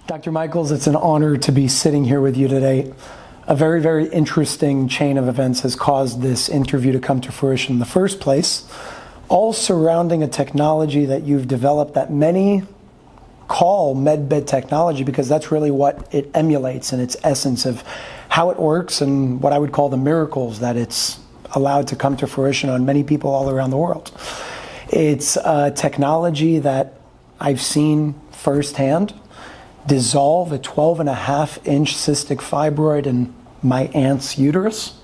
Dr. Michaels, it's an honor to be sitting here with you today. A very, very interesting chain of events has caused this interview to come to fruition in the first place, all surrounding a technology that you've developed that many call medbed technology, because that's really what it emulates in its essence of how it works and what I would call the miracles that it's allowed to come to fruition on many people all around the world. It's a technology that I've seen firsthand dissolve a 12.5-inch cystic fibroid in my aunt's uterus,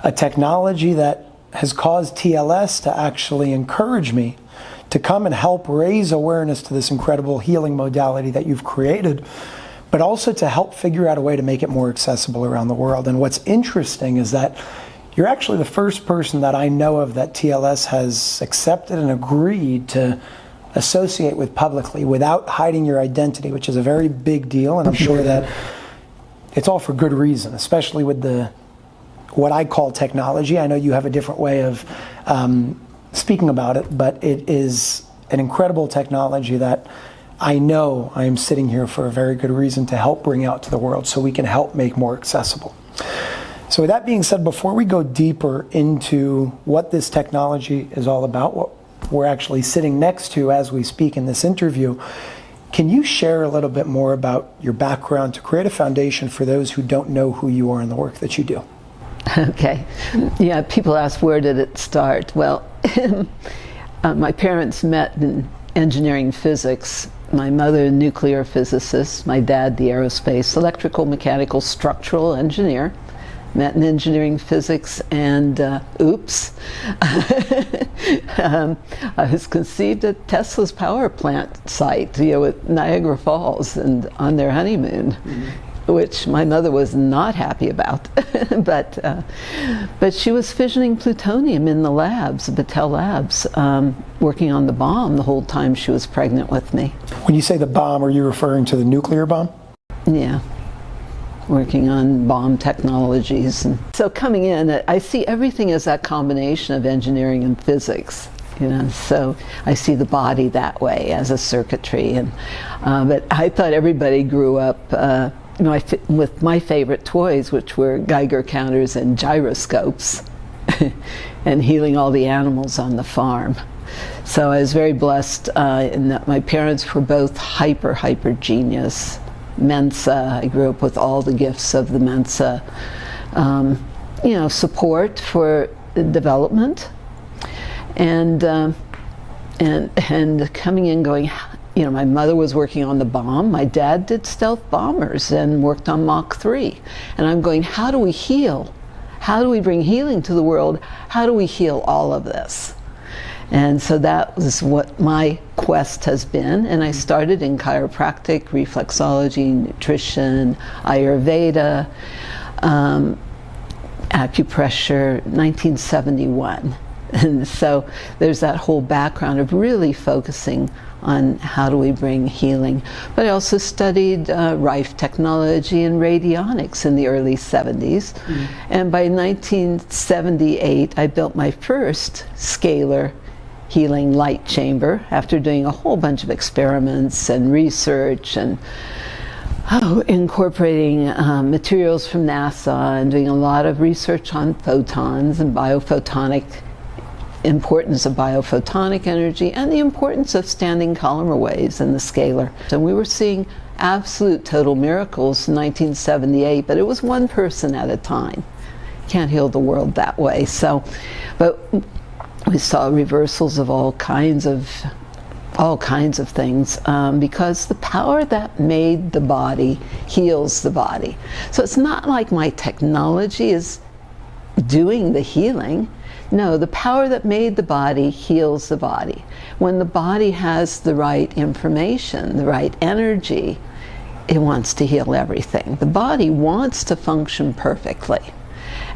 a technology that has caused TLS to actually encourage me to come and help raise awareness to this incredible healing modality that you've created, but also to help figure out a way to make it more accessible around the world. And what's interesting is that you're actually the first person that I know of that TLS has accepted and agreed to associate with publicly without hiding your identity, which is a very big deal, and I'm sure that it's all for good reason, especially with what I call technology. I know you have a different way of speaking about it, but it is an incredible technology that I know I am sitting here for a very good reason to help bring out to the world so we can help make more accessible. So with that being said, before we go deeper into what this technology is all about, what we're actually sitting next to as we speak in this interview, can you share a little bit more about your background to create a foundation for those who don't know who you are and the work that you do? Okay. Yeah, people ask, where did it start? Well, my parents met in engineering physics. My mother, a nuclear physicist, my dad, the aerospace, electrical, mechanical, structural engineer. Met in engineering physics, and oops, I was conceived at Tesla's power plant site, at Niagara Falls, and on their honeymoon, which my mother was not happy about. but she was fissioning plutonium in the labs, Battelle Labs, working on the bomb the whole time she was pregnant with me. When you say the bomb, are you referring to the nuclear bomb? Yeah. Working on bomb technologies. And so coming in, I see everything as that combination of engineering and physics. So I see the body that way as a circuitry. And but I thought everybody grew up with my favorite toys, which were Geiger counters and gyroscopes, and healing all the animals on the farm. So I was very blessed in that my parents were both hyper genius. Mensa, I grew up with all the gifts of the Mensa, support for development, and coming in going, my mother was working on the bomb, my dad did stealth bombers and worked on Mach 3, and I'm going, how do we heal? How do we bring healing to the world? How do we heal all of this? And so that was what my quest has been. And I started in chiropractic, reflexology, nutrition, Ayurveda, acupressure, 1971. And so there's that whole background of really focusing on how do we bring healing. But I also studied Rife technology and radionics in the early 70s. And by 1978, I built my first scalar healing light chamber after doing a whole bunch of experiments and research and incorporating materials from NASA and doing a lot of research on photons and importance of biophotonic energy and the importance of standing columnar waves in the scalar. And we were seeing absolute total miracles in 1978, but it was one person at a time. Can't heal the world that way. But we saw reversals of all kinds of things because the power that made the body heals the body. So it's not like my technology is doing the healing. No, the power that made the body heals the body. When the body has the right information, the right energy, it wants to heal everything. The body wants to function perfectly.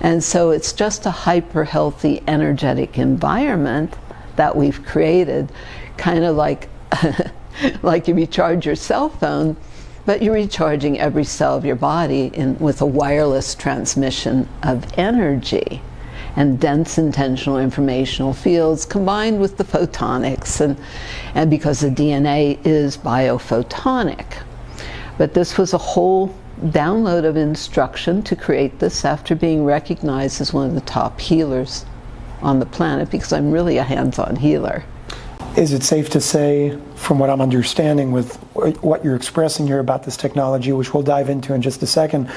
And so it's just a hyper healthy energetic environment that we've created, kind of like like you recharge your cell phone, but you're recharging every cell of your body with a wireless transmission of energy and dense intentional informational fields combined with the photonics, and because the DNA is biophotonic. But this was a whole download of instruction to create this after being recognized as one of the top healers on the planet, because I'm really a hands-on healer. Is it safe to say, from what I'm understanding with what you're expressing here about this technology, which we'll dive into in just a second,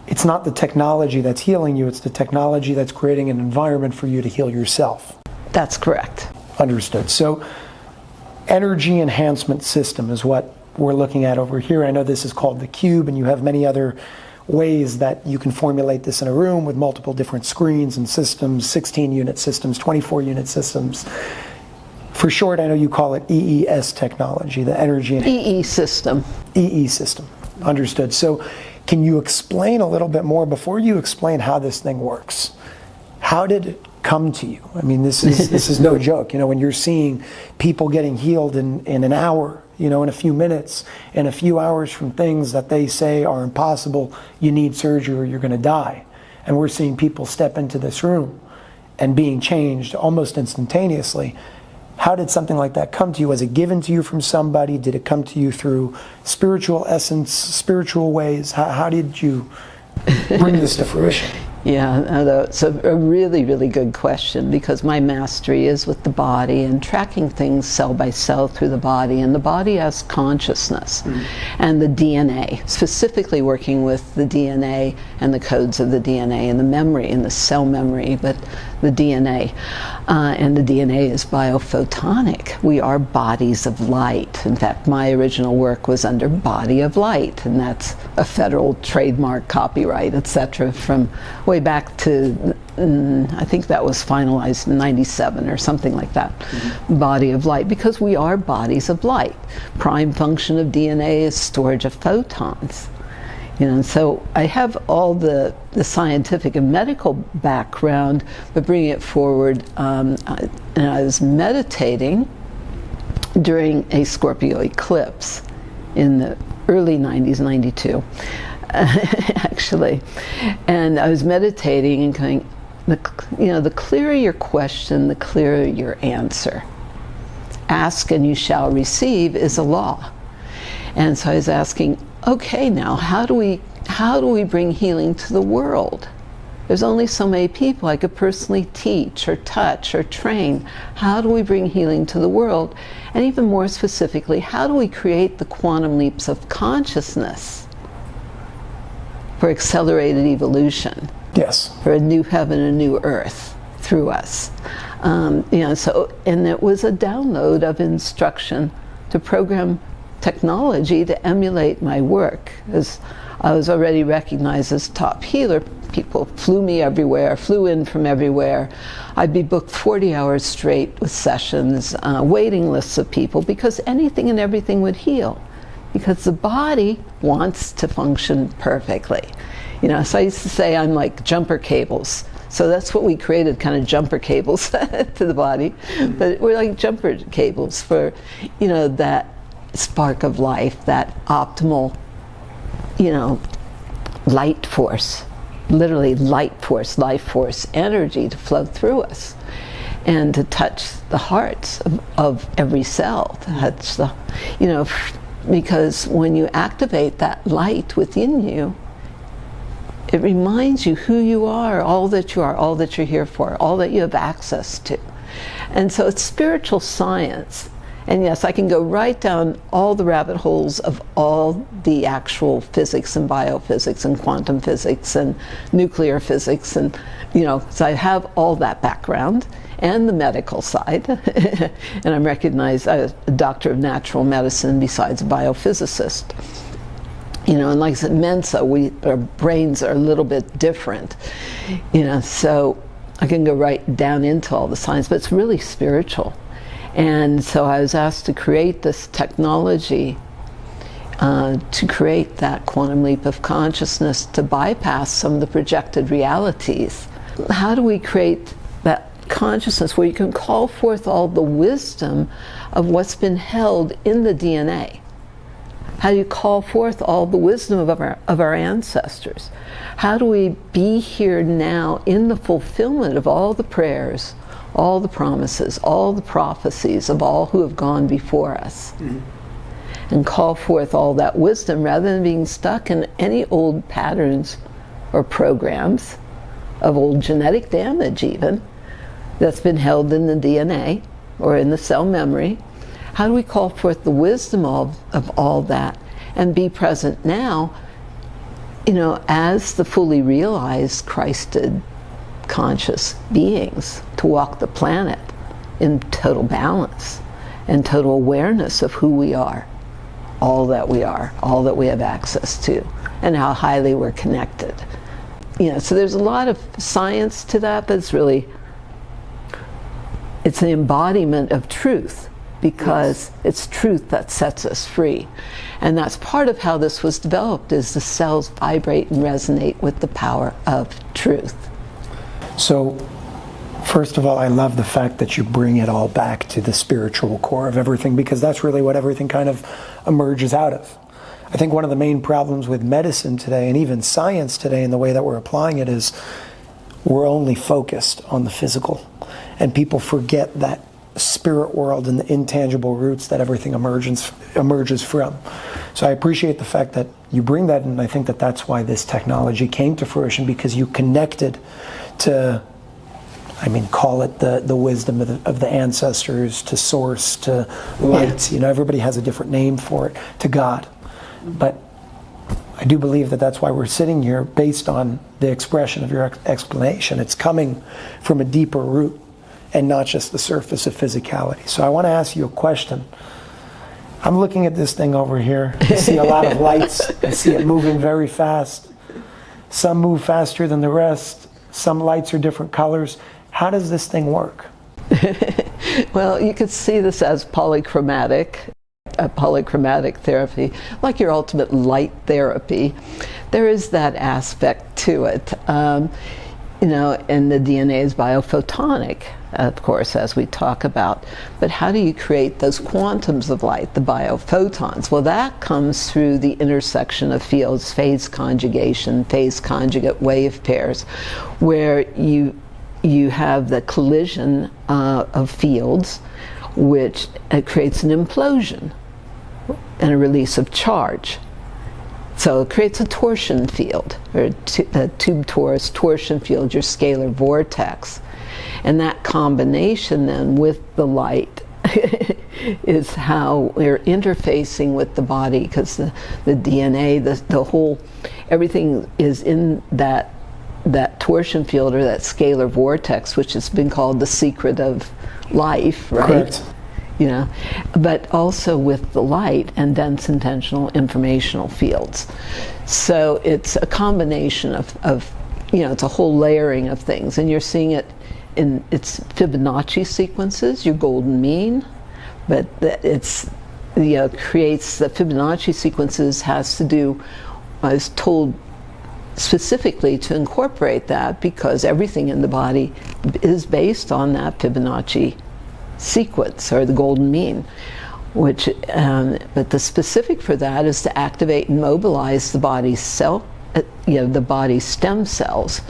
it's not the technology that's healing you, it's the technology that's creating an environment for you to heal yourself? That's correct. Understood. So energy enhancement system is what we're looking at over here. I know this is called the Cube, and you have many other ways that you can formulate this in a room with multiple different screens and systems, 16-unit systems, 24-unit systems. For short, I know you call it EES technology, the energy EE system. EE system. Understood. So can you explain a little bit more before you explain how this thing works? How did it come to you? I mean, this is no joke. You know, when you're seeing people getting healed in an hour, you know, in a few minutes, in a few hours from things that they say are impossible, you need surgery or you're going to die. And we're seeing people step into this room and being changed almost instantaneously. How did something like that come to you? Was it given to you from somebody? Did it come to you through spiritual essence, spiritual ways? How did you bring this to fruition? Yeah, it's a really, really good question, because my mastery is with the body and tracking things cell by cell through the body, and the body has consciousness and the DNA, specifically working with the DNA and the codes of the DNA and the memory and the cell memory, but the DNA. And the DNA is biophotonic. We are bodies of light. In fact, my original work was under Body of Light, and that's a federal trademark, copyright, etc., from way back to, I think that was finalized in 97 or something like that. Body of Light, because we are bodies of light. Prime function of DNA is storage of photons. You know, so I have all the scientific and medical background, but bringing it forward, and I was meditating during a Scorpio eclipse in the early 90s, 92, actually. And I was meditating and going, the clearer your question, the clearer your answer. Ask and you shall receive is a law. And so I was asking, okay, now how do we bring healing to the world? There's only so many people I could personally teach or touch or train. How do we bring healing to the world? And even more specifically, how do we create the quantum leaps of consciousness for accelerated evolution? Yes. For a new heaven, a new earth through us. And it was a download of instruction to program technology to emulate my work. As I was already recognized as top healer, people flew me everywhere, flew in from everywhere. I'd be booked 40 hours straight with sessions, waiting lists of people, because anything and everything would heal, because the body wants to function perfectly. You know, so I used to say I'm like jumper cables. So that's what we created, kind of jumper cables to the body. But we're like jumper cables for, you know, that spark of life, that optimal, you know, light force, literally light force, life force, energy to flow through us and to touch the hearts of every cell, to touch the, you know, because when you activate that light within you, it reminds you who you are, all that you are, all that you're here for, all that you have access to. And so it's spiritual science. And yes, I can go right down all the rabbit holes of all the actual physics and biophysics and quantum physics and nuclear physics, and, you know, so I have all that background and the medical side. And I'm recognized as a doctor of natural medicine besides a biophysicist. You know, and like I said, Mensa, our brains are a little bit different. You know, so I can go right down into all the science, but it's really spiritual. And so I was asked to create this technology to create that quantum leap of consciousness, to bypass some of the projected realities. How do we create that consciousness where you can call forth all the wisdom of what's been held in the DNA? How do you call forth all the wisdom of our ancestors? How do we be here now in the fulfillment of all the prayers, all the promises, all the prophecies of all who have gone before us? and call forth all that wisdom rather than being stuck in any old patterns or programs of old genetic damage even that's been held in the DNA or in the cell memory. How do we call forth the wisdom of all that and be present now, as the fully realized Christed conscious beings, to walk the planet in total balance and total awareness of who we are, all that we are, all that we have access to, and how highly we're connected. So there's a lot of science to that, but it's an embodiment of truth, because it's truth that sets us free. And that's part of how this was developed, is the cells vibrate and resonate with the power of truth. So, first of all, I love the fact that you bring it all back to the spiritual core of everything, because that's really what everything kind of emerges out of. I think one of the main problems with medicine today, and even science today, in the way that we're applying it, is we're only focused on the physical. And people forget that spirit world and the intangible roots that everything emerges from. So I appreciate the fact that you bring that, and I think that that's why this technology came to fruition, because you connected to, call it the wisdom of the ancestors, to source, to light. Everybody has a different name for it, to God. But I do believe that that's why we're sitting here, based on the expression of your explanation. It's coming from a deeper root and not just the surface of physicality. So I want to ask you a question. I'm looking at this thing over here. I see a lot of lights. I see it moving very fast. Some move faster than the rest. Some lights are different colors. How does this thing work? Well, you could see this as polychromatic, a polychromatic therapy, like your ultimate light therapy. There is that aspect to it. And the DNA is biophotonic, of course, as we talk about. But how do you create those quantums of light, the biophotons? Well, that comes through the intersection of fields, phase conjugation, phase conjugate wave pairs, where you have the collision of fields, which creates an implosion and a release of charge. So it creates a torsion field, or a tube torus torsion field, your scalar vortex. And that combination then with the light is how we're interfacing with the body, because the DNA, the whole, everything is in that torsion field, or that scalar vortex, which has been called the secret of life, right? Correct. But also with the light and dense intentional informational fields. So it's a combination of it's a whole layering of things, and you're seeing it in its Fibonacci sequences, your golden mean, but it's creates the Fibonacci sequences has to do, I was told specifically to incorporate that, because everything in the body is based on that Fibonacci sequence, or the golden mean, but the specific for that is to activate and mobilize the body's the body's stem cells,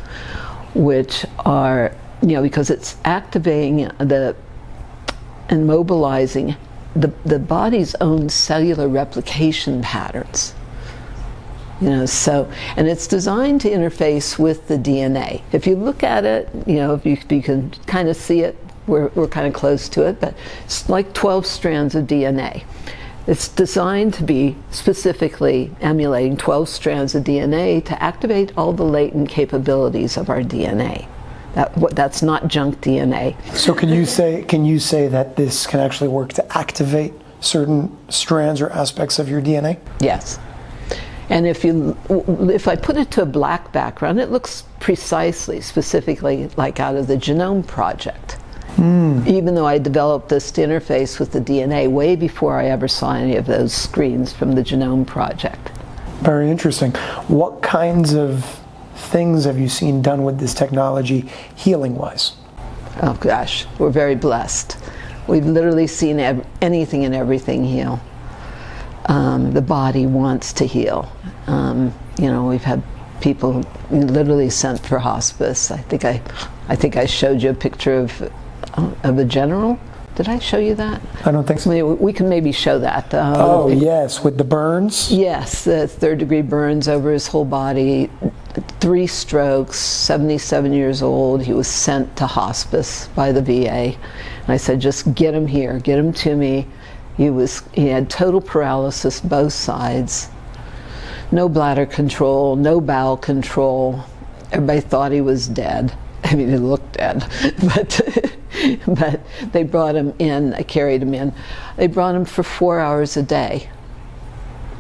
which are, because it's activating and mobilizing the body's own cellular replication patterns. And it's designed to interface with the DNA. If you look at it, if you can kind of see it, we're kind of close to it, but it's like 12 strands of DNA. It's designed to be specifically emulating 12 strands of DNA to activate all the latent capabilities of our DNA. That's not junk DNA. So can you say that this can actually work to activate certain strands or aspects of your DNA? Yes. And if I put it to a black background, it looks precisely, specifically like out of the Genome Project. Even though I developed this to interface with the DNA way before I ever saw any of those screens from the Genome Project. Very interesting. What kinds of things have you seen done with this technology, healing-wise? Oh gosh, we're very blessed. We've literally seen anything and everything heal. The body wants to heal. We've had people literally sent for hospice. I think I showed you a picture of a general Did I show you that? I don't think so. We can maybe show that. Oh, yes, with the burns. Yes, the third-degree burns over his whole body, 3 strokes, 77 years old. He was sent to hospice by the VA. And I said, just get him here, get him to me. He had total paralysis, both sides. No bladder control, no bowel control. Everybody thought he was dead. I mean, he looked dead, but they brought him in. I carried him in. They brought him for 4 hours a day.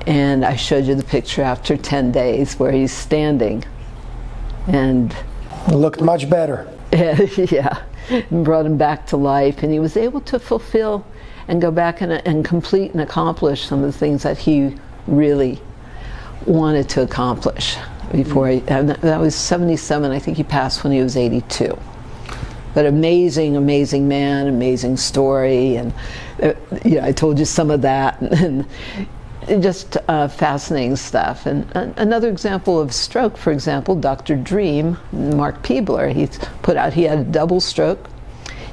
And I showed you the picture after 10 days where he's standing. And It looked much better. yeah, and brought him back to life. And he was able to fulfill and go back and complete and accomplish some of the things that he really wanted to accomplish before and that was 77. I think he passed when he was 82. But amazing, amazing man, amazing story, and I told you some of that, and just fascinating stuff. And another example of stroke, for example, Dr. Dream, Mark Peebler, he had a double stroke.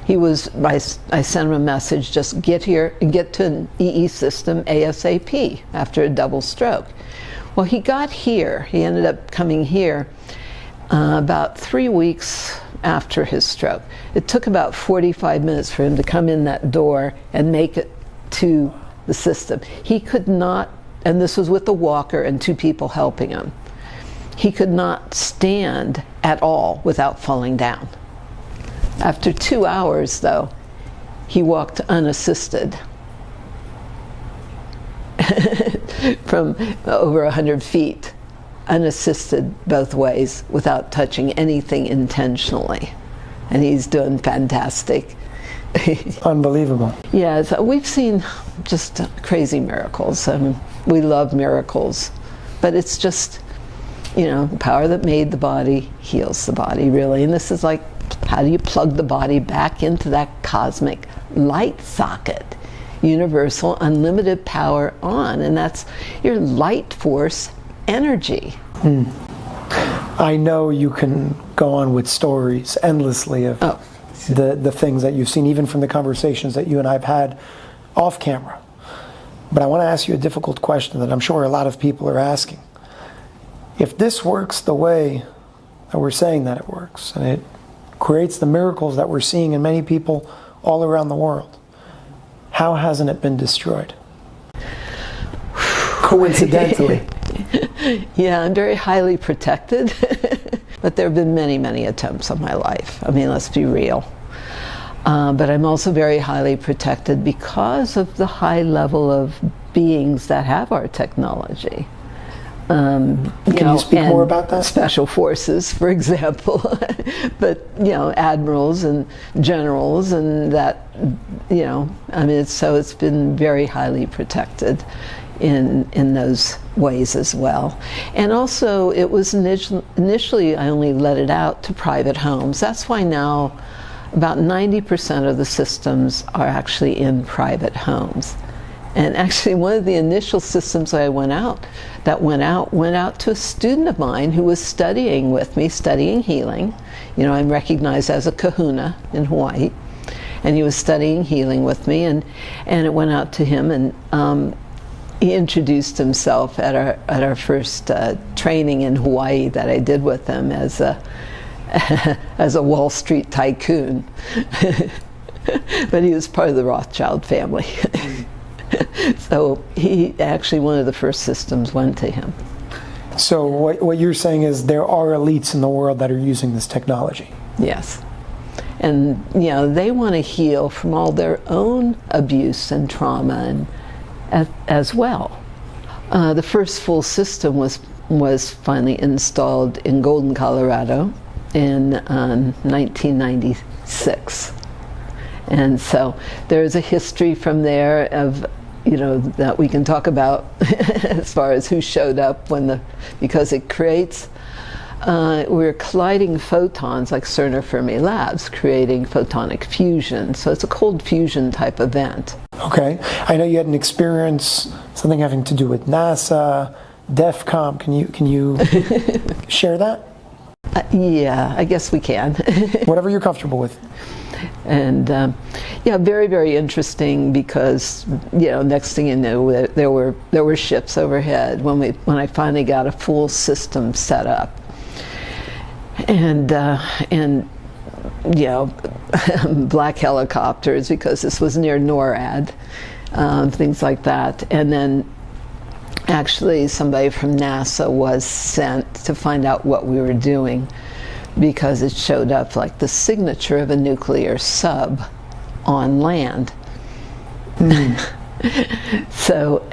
I sent him a message, just get here and get to an EE system ASAP after a double stroke. Well, he got here. He ended up coming here about 3 weeks after his stroke. It took about 45 minutes for him to come in that door and make it to the system. He could not, and this was with a walker and 2 people helping him, he could not stand at all without falling down. After 2 hours, though, he walked unassisted from over 100 feet, unassisted both ways, without touching anything intentionally. And he's doing fantastic. Unbelievable. Yeah, so we've seen just crazy miracles. We love miracles, but it's just, the power that made the body heals the body, really. And this is like, how do you plug the body back into that cosmic light socket? Universal, unlimited power on, and that's your light force energy. I know you can go on with stories endlessly of the things that you've seen, even from the conversations that you and I have had off camera. But I want to ask you a difficult question that I'm sure a lot of people are asking. If this works the way that we're saying that it works, and it creates the miracles that we're seeing in many people all around the world, how hasn't it been destroyed? Coincidentally. Yeah, I'm very highly protected, but there have been many, many attempts on my life. I mean, let's be real. But I'm also very highly protected because of the high level of beings that have our technology. Can you speak more about that? Special forces, for example, but admirals and generals, and that it's been very highly protected in those ways as well. And also, it was initially I only let it out to private homes. That's why now about 90% of the systems are actually in private homes. And actually, one of the initial systems that went out to a student of mine who was studying with me, studying healing. I'm recognized as a kahuna in Hawaii, and he was studying healing with me, and it went out to him, and he introduced himself at our first training in Hawaii that I did with him as a Wall Street tycoon, but he was part of the Rothschild family. So he actually, one of the first systems went to him. So what you're saying is there are elites in the world that are using this technology. Yes. And they want to heal from all their own abuse and trauma as well. The first full system was finally installed in Golden, Colorado in 1996. And so there's a history from there of that we can talk about as far as who showed up because it creates, we're colliding photons like CERN or Fermi Labs, creating photonic fusion. So it's a cold fusion type event. Okay. I know you had an experience, something having to do with NASA, DEFCON. Can you share that? Yeah, I guess we can. Whatever you're comfortable with. And yeah, very, very interesting because, you know, next thing you know, there were ships overhead when I finally got a full system set up. And you know, black helicopters, because this was near NORAD, things like that. And then actually somebody from NASA was sent to find out what we were doing, because it showed up like the signature of a nuclear sub on land. So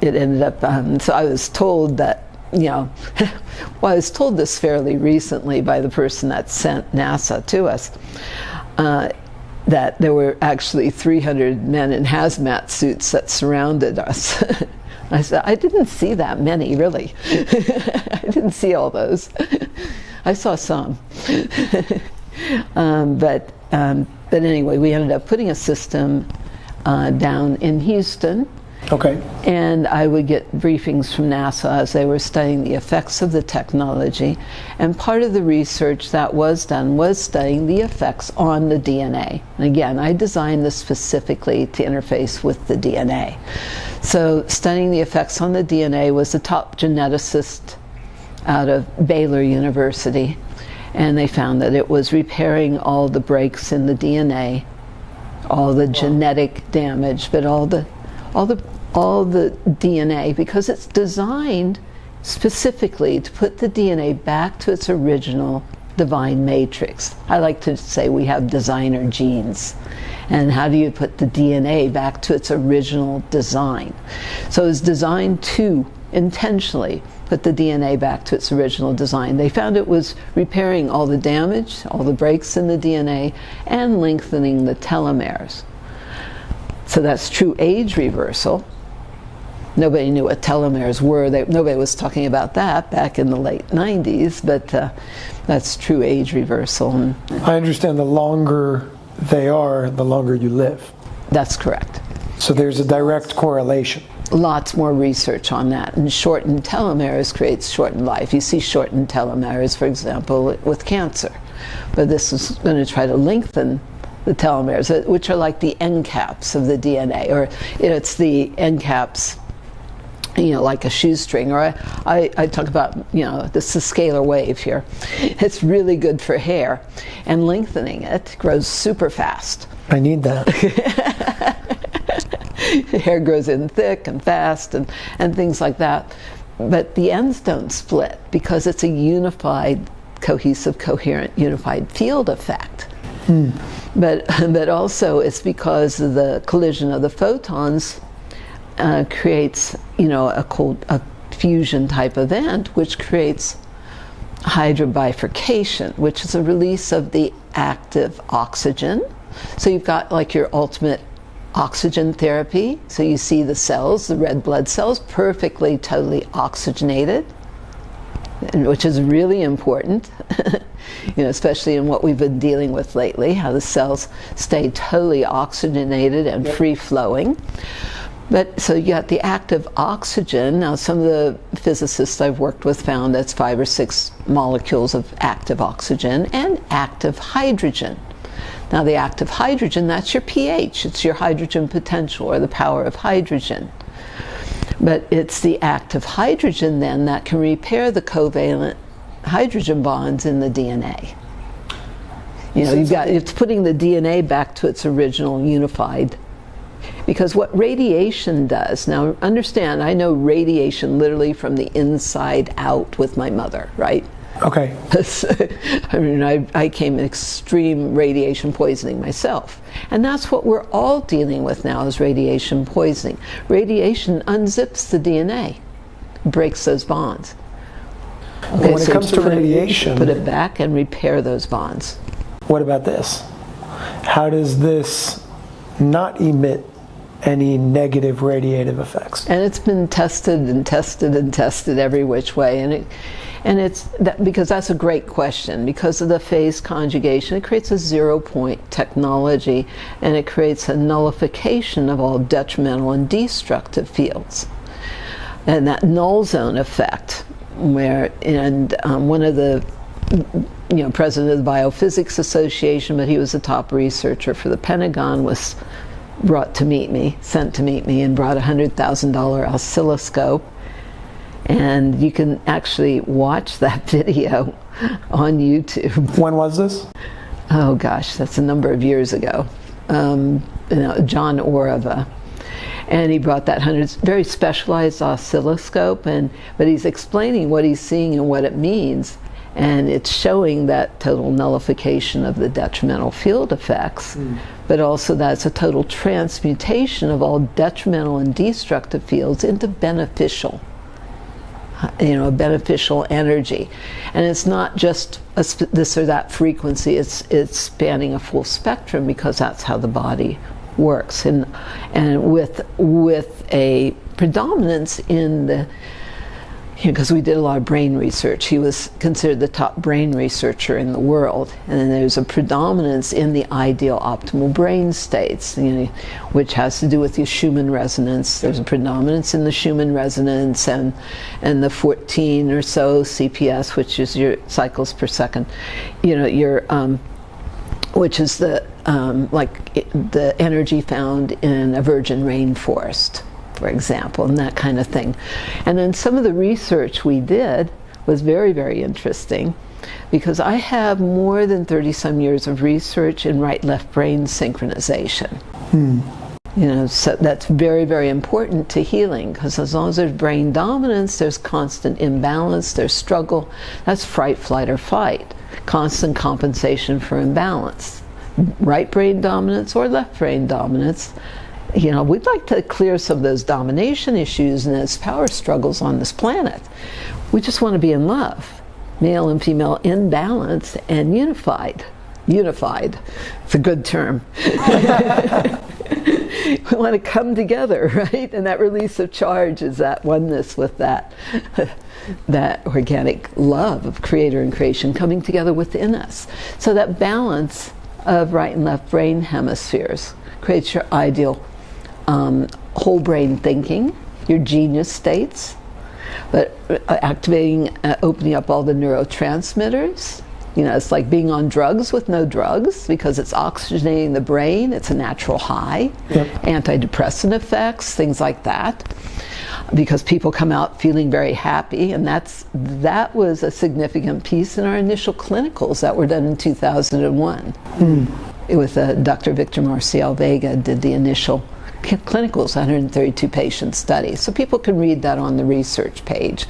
it ended up, so I was told that, you know, well, I was told this fairly recently by the person that sent NASA to us, that there were actually 300 men in hazmat suits that surrounded us. I said, I didn't see that many, really. I didn't see all those. I saw some. But anyway, we ended up putting a system down in Houston. Okay. And I would get briefings from NASA as they were studying the effects of the technology. And part of the research that was done was studying the effects on the DNA. And again, I designed this specifically to interface with the DNA. So studying the effects on the DNA was the top geneticist out of Baylor University. And they found that it was repairing all the breaks in the DNA, all the genetic damage, but all the DNA, because it's designed specifically to put the DNA back to its original divine matrix. I like to say we have designer genes. And how do you put the DNA back to its original design? So it's designed to intentionally put the DNA back to its original design. They found it was repairing all the damage, all the breaks in the DNA, and lengthening the telomeres. So that's true age reversal. Nobody knew what telomeres were. Nobody was talking about that back in the late 90s, but that's true age reversal. I understand the longer they are, the longer you live. That's correct. So there's a direct correlation. Lots more research on that. And shortened telomeres creates shortened life. You see shortened telomeres, for example, with cancer. But this is going to try to lengthen the telomeres, which are like the end caps of the DNA, or it's the end caps, you know, like a shoestring, or I talk about, you know, this is scalar wave here. It's really good for hair, and lengthening it grows super fast. I need that. Hair grows in thick and fast and things like that. But the ends don't split because it's a unified, cohesive, coherent, unified field effect. But also it's because of the collision of the photons creates, you know, a fusion type event, which creates hydrobifurcation, which is a release of the active oxygen. So you've got like your ultimate oxygen therapy. So you see the cells, the red blood cells, perfectly, totally oxygenated, which is really important, you know, especially in what we've been dealing with lately, how the cells stay totally oxygenated and free-flowing. But so you got the active oxygen. Now some of the physicists I've worked with found that's 5 or 6 molecules of active oxygen and active hydrogen. Now the active hydrogen, that's your pH, it's your hydrogen potential, or the power of hydrogen. But it's the active hydrogen then that can repair the covalent hydrogen bonds in the DNA. You know, it's putting the DNA back to its original unified. Because what radiation does, now understand, I know radiation literally from the inside out with my mother, right? Okay. I mean, I came in extreme radiation poisoning myself. And that's what we're all dealing with now, is radiation poisoning. Radiation unzips the DNA, breaks those bonds. Okay, when it comes to radiation, put it back and repair those bonds. What about this? How does this not emit any negative radiative effects? And it's been tested and tested and tested every which way, and it's that, because that's a great question. Because of the phase conjugation, it creates a 0-point technology, and it creates a nullification of all detrimental and destructive fields. And that null zone effect, where one of the president of the Biophysics Association, but he was a top researcher for the Pentagon, was sent to meet me, and brought a $100,000 oscilloscope. And you can actually watch that video on YouTube. When was this? Oh gosh, that's a number of years ago. John Orava. And he brought that very specialized oscilloscope, but he's explaining what he's seeing and what it means. And it's showing that total nullification of the detrimental field effects, but also that's a total transmutation of all detrimental and destructive fields into beneficial. Beneficial energy. And it's not just this or that frequency, it's spanning a full spectrum, because that's how the body works. And with a predominance in the, because we did a lot of brain research. He was considered the top brain researcher in the world. And then there's a predominance in the ideal optimal brain states, which has to do with the Schumann resonance. There's a predominance in the Schumann resonance and the 14 or so CPS, which is your cycles per second, which is the the energy found in a virgin rainforest, for example, and that kind of thing. And then some of the research we did was very, very interesting, because I have more than 30-some years of research in right-left brain synchronization. So that's very, very important to healing, because as long as there's brain dominance, there's constant imbalance, there's struggle. That's fright, flight, or fight. Constant compensation for imbalance. Right brain dominance or left brain dominance. We'd like to clear some of those domination issues and those power struggles on this planet. We just want to be in love, male and female in balance and unified. Unified, it's a good term. We want to come together, right? And that release of charge is that oneness with that organic love of creator and creation coming together within us. So that balance of right and left brain hemispheres creates your ideal whole brain thinking, your genius states, but activating, opening up all the neurotransmitters. It's like being on drugs with no drugs, because it's oxygenating the brain, it's a natural high. Yep. Antidepressant effects, things like that, because people come out feeling very happy, and that was a significant piece in our initial clinicals that were done in 2001. With Dr. Victor Marcial Vega did the initial clinicals, 132 patient study. So people can read that on the research page.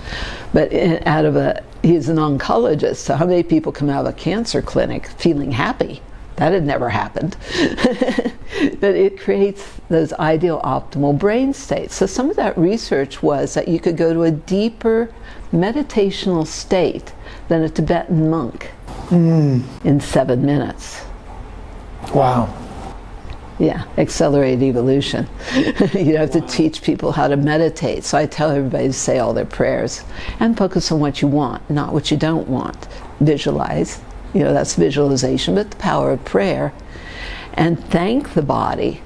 But he's an oncologist, so how many people come out of a cancer clinic feeling happy? That had never happened. But it creates those ideal optimal brain states. So some of that research was that you could go to a deeper meditational state than a Tibetan monk in 7 minutes. Wow. Yeah, accelerated evolution. You have to teach people how to meditate. So I tell everybody to say all their prayers and focus on what you want, not what you don't want. Visualize, that's visualization, but the power of prayer. And thank the body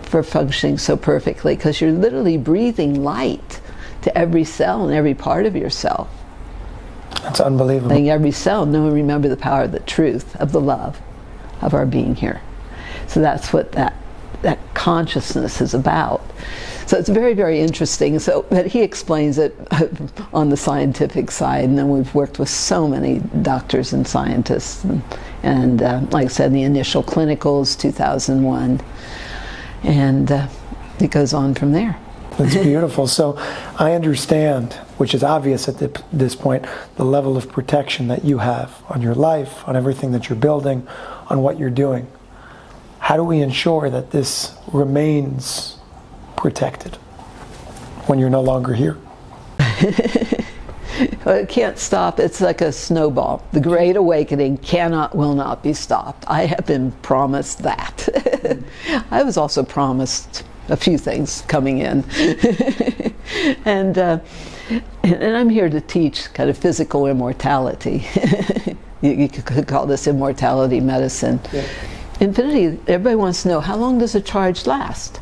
for functioning so perfectly, because you're literally breathing light to every cell and every part of yourself. That's unbelievable. Letting every cell know and remember the power of the truth, of the love of our being here. So that's what that consciousness is about. So it's very, very interesting. But he explains it on the scientific side, and then we've worked with so many doctors and scientists, and like I said, the initial clinicals, 2001, and it goes on from there. That's beautiful. So I understand, which is obvious at this point, the level of protection that you have on your life, on everything that you're building, on what you're doing. How do we ensure that this remains protected when you're no longer here? Well, it can't stop. It's like a snowball. The Great Awakening will not be stopped. I have been promised that. I was also promised a few things coming in. And I'm here to teach kind of physical immortality. You could call this immortality medicine. Yeah. Infinity, everybody wants to know, how long does a charge last?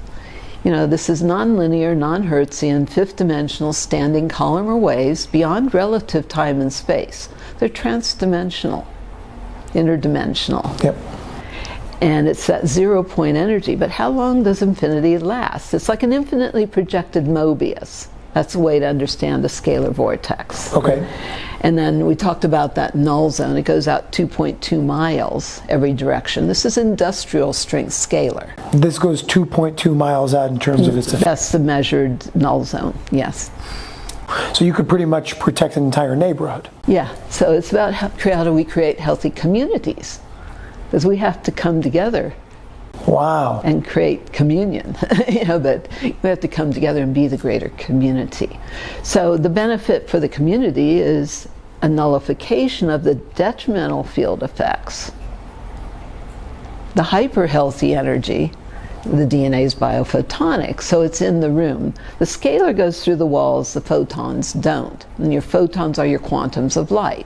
This is nonlinear, non-Hertzian, fifth-dimensional standing column or waves beyond relative time and space. They're transdimensional, interdimensional. Yep. And it's that 0-point energy. But how long does infinity last? It's like an infinitely projected Mobius. That's a way to understand a scalar vortex. Okay. And then we talked about that null zone. It goes out 2.2 miles every direction. This is industrial strength scalar. This goes 2.2 miles out in terms of its effect. That's the measured null zone, yes. So you could pretty much protect an entire neighborhood. Yeah, so it's about how do we create healthy communities? Because we have to come together Wow. and create communion, but we have to come together and be the greater community. So the benefit for the community is a nullification of the detrimental field effects. The hyper-healthy energy, the DNA is biophotonic, so it's in the room. The scalar goes through the walls, the photons don't. And your photons are your quantums of light.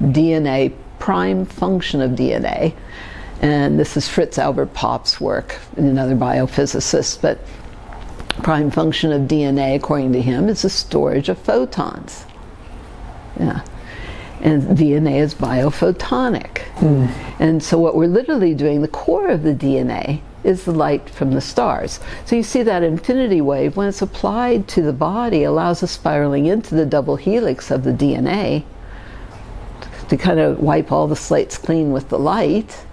DNA, prime function of DNA, and this is Fritz Albert Popp's work, another biophysicist, but prime function of DNA, according to him, is the storage of photons. Yeah. And DNA is biophotonic. And so what we're literally doing, the core of the DNA, is the light from the stars. So you see that infinity wave, when it's applied to the body, allows us spiraling into the double helix of the DNA to kind of wipe all the slates clean with the light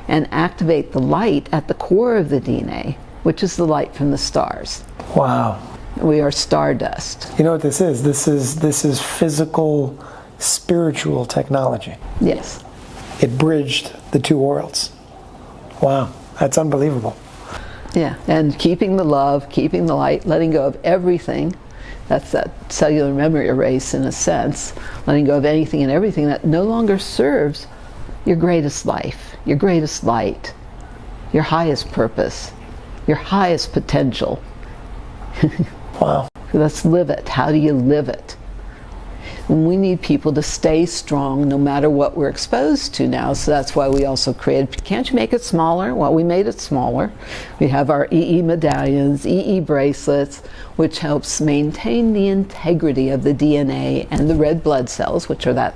and activate the light at the core of the DNA, which is the light from the stars. Wow. We are stardust. You know what this is? This is physical, spiritual technology. Yes. It bridged the two worlds. Wow, that's unbelievable. Yeah, and keeping the love, keeping the light, letting go of everything. That's that cellular memory erase in a sense, letting go of anything and everything that no longer serves your greatest life, your greatest light, your highest purpose, your highest potential. Wow. Let's live it. How do you live it? We need people to stay strong no matter what we're exposed to now, so that's why we also created, can't you make it smaller? Well, we made it smaller. We have our EE medallions, EE bracelets, which helps maintain the integrity of the DNA and the red blood cells, which are that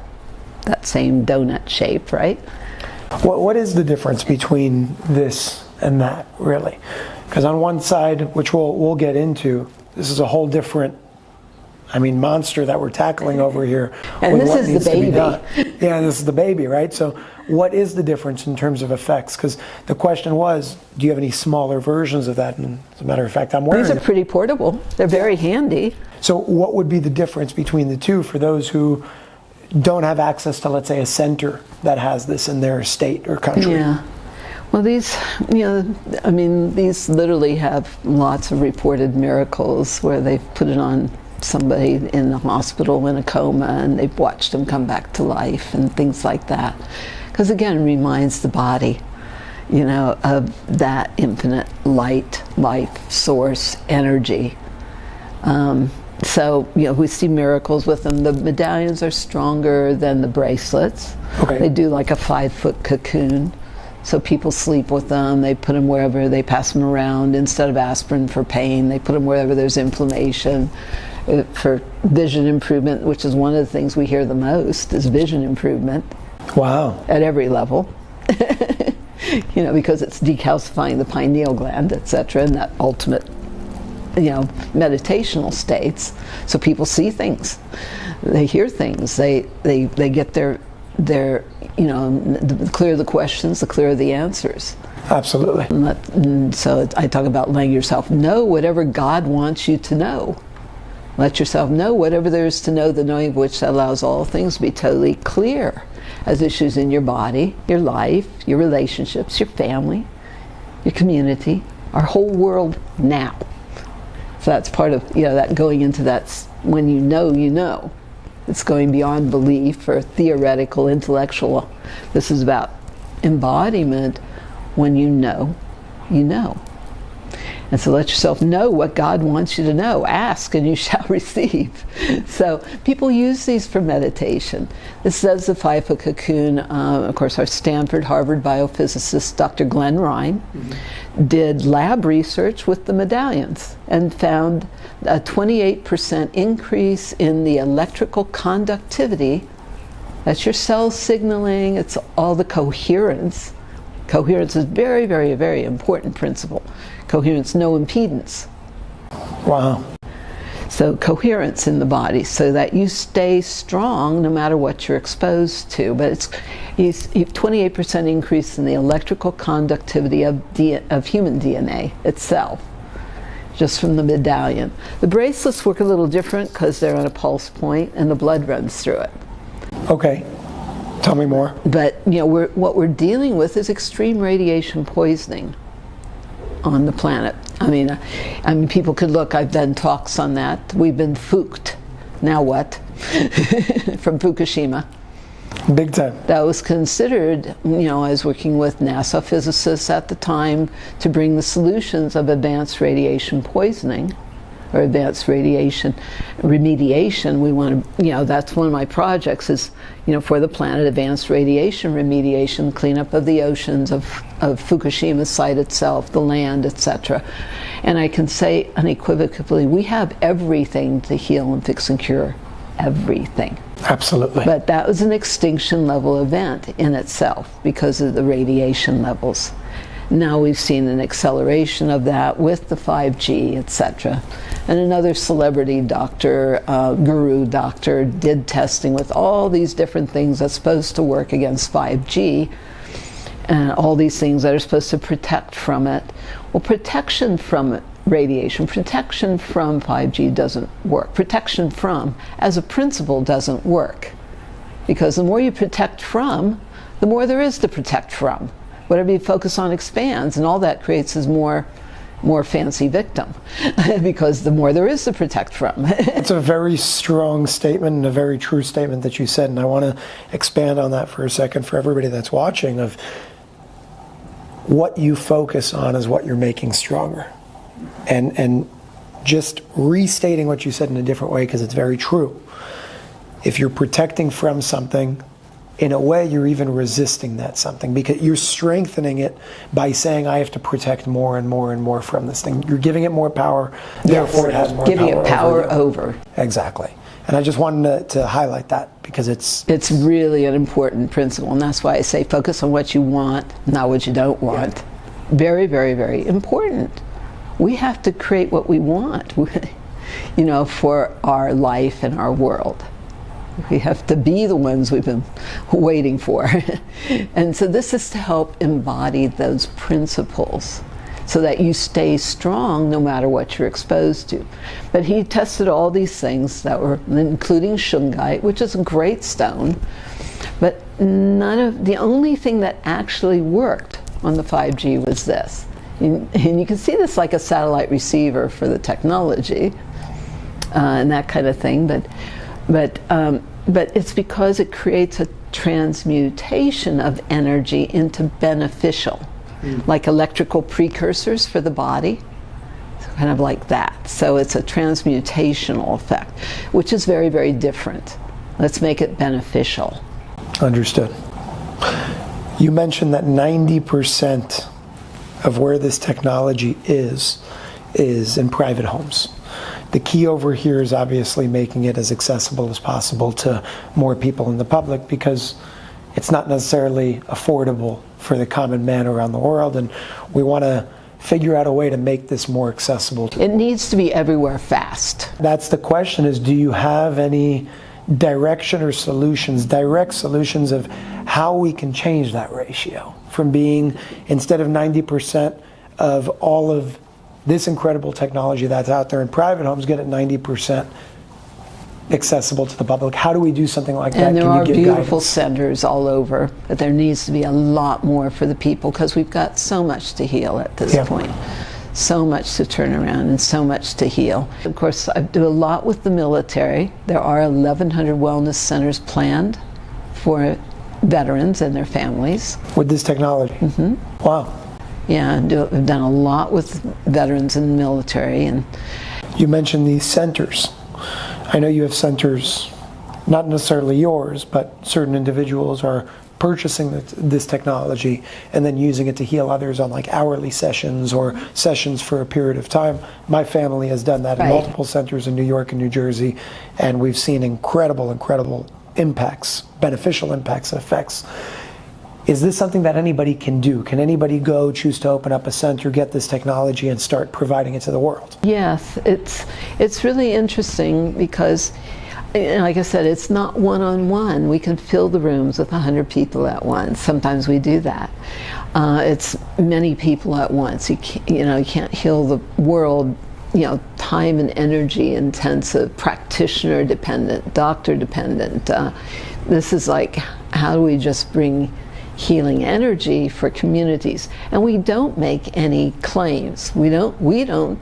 same donut shape, right? What is the difference between this and that, really? Because on one side, which we'll get into, this is a whole different, monster that we're tackling over here. And with this what is the needs to be baby. done. Yeah, this is the baby, right? So what is the difference in terms of effects? Because the question was, do you have any smaller versions of that? And as a matter of fact, I'm wearing These are it. pretty portable. They're very handy. So what would be the difference between the two for those who don't have access to, let's say, a center that has this in their state or country? Yeah. Well, these, these literally have lots of reported miracles where they've put it on somebody in the hospital in a coma and they've watched them come back to life and things like that. Because again, it reminds the body, of that infinite light, life, source, energy. So, we see miracles with them. The medallions are stronger than the bracelets. Okay. They do like a 5-foot cocoon. So people sleep with them. They put them wherever, they pass them around. Instead of aspirin for pain, they put them wherever there's inflammation. For vision improvement, which is one of the things we hear the most, is vision improvement. Wow. At every level. Because it's decalcifying the pineal gland, etc., and that ultimate meditational states. So people see things, they hear things, they get the clearer the questions, the clearer the answers. Absolutely. And so I talk about letting yourself know whatever God wants you to know. Let yourself know whatever there is to know, the knowing of which allows all things to be totally clear as issues in your body, your life, your relationships, your family, your community, our whole world now. So that's part of, that going into that, when you know. It's going beyond belief or theoretical, intellectual. This is about embodiment. When you know, you know. And so let yourself know what God wants you to know. Ask and you shall receive. So people use these for meditation. This says the 5-foot cocoon. Of course, our Stanford, Harvard biophysicist, Dr. Glenn Ryan, did lab research with the medallions and found a 28% increase in the electrical conductivity. That's your cell signaling, it's all the coherence. Coherence is very, very, very important principle. Coherence, no impedance. Wow. So coherence in the body so that you stay strong no matter what you're exposed to. But it's 28% increase in the electrical conductivity of human DNA itself, just from the medallion. The bracelets work a little different because they're on a pulse point and the blood runs through it. Okay. Tell me more. But what we're dealing with is extreme radiation poisoning on the planet. I mean, people could look. I've done talks on that. We've been fooked. Now what? From Fukushima. Big time. That was considered. I was working with NASA physicists at the time to bring the solutions of advanced radiation poisoning or advanced radiation remediation. We want to, that's one of my projects is, for the planet, advanced radiation remediation, cleanup of the oceans of Fukushima site itself, the land, etc. And I can say unequivocally, we have everything to heal and fix and cure. Everything. Absolutely. But that was an extinction level event in itself because of the radiation levels. Now we've seen an acceleration of that with the 5G, etc. And another celebrity doctor, guru doctor, did testing with all these different things that's supposed to work against 5G, and all these things that are supposed to protect from it. Well, protection from radiation, protection from 5G doesn't work. Protection from, as a principle, doesn't work. Because the more you protect from, the more there is to protect from. Whatever you focus on expands, and all that creates is more fancy victim, because the more there is to protect from. It's a very strong statement and a very true statement that you said, and I want to expand on that for a second for everybody that's watching. Of what you focus on is what you're making stronger, and just restating what you said in a different way because it's very true. If you're protecting from something, in a way, you're even resisting that something because you're strengthening it by saying, I have to protect more and more and more from this thing. You're giving it more power, therefore it has more giving power. Giving it power over. Exactly. And I just wanted to highlight that because it's really an important principle, and that's why I say focus on what you want, not what you don't want. Yeah. Very, very, very important. We have to create what we want, for our life and our world. We have to be the ones we've been waiting for. And so this is to help embody those principles so that you stay strong no matter what you're exposed to. But he tested all these things that were, including shungite, which is a great stone, but the only thing that actually worked on the 5G was this. And you can see this like a satellite receiver for the technology and that kind of thing, but it's because it creates a transmutation of energy into beneficial, like electrical precursors for the body, kind of like that. So it's a transmutational effect, which is very, very different. Let's make it beneficial. Understood. You mentioned that 90% of where this technology is in private homes. The key over here is obviously making it as accessible as possible to more people in the public because it's not necessarily affordable for the common man around the world, and we want to figure out a way to make this more accessible. It needs to be everywhere fast. That's the question, is do you have any direction or direct solutions of how we can change that ratio from being, instead of 90% of all of this incredible technology that's out there in private homes, get it 90% accessible to the public? How do we do something like that? And there are beautiful guidance? Centers all over, but there needs to be a lot more for the people because we've got so much to heal at this point. So much to turn around and so much to heal. Of course, I do a lot with the military. There are 1,100 wellness centers planned for veterans and their families. With this technology? Mm-hmm. Wow. Yeah, we've done a lot with veterans in the military. And You mentioned these centers. I know you have centers, not necessarily yours, but certain individuals are purchasing this technology and then using it to heal others on like hourly sessions or sessions for a period of time. My family has done that in Right. multiple centers in New York and New Jersey, and we've seen incredible impacts, beneficial impacts and effects. Is this something that anybody can do? Can anybody go choose to open up a center, get this technology, and start providing it to the world? yes, it's really interesting because, like I said, it's not one-on-one. We can fill the rooms with 100 people at once. Sometimes we do that. It's many people at once. You can't heal the world, time and energy intensive, practitioner dependent, doctor dependent. This is like, how do we just bring healing energy for communities? And we don't make any claims. We don't,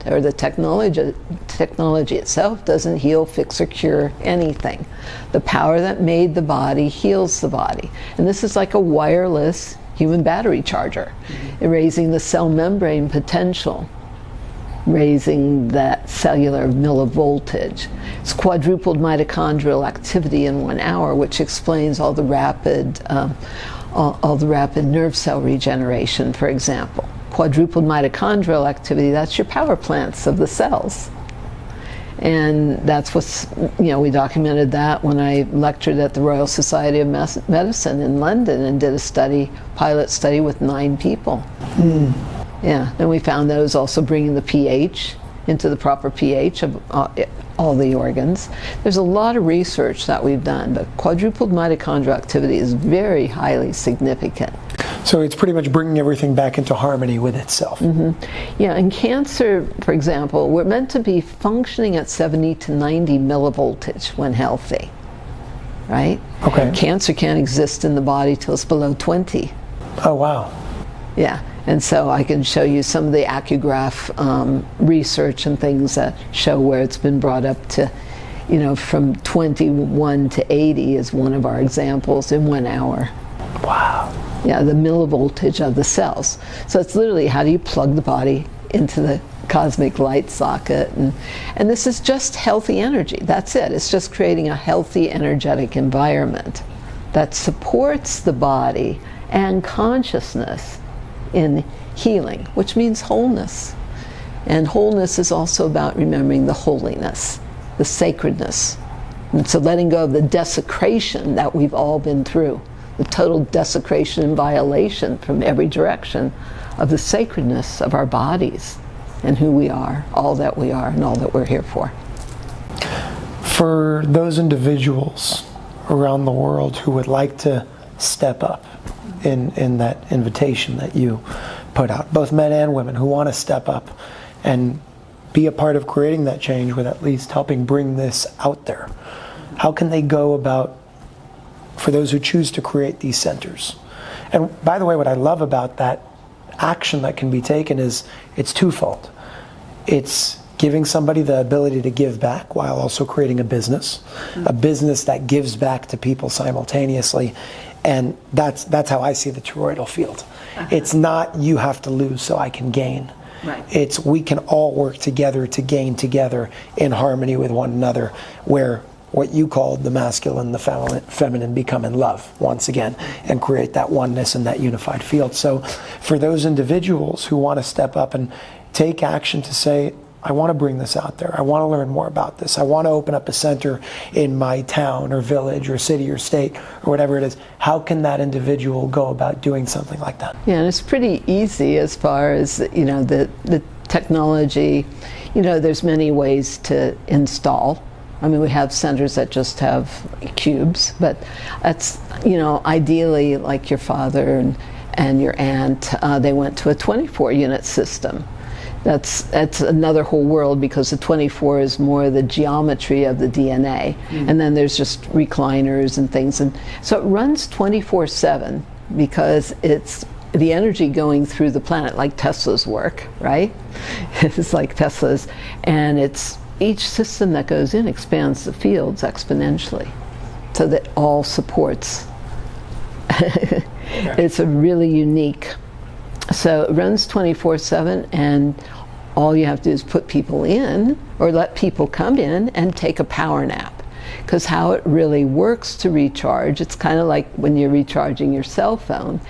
or the technology itself doesn't heal, fix, or cure anything. The power that made the body heals the body. And this is like a wireless human battery charger, raising the cell membrane potential, raising that cellular millivoltage. It's quadrupled mitochondrial activity in 1 hour, which explains all the rapid nerve cell regeneration, for example. Quadrupled mitochondrial activity, that's your power plants of the cells. And that's what's, we documented that when I lectured at the Royal Society of Medicine in London and did a pilot study with 9 people. Yeah, and we found that it was also bringing the pH into the proper pH of all the organs. There's a lot of research that we've done, but quadrupled mitochondrial activity is very highly significant. So it's pretty much bringing everything back into harmony with itself. Yeah, in cancer, for example, we're meant to be functioning at 70 to 90 millivoltage when healthy, right? Okay. Cancer can't exist in the body till it's below 20. Oh, wow. Yeah, and so I can show you some of the acograph research and things that show where it's been brought up to, from 21 to 80 is one of our examples in 1 hour. Wow. Yeah, the millivoltage of the cells. So it's literally, how do you plug the body into the cosmic light socket? And this is just healthy energy. That's it. It's just creating a healthy, energetic environment that supports the body and consciousness in healing, which means wholeness. And wholeness is also about remembering the holiness, the sacredness. And so letting go of the desecration that we've all been through, the total desecration and violation from every direction of the sacredness of our bodies and who we are, all that we are, and all that we're here for. For those individuals around the world who would like to step up in that invitation that you put out, both men and women who want to step up and be a part of creating that change with at least helping bring this out there, how can they go about, for those who choose to create these centers? And by the way, what I love about that action that can be taken is it's twofold. It's giving somebody the ability to give back while also creating a business that gives back to people simultaneously. And that's how I see the toroidal field. It's not you have to lose so I can gain. Right. It's we can all work together to gain together in harmony with one another, where what you called the masculine, the feminine become in love once again and create that oneness and that unified field. So for those individuals who want to step up and take action to say, I want to bring this out there. I want to learn more about this. I want to open up a center in my town or village or city or state or whatever it is. How can that individual go about doing something like that? Yeah, and it's pretty easy as far as, the technology. There's many ways to install. I mean, we have centers that just have cubes, but that's, ideally like your father and your aunt, they went to a 24-unit system. That's another whole world, because the 24 is more the geometry of the DNA. And then there's just recliners and things. And so it runs 24/7 because it's the energy going through the planet, like Tesla's work, right? It's like Tesla's. And it's each system that goes in expands the fields exponentially so that all supports. It's a really unique So it runs 24/7, and all you have to do is put people in or let people come in and take a power nap. Because how it really works to recharge, it's kind of like when you're recharging your cell phone.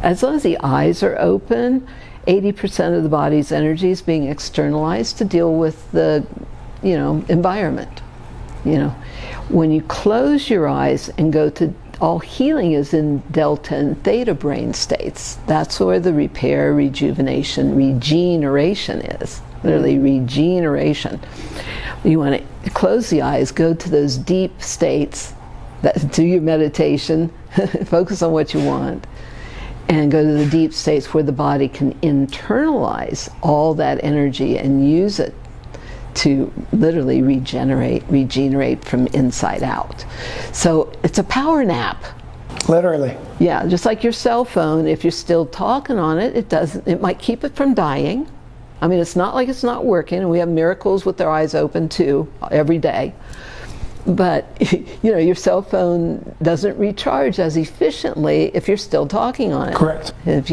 As long as the eyes are open, 80% of the body's energy is being externalized to deal with the, environment. When you close your eyes and go to, all healing is in delta and theta brain states. That's where the repair, rejuvenation, regeneration is. Literally regeneration. You want to close the eyes, go to those deep states, do your meditation, focus on what you want, and go to the deep states where the body can internalize all that energy and use it to literally regenerate from inside out. So it's a power nap. Literally. Yeah, just like your cell phone, if you're still talking on it, it might keep it from dying. I mean, it's not like it's not working, and we have miracles with their eyes open too, every day. But, your cell phone doesn't recharge as efficiently if you're still talking on it. Correct. If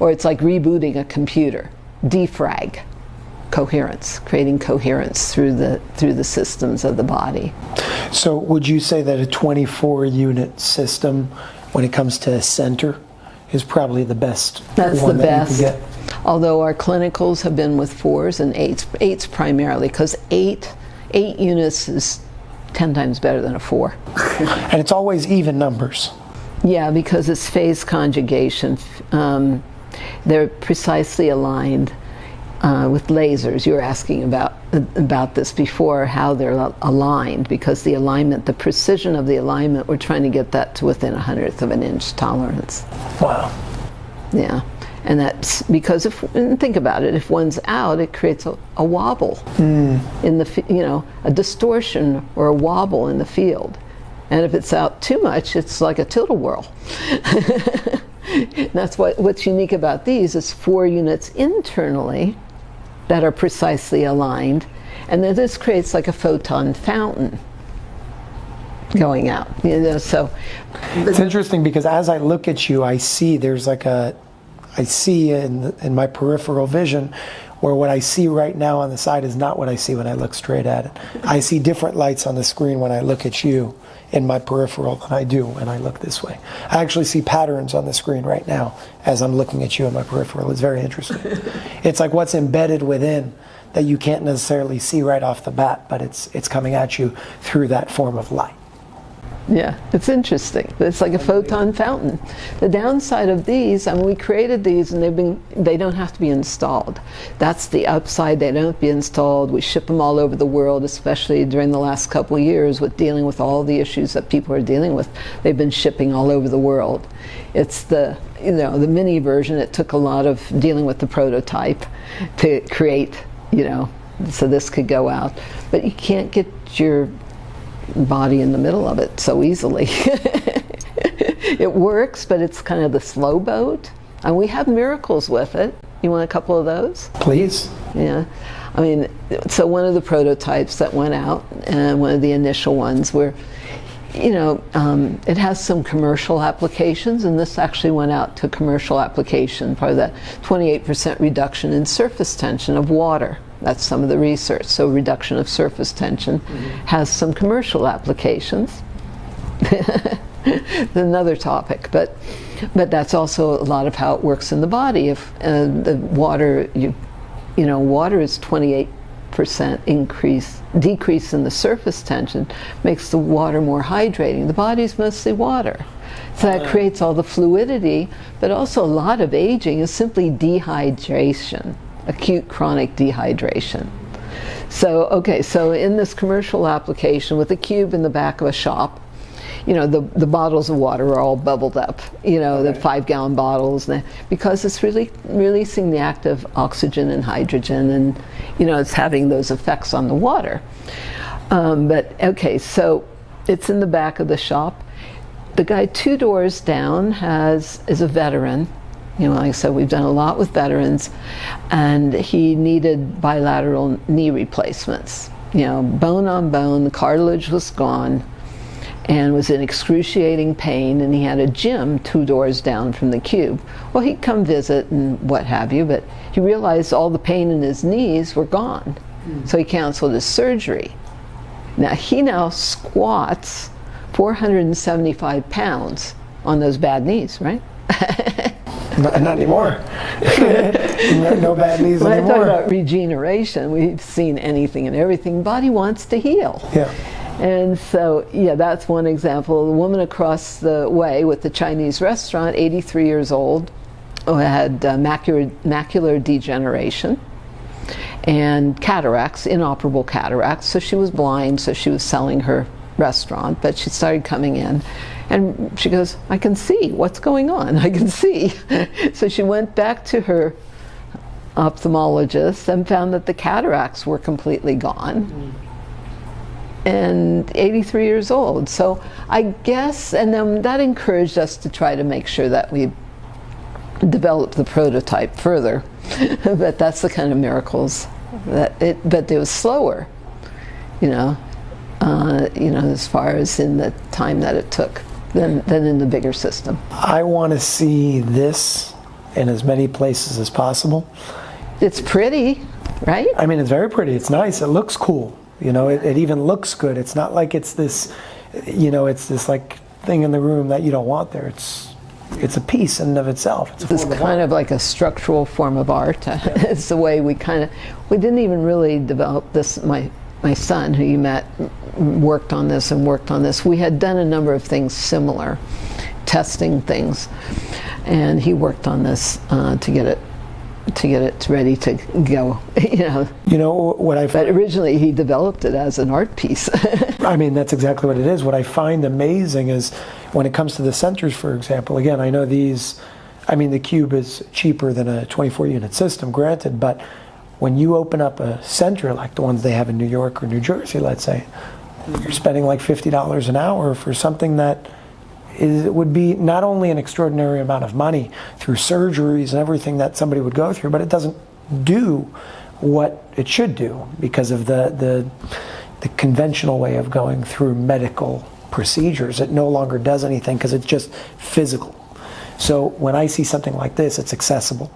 or it's like rebooting a computer. Defrag. Coherence, creating coherence through the systems of the body. So would you say that a 24-unit system, when it comes to a center, is probably the best? That's the best. That you can get? Although our clinicals have been with 4s and 8s primarily, because 8 units is 10 times better than a 4. And it's always even numbers. Yeah, because it's phase conjugation. They're precisely aligned. With lasers, you were asking about this before, how they're aligned, because the alignment, the precision of the alignment, we're trying to get that to within 1/100 of an inch tolerance. Wow. Yeah, and that's because and think about it, if one's out, it creates a wobble in the, a distortion or a wobble in the field, and if it's out too much, it's like a tilt-a-whirl. That's what's unique about these is 4 units internally that are precisely aligned, and then this creates like a photon fountain going out. So it's interesting because as I look at you, I see in my peripheral vision where what I see right now on the side is not what I see when I look straight at it. I see different lights on the screen when I look at you in my peripheral than I do when I look this way. I actually see patterns on the screen right now as I'm looking at you in my peripheral. It's very interesting. It's like what's embedded within that you can't necessarily see right off the bat, but it's coming at you through that form of light. Yeah, it's interesting. It's like a photon fountain. The downside of these, we created these and they don't have to be installed. That's the upside. They don't be installed. We ship them all over the world, especially during the last couple of years with dealing with all the issues that people are dealing with. They've been shipping all over the world. It's the mini version. It took a lot of dealing with the prototype to create, so this could go out. But you can't get your body in the middle of it so easily. It works, but it's kind of the slow boat, and we have miracles with it. You want a couple of those? Please. Yeah, so one of the prototypes that went out, and one of the initial ones, where it has some commercial applications, and this actually went out to commercial application, probably that 28% reduction in surface tension of water. That's some of the research. So reduction of surface tension has some commercial applications. Another topic, but that's also a lot of how it works in the body. If the water, water is 28% decrease in the surface tension, makes the water more hydrating. The body's mostly water. So that creates all the fluidity, but also a lot of aging is simply dehydration. Acute chronic dehydration. So in this commercial application with a cube in the back of a shop, the bottles of water are all bubbled up, the 5-gallon bottles, because it's really releasing the active oxygen and hydrogen, and it's having those effects on the water. So it's in the back of the shop. The guy 2 doors down is a veteran. Like I said, we've done a lot with veterans, and he needed bilateral knee replacements. Bone on bone, the cartilage was gone, and was in excruciating pain, and he had a gym 2 doors down from the cube. Well, he'd come visit and what have you, but he realized all the pain in his knees were gone. So he canceled his surgery. Now he squats 475 pounds on those bad knees, right? Not anymore. No bad knees When I anymore. talk about regeneration, we've seen anything and everything. Body wants to heal. Yeah. And so, yeah, that's one example. The woman across the way with the Chinese restaurant, 83 years old, who had macular degeneration and cataracts, inoperable cataracts. So she was blind, so she was selling her restaurant, but she started coming in. And she goes, I can see what's going on. I can see. So she went back to her ophthalmologist and found that the cataracts were completely gone. And 83 years old. So I guess, and then that encouraged us to try to make sure that we develop the prototype further. But that's the kind of miracles but it was slower, as far as in the time that it took than in the bigger system. I want to see this in as many places as possible. It's pretty, right? I mean, it's very pretty. It's nice. It looks cool. It even looks good. It's not like it's this, it's this like thing in the room that you don't want there. It's a piece in and of itself. It's kind of like a structural form of art. It's the way we didn't even really develop this. My son, who you met, worked on this and worked on this. We had done a number of things similar, testing things, and he worked on this to get it ready to go. What I find, but originally he developed it as an art piece. I mean, that's exactly what it is. What I find amazing is when it comes to the centers, for example. Again, I know the cube is cheaper than a 24-unit system, granted, but when you open up a center like the ones they have in New York or New Jersey, let's say, you're spending like $50 an hour for something that would be not only an extraordinary amount of money through surgeries and everything that somebody would go through, but it doesn't do what it should do because of the conventional way of going through medical procedures. It no longer does anything because it's just physical. So when I see something like this, it's accessible.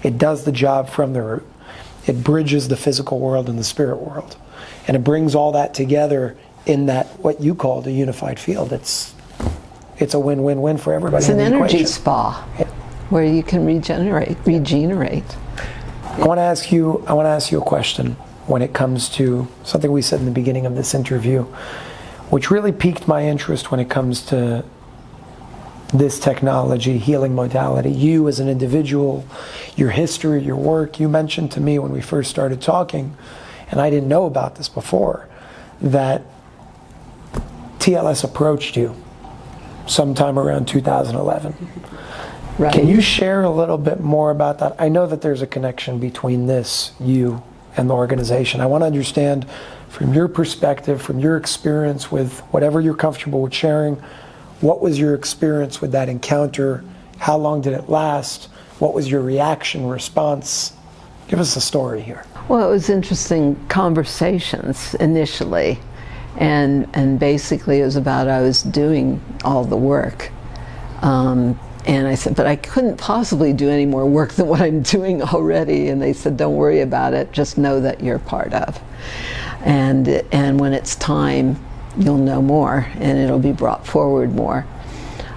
It does the job from the root. It bridges the physical world and the spirit world. And it brings all that together in that, what you called a unified field. It's a win-win-win for everybody. It's an energy equation. spa where you can regenerate. I want to ask you a question when it comes to something we said in the beginning of this interview, which really piqued my interest when it comes to this technology, healing modality. You as an individual, your history, your work. You mentioned to me when we first started talking, and I didn't know about this before, that TLS approached you sometime around 2011. Right. Can you share a little bit more about that? I know that there's a connection between this, you, and the organization. I want to understand from your perspective, from your experience with whatever you're comfortable with sharing, what was your experience with that encounter? How long did it last? What was your reaction, response? Give us a story here. Well, it was interesting conversations initially, and basically it was about I was doing all the work. And I said, but I couldn't possibly do any more work than what I'm doing already. And they said, don't worry about it, just know that you're part of. And when it's time, you'll know more, and it'll be brought forward more.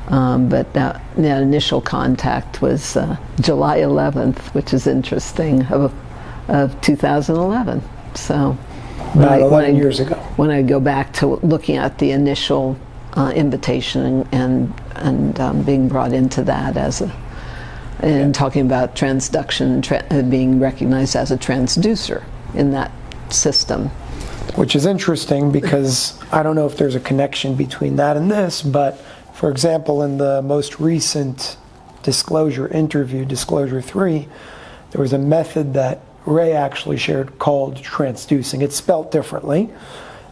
But that initial contact was July 11th, which is interesting, of 2011. So About 11 years ago. When I go back to looking at the initial invitation and being brought into that and talking about transduction, being recognized as a transducer in that system. Which is interesting because I don't know if there's a connection between that and this, but for example, in the most recent disclosure interview, Disclosure 3, there was a method that Ray actually shared called transducing. It's spelt differently.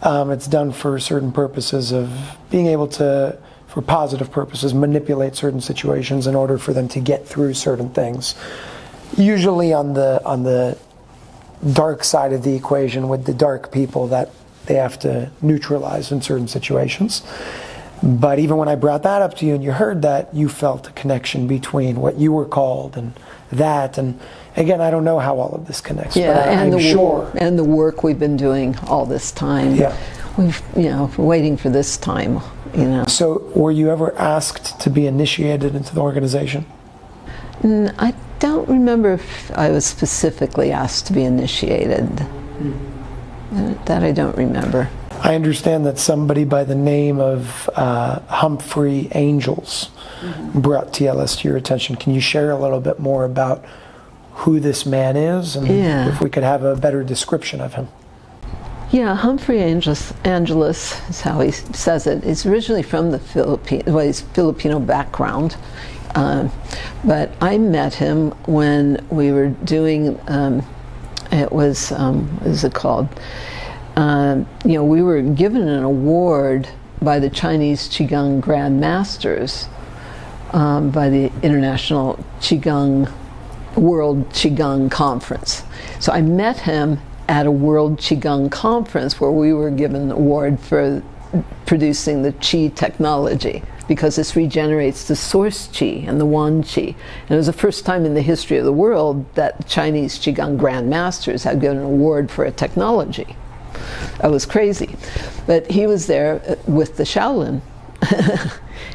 It's done for certain purposes of being able to, for positive purposes, manipulate certain situations in order for them to get through certain things. Usually on the dark side of the equation with the dark people that they have to neutralize in certain situations. But even when I brought that up to you and you heard that, you felt a connection between what you were called and that. And again, I don't know how all of this connects, but I'm sure. And the work we've been doing all this time. Yeah. We've, waiting for this time, So were you ever asked to be initiated into the organization? I don't remember if I was specifically asked to be initiated. That I don't remember. I understand that somebody by the name of Humphrey Angels brought TLS to your attention. Can you share a little bit more about who this man is, and if we could have a better description of him? Yeah, Humphrey Angelus is how he says it. He's originally from the Philippines, well, he's Filipino background. But I met him when we were doing, it was, what is it called? We were given an award by the Chinese Qigong Grand Masters, by the International World Qigong Conference. So I met him at a World Qigong Conference where we were given an award for producing the Qi technology, because this regenerates the source Qi and the Wan Qi. And it was the first time in the history of the world that the Chinese Qigong Grand Masters had given an award for a technology. That was crazy. But he was there with the Shaolin.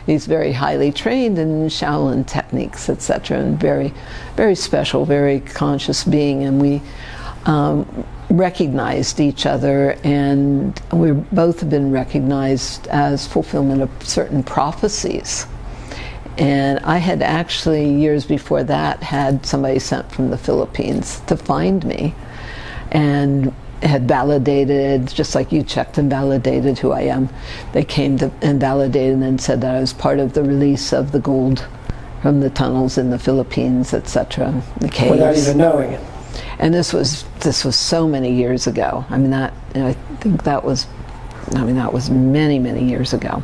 He's very highly trained in Shaolin techniques, etc., and very, very special, very conscious being. And we recognized each other, and we both have been recognized as fulfillment of certain prophecies. And I had actually, years before that, had somebody sent from the Philippines to find me, and had validated, just like you checked and validated who I am. They came to and validated and said that I was part of the release of the gold from the tunnels in the Philippines, etc., the caves. Without even knowing it. And this was so many years ago. I mean, I think that was many, many years ago.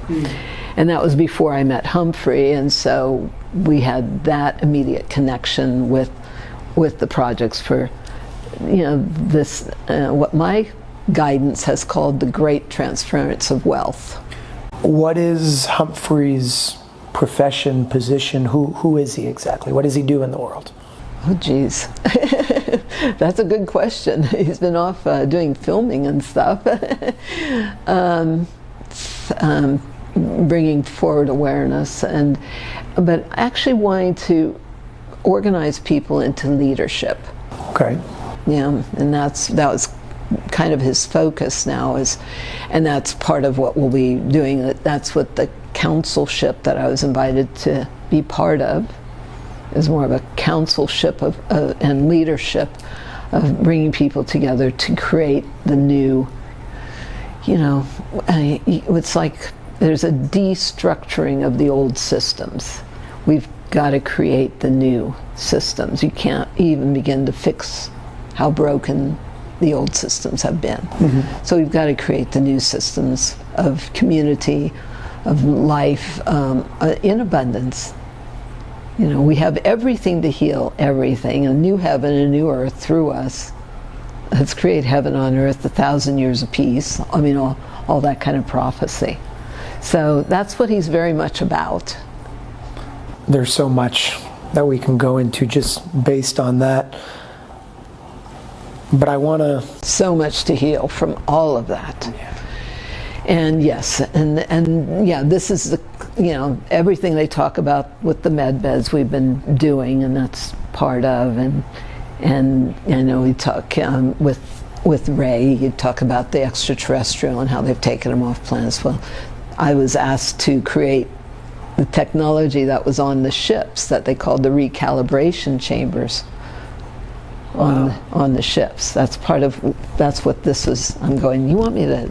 And that was before I met Humphrey, and so we had that immediate connection with the projects for, this, what my guidance has called the great transference of wealth. What is Humphrey's profession, position? Who is he exactly? What does he do in the world? Oh, geez. That's a good question. He's been off doing filming and stuff. Bringing forward awareness, but actually wanting to organize people into leadership. Okay. Yeah, and that was kind of his focus now, and that's part of what we'll be doing. That's what the councilship that I was invited to be part of is more of a councilship and leadership of bringing people together to create the new. It's like there's a destructuring of the old systems. We've got to create the new systems. You can't even begin to fix how broken the old systems have been. Mm-hmm. So we've got to create the new systems of community, of life, in abundance. We have everything to heal everything, a new heaven and a new earth through us. Let's create heaven on earth, 1,000 years of peace. I mean, all that kind of prophecy. So that's what he's very much about. There's so much that we can go into just based on that. But I want to... So much to heal from all of that. Yeah. And yes, and yeah, this is the, everything they talk about with the med beds we've been doing, and that's part of, and we talk with Ray, you talk about the extraterrestrial and how they've taken them off planets. Well, I was asked to create the technology that was on the ships that they called the recalibration chambers. On the ships. That's what this is. I'm going, you want me to...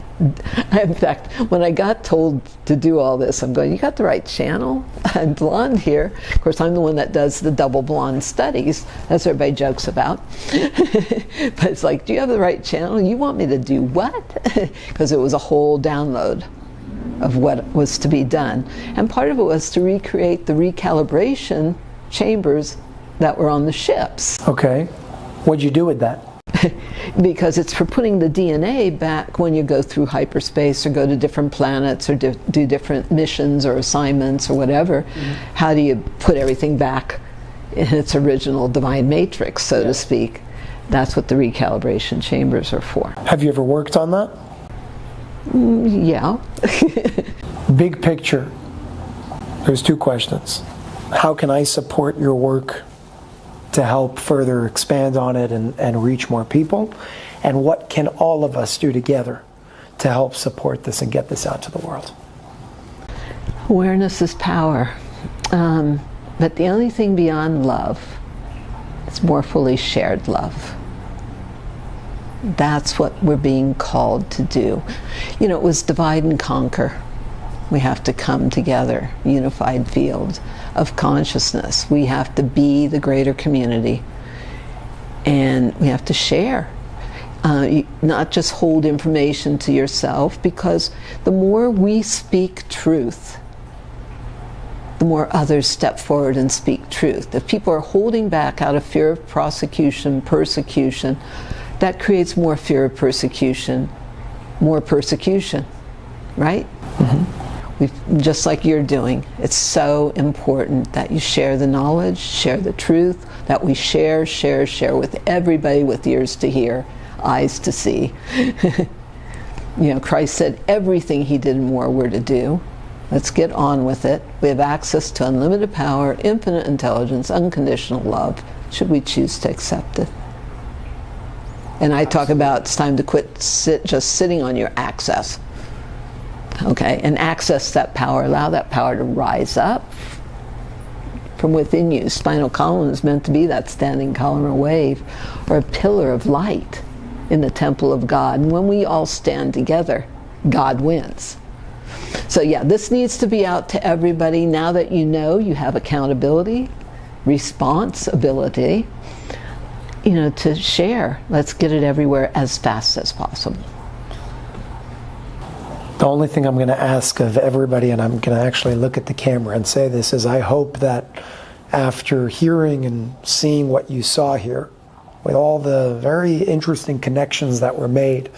In fact, when I got told to do all this, I'm going, you got the right channel? I'm blonde here. Of course, I'm the one that does the double blonde studies. That's what everybody jokes about. But it's like, do you have the right channel? You want me to do what? Because it was a whole download of what was to be done. And part of it was to recreate the recalibration chambers that were on the ships. Okay. What'd you do with that? because it's for putting the DNA back when you go through hyperspace or go to different planets or do different missions or assignments or whatever. How do you put everything back in its original divine matrix, so to speak? That's what the recalibration chambers are for. Have you ever worked on that? Yeah. Big picture, there's two questions. How can I support your work to help further expand on it and reach more people? And what can all of us do together to help support this and get this out to the world? Awareness is power. But the only thing beyond love is more fully shared love. That's what we're being called to do. You know, it was divide and conquer. We have to come together, unified field of consciousness. We have to be the greater community, and we have to share. Not just hold information to yourself, because the more we speak truth, the more others step forward and speak truth. If people are holding back out of fear of prosecution, persecution, that creates more fear of persecution, right? Just like you're doing. It's so important that you share the knowledge, share the truth, that we share with everybody with ears to hear, eyes to see. You know, Christ said everything he did and more we're to do. Let's get on with it. We have access to unlimited power, infinite intelligence, unconditional love, should we choose to accept it. And I talk about it's time to quit just sitting on your access. Okay, and access that power, allow that power to rise up from within you. Spinal column is meant to be that standing column or wave, or a pillar of light in the temple of God. And when we all stand together, God wins. So yeah, this needs to be out to everybody. Now that you know, you have accountability, responsibility, you know, to share. Let's get it everywhere as fast as possible. The only thing I'm going to ask of everybody, and I'm going to actually look at the camera and say this, is I hope that after hearing and seeing what you saw here, with all the very interesting connections that were made,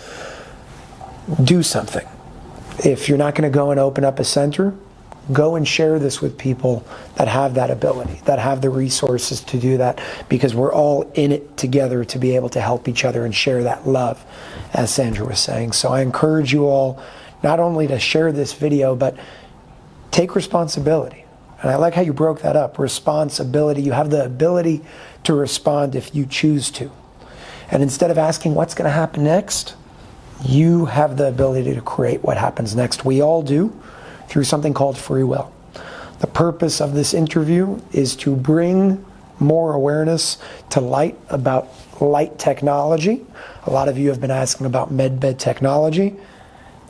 do something. If you're not going to go and open up a center, go and share this with people that have that ability, that have the resources to do that, because we're all in it together to be able to help each other and share that love, as Sandra was saying. So I encourage you all not only to share this video, but take responsibility. And I like how you broke that up, responsibility. You have the ability to respond if you choose to. And instead of asking what's going to happen next, you have the ability to create what happens next. We all do, through something called free will. The purpose of this interview is to bring more awareness to light about light technology. A lot of you have been asking about medbed technology.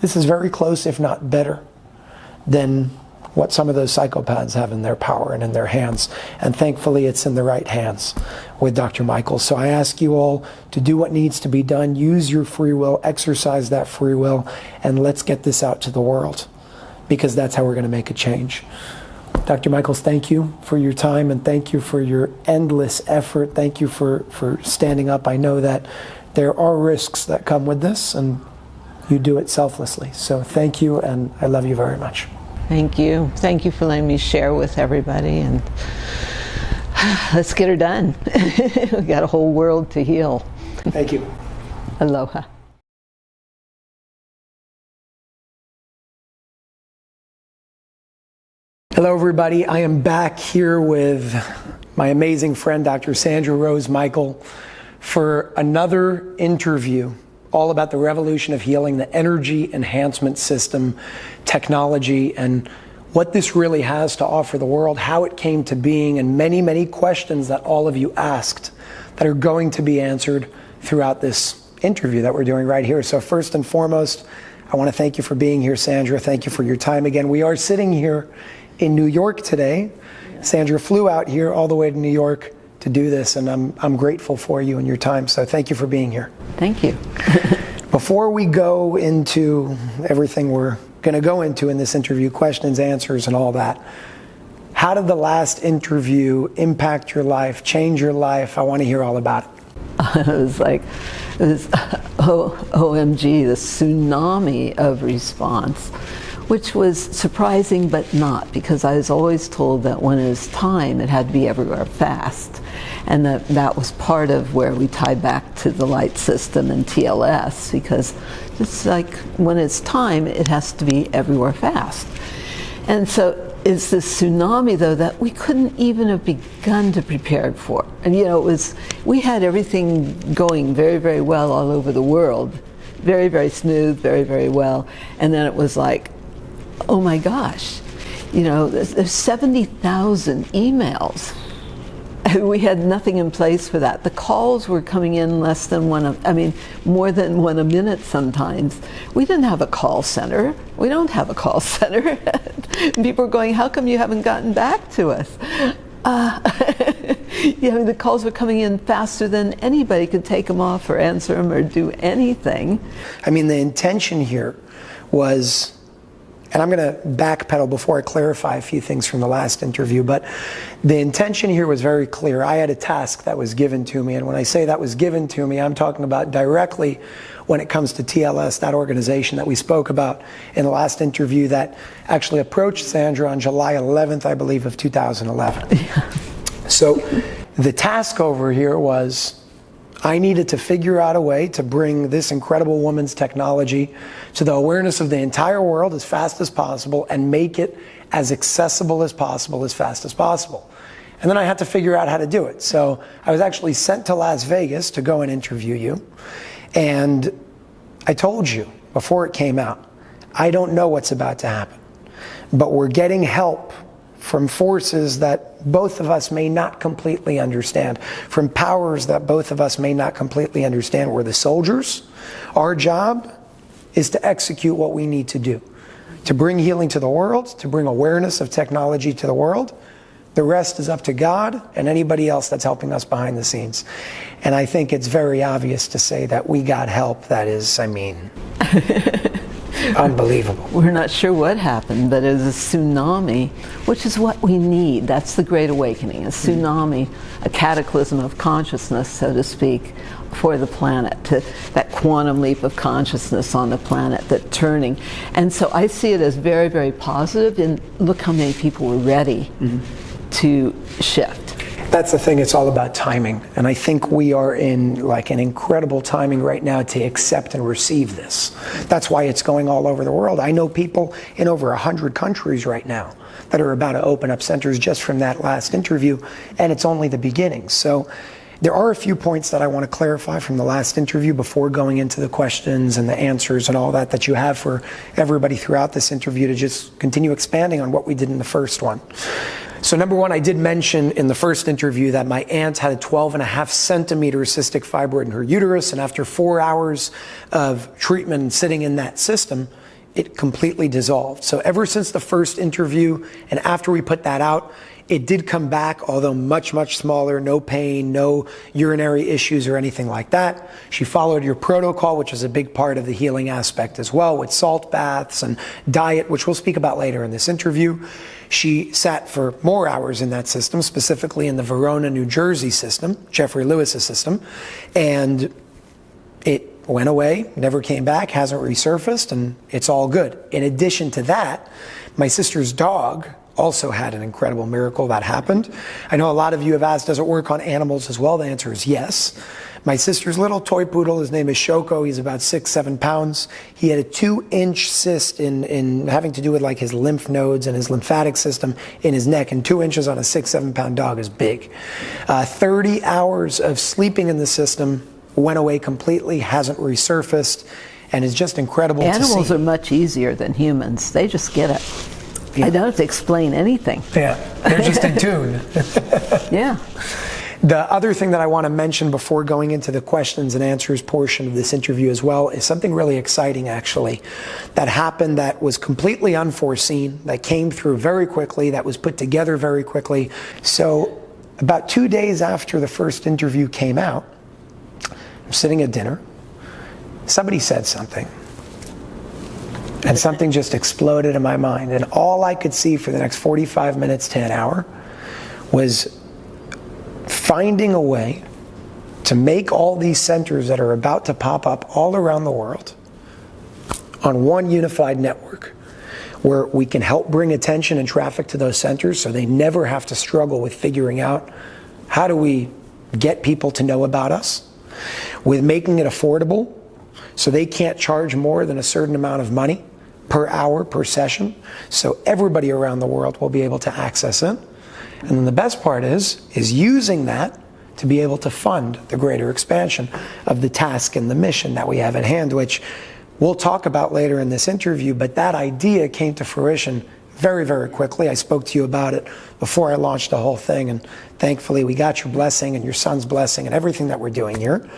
This is very close, if not better, than what some of those psychopaths have in their power and in their hands. And thankfully, it's in the right hands with Dr. Michael. So I ask you all to do what needs to be done. Use your free will, exercise that free will, and let's get this out to the world, because that's how we're going to make a change. Dr. Michaels, thank you for your time, and thank you for your endless effort. Thank you for standing up. I know that there are risks that come with this, and you do it selflessly. So thank you, and I love you very much. Thank you. Thank you for letting me share with everybody, and let's get her done. We've got a whole world to heal. Thank you. Aloha. Hello, everybody. I am back here with my amazing friend, Dr. Sandra Rose Michael, for another interview all about the revolution of healing, the energy enhancement system, technology, and what this really has to offer the world, how it came to being, and many, many questions that all of you asked that are going to be answered throughout this interview that we're doing right here. So first and foremost, I want to thank you for being here, Sandra. Thank you for your time again. We are sitting here in New York today. Sandra flew out here all the way to New York to do this, and I'm grateful for you and your time. So thank you for being here. Thank you. Before we go into everything we're going to go into in this interview, questions, answers, and all that, how did the last interview impact your life, change your life? I want to hear all about it. It was like, it was OMG, the tsunami of response, which was surprising but not, because I was always told that when it was time, it had to be everywhere fast. And that was part of where we tie back to the light system and TLS, because it's like when it's time, it has to be everywhere fast. And so it's this tsunami, though, that we couldn't even have begun to prepare for. And you know, we had everything going very, very well all over the world, very, very smooth, very, very well. And then it was like, oh my gosh, you know, there's 70,000 emails. We had nothing in place for that. The calls were coming in less than more than one a minute sometimes. We didn't have a call center. We don't have a call center. People were going, how come you haven't gotten back to us? The calls were coming in faster than anybody could take them off or answer them or do anything. I mean, the intention here was, and I'm going to backpedal before I clarify a few things from the last interview, but the intention here was very clear. I had a task that was given to me, and when I say that was given to me, I'm talking about directly when it comes to TLS, that organization that we spoke about in the last interview that actually approached Sandra on July 11th, I believe, of 2011. Yeah. So the task over here was, I needed to figure out a way to bring this incredible woman's technology to the awareness of the entire world as fast as possible and make it as accessible as possible as fast as possible. And then I had to figure out how to do it. So I was actually sent to Las Vegas to go and interview you. And I told you before it came out, I don't know what's about to happen, but we're getting help from forces that both of us may not completely understand, from powers that both of us may not completely understand. We're the soldiers. Our job is to execute what we need to do, to bring healing to the world, to bring awareness of technology to the world. The rest is up to God and anybody else that's helping us behind the scenes. And I think it's very obvious to say that we got help that is, unbelievable. We're not sure what happened, but it was a tsunami, which is what we need. That's the Great Awakening, a tsunami, a cataclysm of consciousness, so to speak, for the planet, that quantum leap of consciousness on the planet, that turning. And so I see it as very, very positive, and look how many people were ready to shift. That's the thing, it's all about timing. And I think we are in like an incredible timing right now to accept and receive this. That's why it's going all over the world. I know people in over 100 countries right now that are about to open up centers just from that last interview, and it's only the beginning. So there are a few points that I want to clarify from the last interview before going into the questions and the answers and all that you have for everybody throughout this interview to just continue expanding on what we did in the first one. So number one, I did mention in the first interview that my aunt had a 12.5 centimeter cystic fibroid in her uterus, and after 4 hours of treatment sitting in that system, it completely dissolved. So ever since the first interview and after we put that out, it did come back, although much, much smaller, no pain, no urinary issues or anything like that. She followed your protocol, which is a big part of the healing aspect as well, with salt baths and diet, which we'll speak about later in this interview. She sat for more hours in that system, specifically in the Verona, New Jersey system, Jeffrey Lewis's system, and it went away, never came back, hasn't resurfaced, and it's all good. In addition to that, my sister's dog also had an incredible miracle that happened. I know a lot of you have asked, does it work on animals as well? The answer is yes. My sister's little toy poodle, his name is Shoko. He's about 6-7 pounds. He had a 2-inch cyst in having to do with like his lymph nodes and his lymphatic system in his neck, and 2 inches on a 6-7 pound dog is big. 30 hours of sleeping in the system, went away completely, hasn't resurfaced, and is just incredible to see. Animals are much easier than humans. They just get it. Yeah. I don't have to explain anything. Yeah, they're just in tune. Yeah. The other thing that I want to mention before going into the questions and answers portion of this interview as well is something really exciting, actually, that happened that was completely unforeseen, that came through very quickly, that was put together very quickly. So about 2 days after the first interview came out, I'm sitting at dinner, somebody said something, and something just exploded in my mind, and all I could see for the next 45 minutes to an hour was finding a way to make all these centers that are about to pop up all around the world on one unified network, where we can help bring attention and traffic to those centers so they never have to struggle with figuring out how do we get people to know about us, with making it affordable so they can't charge more than a certain amount of money per hour, per session, so everybody around the world will be able to access it. And then the best part is using that to be able to fund the greater expansion of the task and the mission that we have at hand, which we'll talk about later in this interview. But that idea came to fruition very, very quickly. I spoke to you about it before I launched the whole thing, and thankfully we got your blessing and your son's blessing and everything that we're doing here.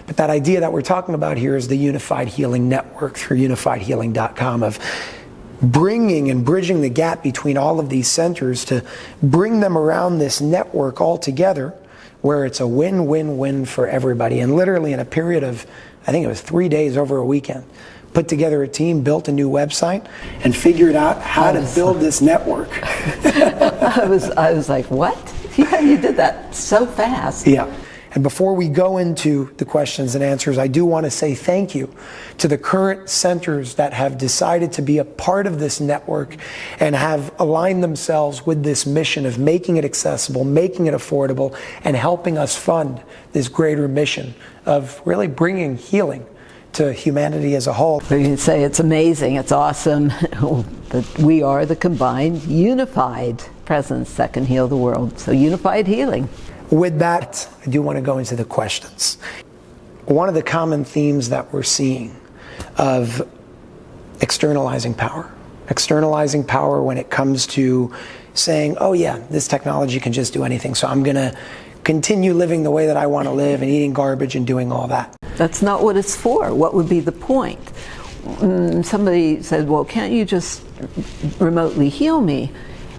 But that idea that we're talking about here is the Unified Healing Network through unifiedhealing.com, of bringing and bridging the gap between all of these centers to bring them around this network all together, where it's a win-win-win for everybody. And literally in a period of, I think it was 3 days over a weekend, put together a team, built a new website, and figured out how to build this network. I was like, what? Yeah, you did that so fast. Yeah. And before we go into the questions and answers, I do want to say thank you to the current centers that have decided to be a part of this network and have aligned themselves with this mission of making it accessible, making it affordable, and helping us fund this greater mission of really bringing healing to humanity as a whole. You can say it's amazing, it's awesome that we are the combined, unified presence that can heal the world. So unified healing. With that, I do want to go into the questions. One of the common themes that we're seeing of externalizing power when it comes to saying, oh yeah, this technology can just do anything, so I'm going to continue living the way that I want to live and eating garbage and doing all that. That's not what it's for. What would be the point? Somebody said, well, can't you just remotely heal me?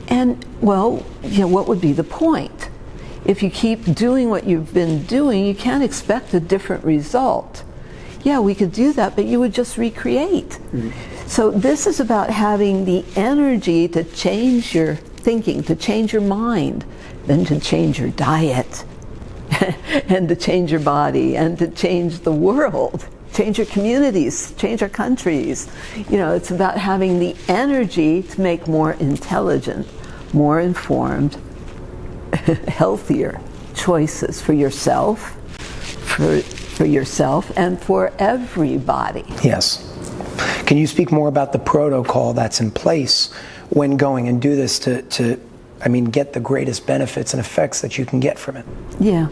And, well, you know, what would be the point? If you keep doing what you've been doing, you can't expect a different result. Yeah, we could do that, but you would just recreate. Mm-hmm. So this is about having the energy to change your thinking, to change your mind, then to change your diet, and to change your body, and to change the world, change your communities, change our countries. You know, it's about having the energy to make more intelligent, more informed, healthier choices for yourself, for yourself, and for everybody. Yes. Can you speak more about the protocol that's in place when going and do this to get the greatest benefits and effects that you can get from it? Yeah.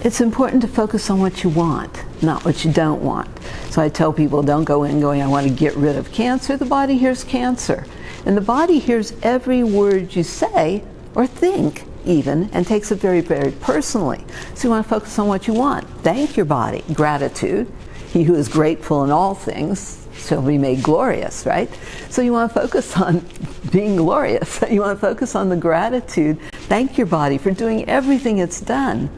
It's important to focus on what you want, not what you don't want. So I tell people, don't go in going, I want to get rid of cancer. The body hears cancer. And the body hears every word you say or think even, and takes it very, very personally. So you want to focus on what you want. Thank your body. Gratitude. He who is grateful in all things shall be made glorious, right? So you want to focus on being glorious. You want to focus on the gratitude. Thank your body for doing everything it's done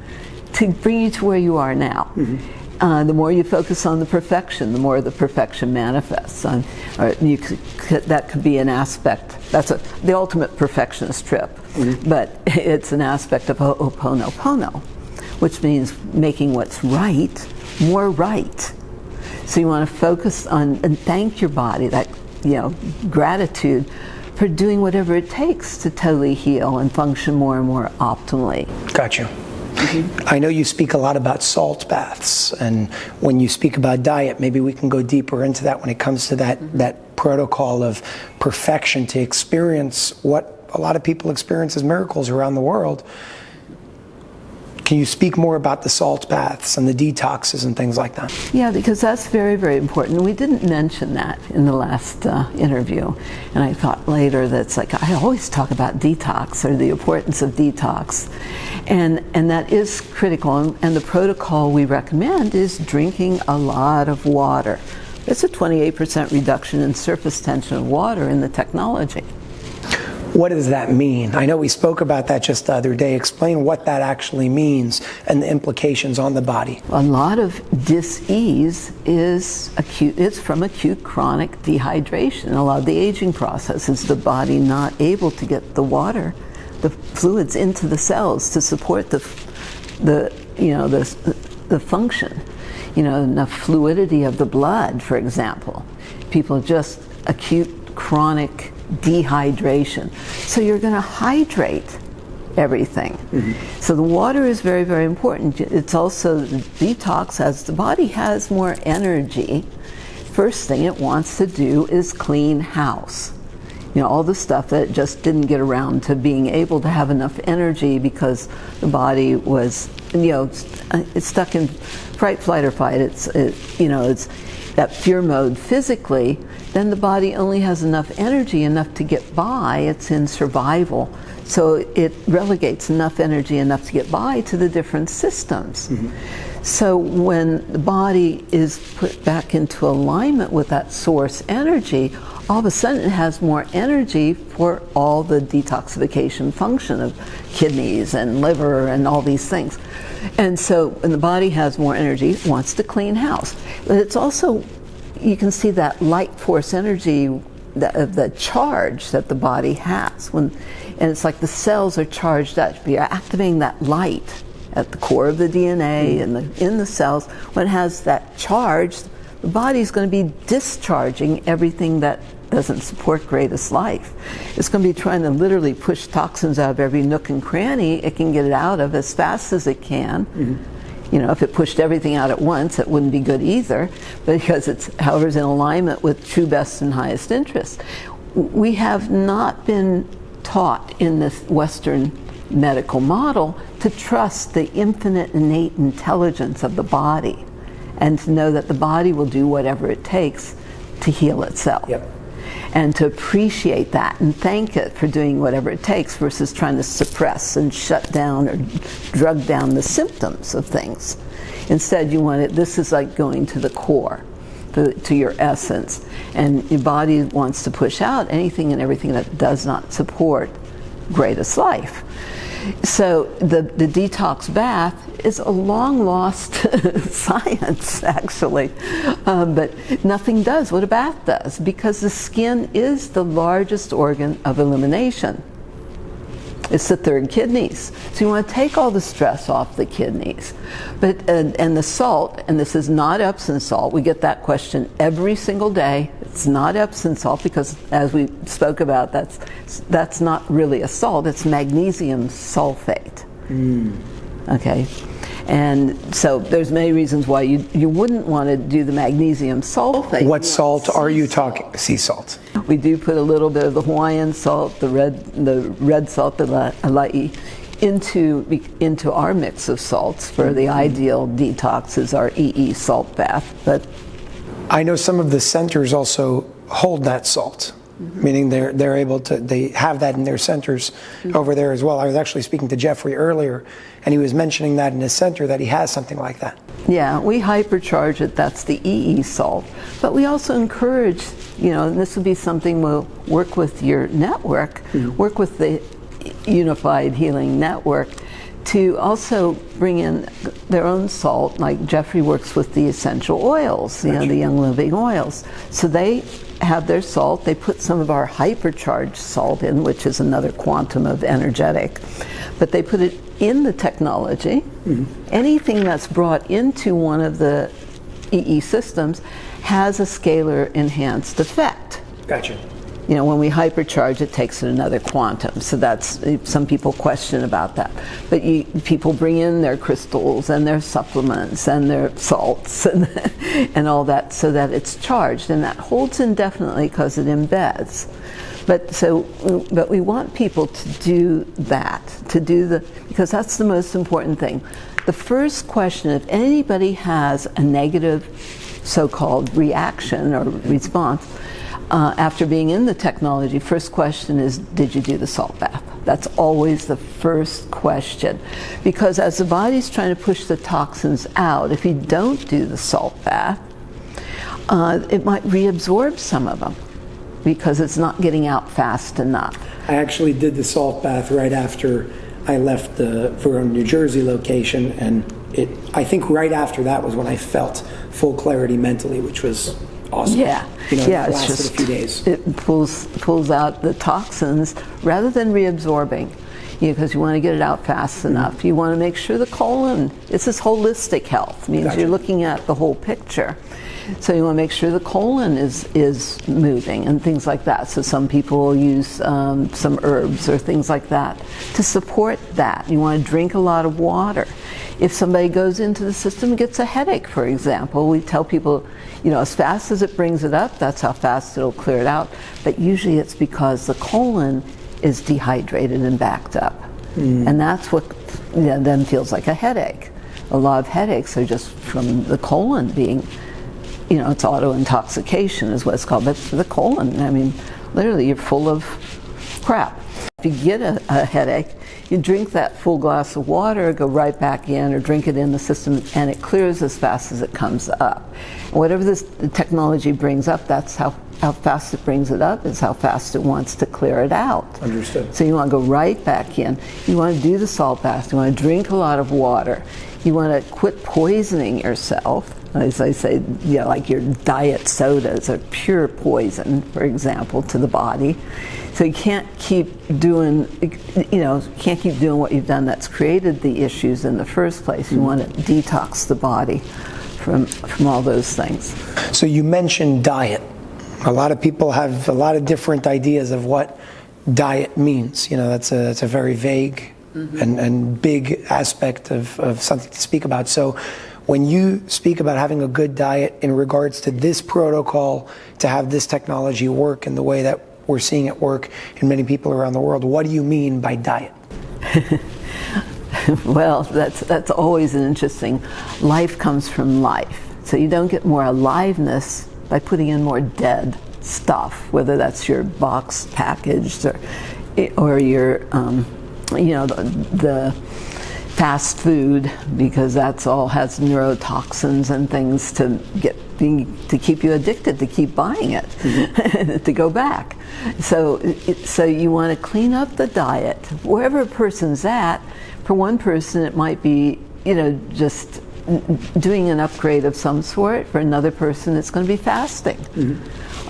to bring you to where you are now. Mm-hmm. The more you focus on the perfection, the more the perfection manifests. That could be an aspect. That's the ultimate perfectionist trip. Mm-hmm. But it's an aspect of Ho'oponopono, which means making what's right more right. So you want to focus on and thank your body, that, you know, gratitude for doing whatever it takes to totally heal and function more and more optimally. Got you. Mm-hmm. I know you speak a lot about salt baths, and when you speak about diet, maybe we can go deeper into that when it comes to that protocol of perfection to experience what a lot of people experience as miracles around the world. Can you speak more about the salt baths and the detoxes and things like that? Yeah, because that's very, very important. We didn't mention that in the last interview. And I thought later that's like, I always talk about detox or the importance of detox. And that is critical. And the protocol we recommend is drinking a lot of water. There's a 28% reduction in surface tension of water in the technology. What does that mean? I know we spoke about that just the other day. Explain what that actually means and the implications on the body. A lot of dis-ease is acute. It's from acute chronic dehydration. A lot of the aging process is the body not able to get the water, the fluids into the cells to support the the function. You know, enough fluidity of the blood, for example. People just acute chronic dehydration. So you're going to hydrate everything. So the water is very, very important. It's also detox. As the body has more energy, first thing it wants to do is clean house. You know, all the stuff that it just didn't get around to being able to have enough energy because the body was, you know, it's stuck in fight, flight, or fight. It's that fear mode physically. Then the body only has enough energy, enough to get by. It's in survival. So it relegates enough energy, enough to get by to the different systems. So when the body is put back into alignment with that source energy, all of a sudden it has more energy for all the detoxification function of kidneys and liver and all these things. And so when the body has more energy, it wants to clean house. But it's also, you can see that light force energy, the charge that the body has. And it's like the cells are charged up. You're activating that light at the core of the DNA and in the cells. When it has that charge, the body's going to be discharging everything that doesn't support greatest life. It's going to be trying to literally push toxins out of every nook and cranny it can get it out of as fast as it can. You know, if it pushed everything out at once, it wouldn't be good either, because it's, however, is in alignment with true best and highest interest. We have not been taught in this Western medical model to trust the infinite innate intelligence of the body and to know that the body will do whatever it takes to heal itself. And to appreciate that and thank it for doing whatever it takes versus trying to suppress and shut down or drug down the symptoms of things. Instead, you want it, this is like going to the core, to your essence. And your body wants to push out anything and everything that does not support greatest life. So the detox bath is a long lost science, actually, but nothing does what a bath does, because the skin is the largest organ of elimination. It's the third kidneys. So you want to take all the stress off the kidneys. But and the salt, and this is not Epsom salt. We get that question every single day. It's not Epsom salt because, as we spoke about, that's not really a salt. It's magnesium sulfate. Okay. And so there's many reasons why you wouldn't want to do the magnesium sulfate. What salt are you talking? Sea salt. We do put a little bit of the Hawaiian salt, the red salt, the Alai, into our mix of salts. For the ideal detox is our EE salt bath. But I know some of the centers also hold that salt. Meaning they're able to, they have that in their centers over there as well. I was actually speaking to Jeffrey earlier, and he was mentioning that in his center that he has something like that. Yeah, we hypercharge it. That's the EE salt. But we also encourage, and this would be something we'll work with your network, work with the Unified Healing Network, to also bring in their own salt. Like Jeffrey works with the essential oils, the Young Living oils. So they have their salt. They put some of our hypercharged salt in, which is another quantum of energetic. But they put it in the technology. Anything that's brought into one of the EE systems has a scalar enhanced effect. Gotcha. When we hypercharge, it takes it another quantum. So that's, some people question about that. But people bring in their crystals and their supplements and their salts and all that so that it's charged. And that holds indefinitely because it embeds. But we want people to do that, because that's the most important thing. The first question, if anybody has a negative so-called reaction or response, after being in the technology, first question is, did you do the salt bath? That's always the first question. Because as the body's trying to push the toxins out, if you don't do the salt bath, it might reabsorb some of them because it's not getting out fast enough. I actually did the salt bath right after I left the Verona, New Jersey location, and I think right after that was when I felt full clarity mentally, which was awesome. Yeah, It yeah, it's lasted just a few days. it pulls out the toxins rather than reabsorbing, because you want to get it out fast enough. You want to make sure the colon. It's this holistic health. Means Gotcha. you're looking at the whole picture. So you want to make sure the colon is moving and things like that. So some people will use some herbs or things like that to support that. You want to drink a lot of water. If somebody goes into the system and gets a headache, for example, we tell people, as fast as it brings it up, that's how fast it'll clear it out. But usually it's because the colon is dehydrated and backed up. And that's what then feels like a headache. A lot of headaches are just from the colon being, it's auto-intoxication is what it's called, but for the colon, I mean, literally you're full of crap. If you get a headache, you drink that full glass of water, go right back in, or drink it in the system, and it clears as fast as it comes up. And whatever this technology brings up, that's how fast it brings it up, is how fast it wants to clear it out. Understood. So you want to go right back in. You want to do the salt bath. You want to drink a lot of water. You want to quit poisoning yourself. As I say, like your diet sodas are pure poison, for example, to the body. So you can't keep doing, what you've done that's created the issues in the first place. You want to detox the body from all those things. So you mentioned diet. A lot of people have a lot of different ideas of what diet means. That's a very vague and big aspect of something to speak about. So when you speak about having a good diet in regards to this protocol, to have this technology work in the way that we're seeing it work in many people around the world, what do you mean by diet? Well, that's always an interesting. Life comes from life. So you don't get more aliveness by putting in more dead stuff, whether that's your box packaged or your, the fast food, because that's all has neurotoxins and things to keep you addicted, to keep buying it, to go back. So you want to clean up the diet wherever a person's at. For one person, it might be just doing an upgrade of some sort. For another person, it's going to be fasting.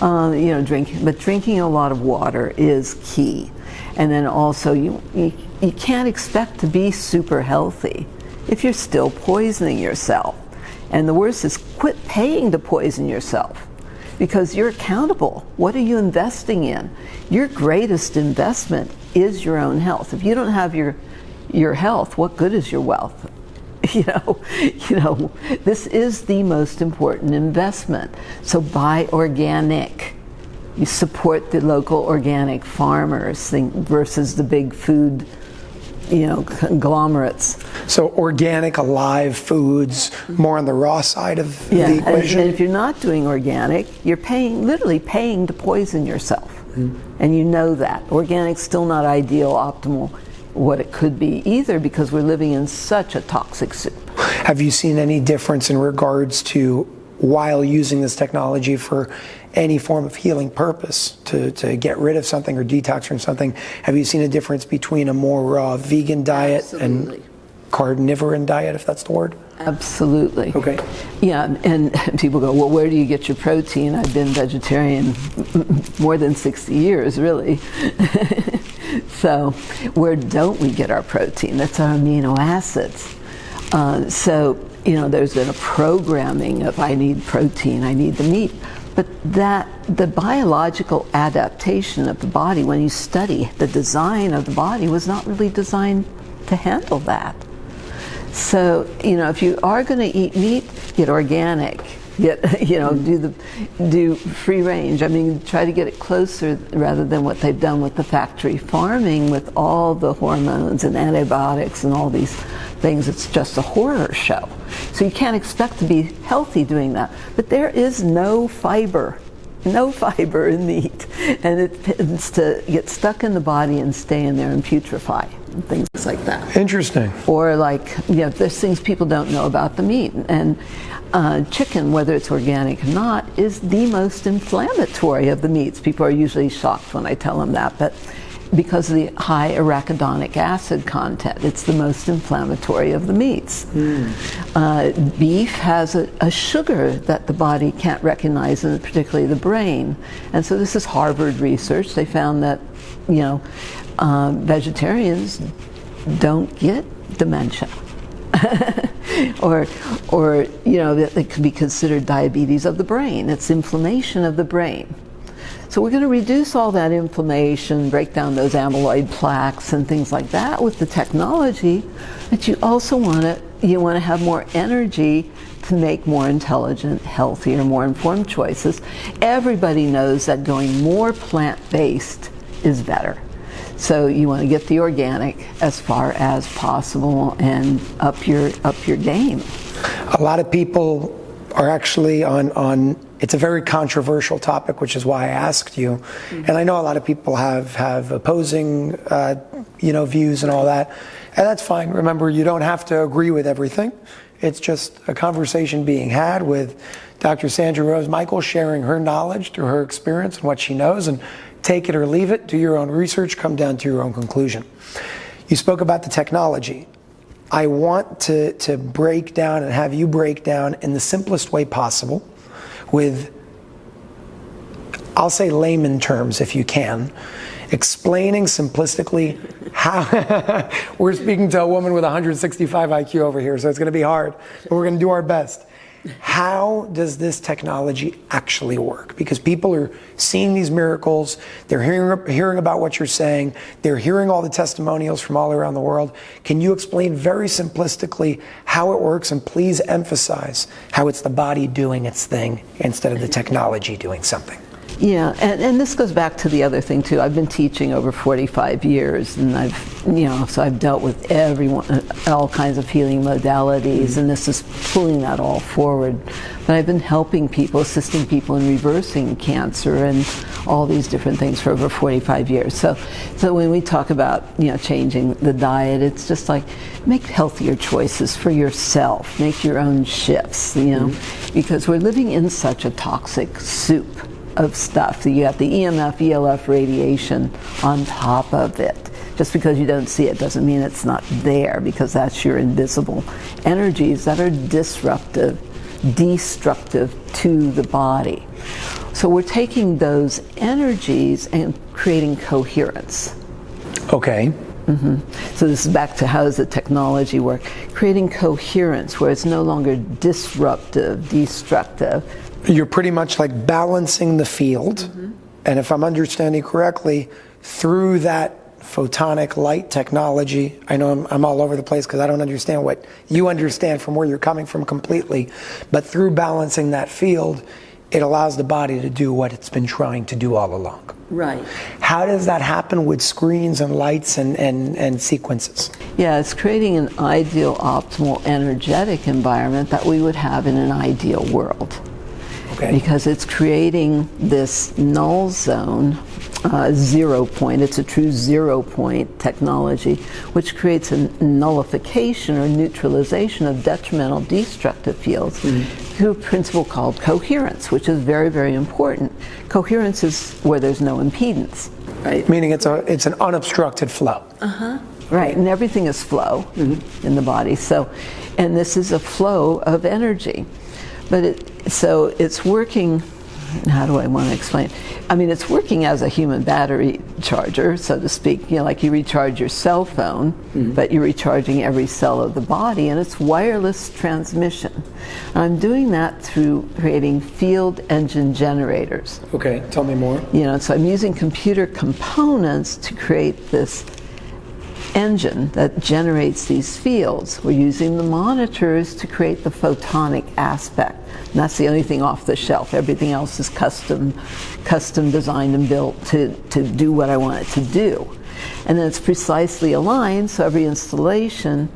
Drinking a lot of water is key. And then also you can't expect to be super healthy if you're still poisoning yourself. And the worst is quit paying to poison yourself, because you're accountable. What are you investing in? Your greatest investment is your own health. If you don't have your health, what good is your wealth? This is the most important investment. So buy organic. You support the local organic farmers versus the big food, conglomerates. So organic, alive foods, more on the raw side of the equation? And if you're not doing organic, you're literally paying to poison yourself. And you know that. Organic's still not ideal, optimal, what it could be either, because we're living in such a toxic soup. Have you seen any difference in regards to, while using this technology for any form of healing purpose, to get rid of something or detox from something, have you seen a difference between a more raw vegan diet Absolutely. and carnivorous diet, if that's the word? Absolutely. Okay. Yeah, and people go, well, where do you get your protein? I've been vegetarian more than 60 years, really. So where don't we get our protein? That's our amino acids. There's been a programming of I need protein, I need the meat. But the biological adaptation of the body, when you study the design of the body, was not really designed to handle that. So, if you are going to eat meat, get organic. Do free range. I mean, try to get it closer rather than what they've done with the factory farming, with all the hormones and antibiotics and all these things. It's just a horror show. So you can't expect to be healthy doing that. But there is no fiber in meat, and it tends to get stuck in the body and stay in there and putrefy and things like that. Interesting. Or there's things people don't know about the meat, and chicken, whether it's organic or not, is the most inflammatory of the meats. People are usually shocked when I tell them that, but because of the high arachidonic acid content. It's the most inflammatory of the meats. Beef has a sugar that the body can't recognize, and particularly the brain. And so this is Harvard research. They found that, vegetarians don't get dementia. or that it could be considered diabetes of the brain. It's inflammation of the brain. So we're going to reduce all that inflammation, break down those amyloid plaques and things like that with the technology, but you also want to have more energy to make more intelligent, healthier, more informed choices. Everybody knows that going more plant-based is better. So you want to get the organic as far as possible and up your game. A lot of people are actually on it's a very controversial topic, which is why I asked you. And I know a lot of people have opposing views and all that. And that's fine. Remember, you don't have to agree with everything. It's just a conversation being had with Dr. Sandra Rose Michael, sharing her knowledge through her experience and what she knows, and take it or leave it, do your own research, come down to your own conclusion. You spoke about the technology. I want to break down and have you break down in the simplest way possible with, I'll say layman terms if you can, explaining simplistically how, we're speaking to a woman with 165 IQ over here, so it's going to be hard, but we're going to do our best. How does this technology actually work? Because people are seeing these miracles, they're hearing about what you're saying, they're hearing all the testimonials from all around the world. Can you explain very simplistically how it works, and please emphasize how it's the body doing its thing instead of the technology doing something? Yeah, and this goes back to the other thing too. I've been teaching over 45 years, and I've dealt with everyone, all kinds of healing modalities, and this is pulling that all forward. But I've been helping people, assisting people in reversing cancer and all these different things for over 45 years. So when we talk about changing the diet, it's just like make healthier choices for yourself, make your own shifts, because we're living in such a toxic soup of stuff. You got the EMF, ELF radiation on top of it. Just because you don't see it doesn't mean it's not there, because that's your invisible energies that are disruptive, destructive to the body. So we're taking those energies and creating coherence. Okay. So this is back to how does the technology work? Creating coherence where it's no longer disruptive, destructive. You're pretty much like balancing the field. And if I'm understanding correctly, through that photonic light technology, I know I'm all over the place because I don't understand what you understand from where you're coming from completely, but through balancing that field, it allows the body to do what it's been trying to do all along. Right. How does that happen with screens and lights and sequences? Yeah, it's creating an ideal, optimal, energetic environment that we would have in an ideal world. Okay. Because it's creating this null zone, 0 point. It's a true 0 point technology, which creates a nullification or neutralization of detrimental, destructive fields through a principle called coherence, which is very, very important. Coherence is where there's no impedance, right? Meaning it's an unobstructed flow. Right, and everything is flow in the body. So, and this is a flow of energy. But so it's working, how do I want to explain? I mean, it's working as a human battery charger, so to speak, like you recharge your cell phone, but you're recharging every cell of the body, and it's wireless transmission. I'm doing that through creating field engine generators. Okay, tell me more. So I'm using computer components to create this engine that generates these fields. We're using the monitors to create the photonic aspect. And that's the only thing off the shelf. Everything else is custom designed and built to do what I want it to do. And then it's precisely aligned, so every installation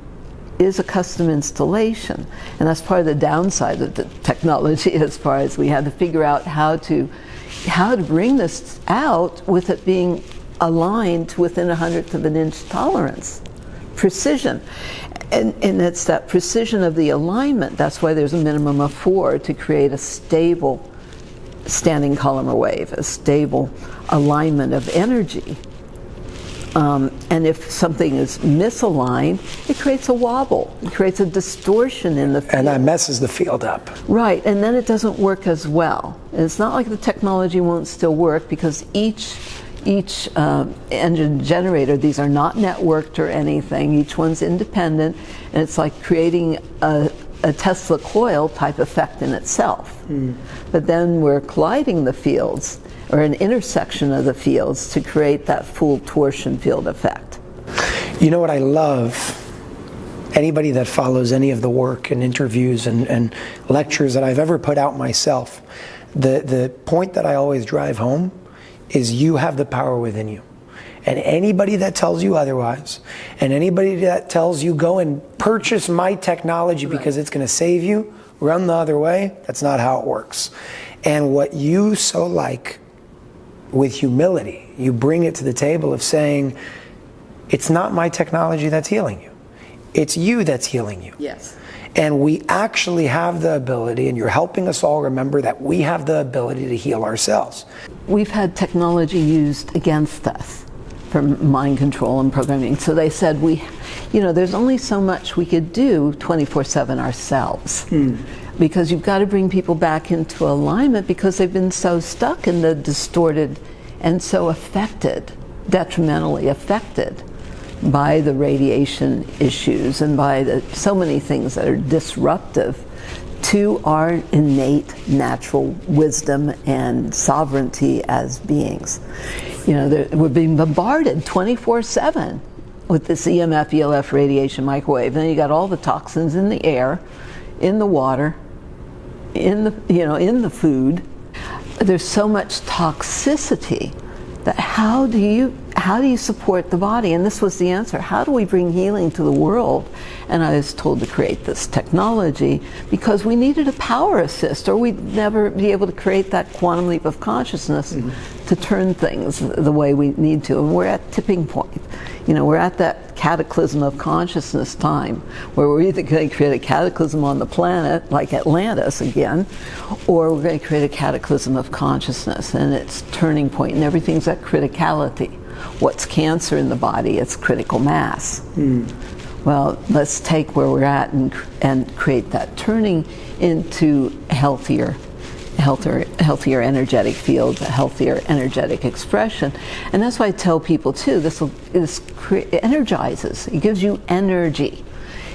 is a custom installation. And that's part of the downside of the technology, as far as we had to figure out how to bring this out with it being aligned to within 1/100th of an inch tolerance. Precision. And it's that precision of the alignment. That's why there's a minimum of 4 to create a stable standing column or wave, a stable alignment of energy. And if something is misaligned, it creates a wobble. It creates a distortion in the field. And that messes the field up. Right, and then it doesn't work as well. And it's not like the technology won't still work, because each engine generator, these are not networked or anything. Each one's independent, and it's like creating a Tesla coil type effect in itself. But then we're colliding the fields, or an intersection of the fields, to create that full torsion field effect. You know what I love? Anybody that follows any of the work and interviews and lectures that I've ever put out myself, the point that I always drive home is you have the power within you. And anybody that tells you otherwise, and anybody that tells you go and purchase my technology because it's going to save you, run the other way, that's not how it works. And what you so like, with humility, you bring it to the table of saying, it's not my technology that's healing you. It's you that's healing you. Yes. And we actually have the ability, and you're helping us all remember that we have the ability to heal ourselves. We've had technology used against us for mind control and programming. So they said, there's only so much we could do 24/7 ourselves. Because you've got to bring people back into alignment, because they've been so stuck in the distorted and so affected, detrimentally affected by the radiation issues and by so many things that are disruptive to our innate natural wisdom and sovereignty as beings. We're being bombarded 24/7 with this EMF, ELF radiation microwave. And then you got all the toxins in the air, in the water, in the food. There's so much toxicity that how do you support the body? And this was the answer. How do we bring healing to the world? And I was told to create this technology because we needed a power assist, or we'd never be able to create that quantum leap of consciousness to turn things the way we need to. And we're at tipping point. We're at that cataclysm of consciousness time, where we're either going to create a cataclysm on the planet, like Atlantis again, or we're going to create a cataclysm of consciousness, and it's turning point, and everything's at criticality. What's cancer in the body? It's critical mass. Well, let's take where we're at and create that turning into healthier energetic fields, a healthier energetic expression. And that's why I tell people too, this energizes. It gives you energy.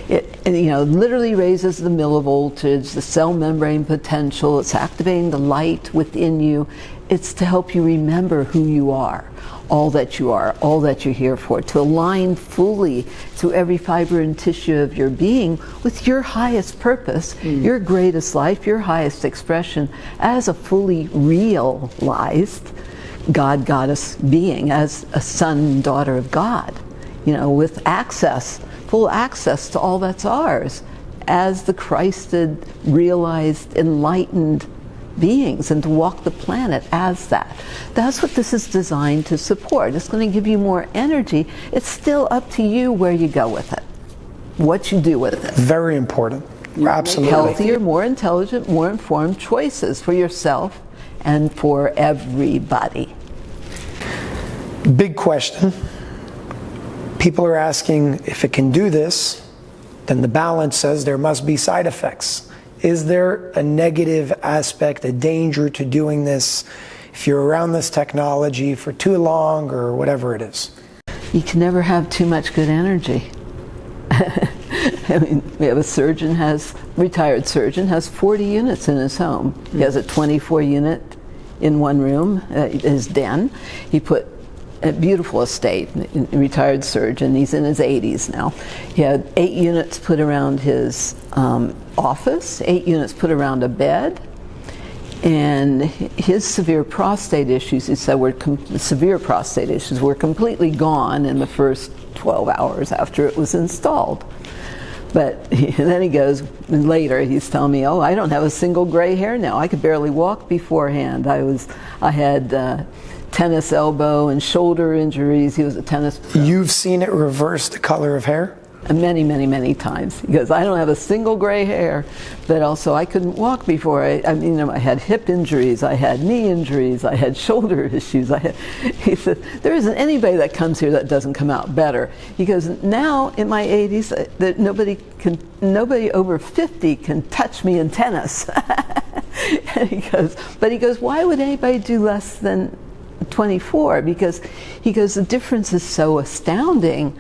It literally raises the millivoltage, the cell membrane potential. It's activating the light within you. It's to help you remember who you are, all that you're here for, to align fully to every fiber and tissue of your being with your highest purpose, your greatest life, your highest expression as a fully realized God, goddess being, as a son and daughter of God, with full access to all that's ours, as the Christed, realized, enlightened beings, and to walk the planet as that. That's what this is designed to support. It's going to give you more energy. It's still up to you where you go with it, what you do with it. Very important. Absolutely. Healthier, more intelligent, more informed choices for yourself and for everybody. Big question. People are asking, if it can do this, then the balance says there must be side effects. Is there a negative aspect, a danger to doing this if you're around this technology for too long or whatever it is? You can never have too much good energy. I mean, we have a retired surgeon, has 40 units in his home. He has a 24 unit in one room, his den. He put a beautiful estate, retired surgeon. He's in his 80s now. He had 8 units put around his office, 8 units put around a bed, and his severe prostate issues, he said, were completely gone in the first 12 hours after it was installed. But then he goes, later he's telling me, I don't have a single gray hair now. I could barely walk beforehand. I had tennis elbow and shoulder injuries. He was a tennis pro. You've seen it reverse the color of hair? many, many, many times. He goes, I don't have a single gray hair, but also I couldn't walk before. I had hip injuries, I had knee injuries, I had shoulder issues. He said, there isn't anybody that comes here that doesn't come out better. He goes, now in my 80s, that nobody over 50 can touch me in tennis. And he goes, why would anybody do less than 24? Because he goes, the difference is so astounding.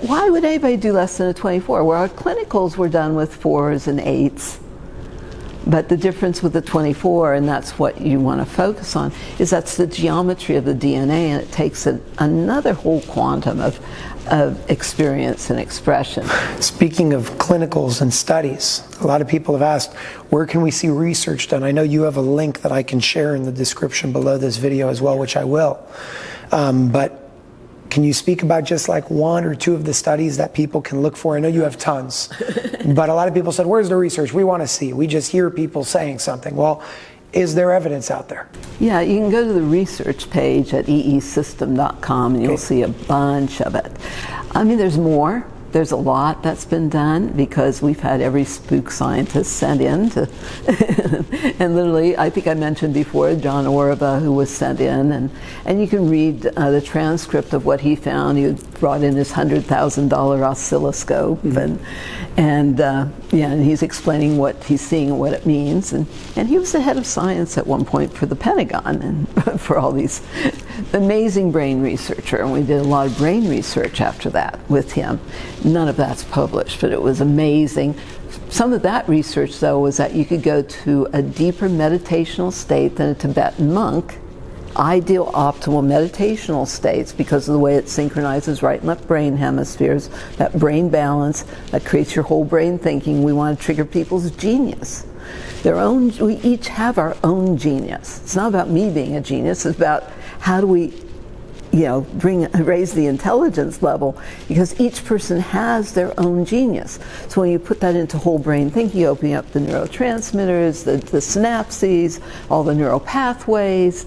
Why would anybody do less than a 24? Well, our clinicals were done with 4s and 8s. But the difference with the 24, and that's what you want to focus on, is that's the geometry of the DNA, and it takes another whole quantum of experience and expression. Speaking of clinicals and studies, a lot of people have asked, where can we see research done? I know you have a link that I can share in the description below this video as well, which I will. But can you speak about just like 1 or 2 of the studies that people can look for? I know you have tons, but a lot of people said, where's the research? We want to see. We just hear people saying something. Well, is there evidence out there? Yeah, you can go to the research page at eesystem.com and you'll see a bunch of it. I mean, there's more. There's a lot that's been done because we've had every spook scientist sent in to and literally, I think I mentioned before John Orva, who was sent in, and you can read the transcript of what he found. He brought in his $100,000 oscilloscope, and he's explaining what he's seeing and what it means, and he was the head of science at one point for the Pentagon and for all these amazing brain researcher, and we did a lot of brain research after that with him. None of that's published, but it was amazing. Some of that research, though, was that you could go to a deeper meditational state than a Tibetan monk, ideal optimal meditational states because of the way it synchronizes right and left brain hemispheres, that brain balance that creates your whole brain thinking. We want to trigger people's genius. We each have our own genius. It's not about me being a genius, it's about how do we raise the intelligence level, because each person has their own genius. So when you put that into whole brain thinking, you open up the neurotransmitters, the synapses, all the neural pathways,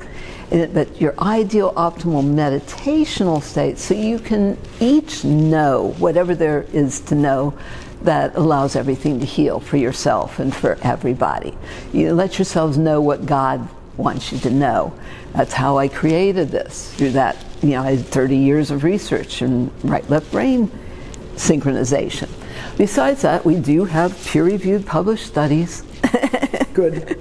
but your ideal optimal meditational state, so you can each know whatever there is to know that allows everything to heal for yourself and for everybody. You let yourselves know what God wants you to know. That's how I created this, through that, I had 30 years of research in right-left brain synchronization. Besides that, we do have peer-reviewed published studies. Good.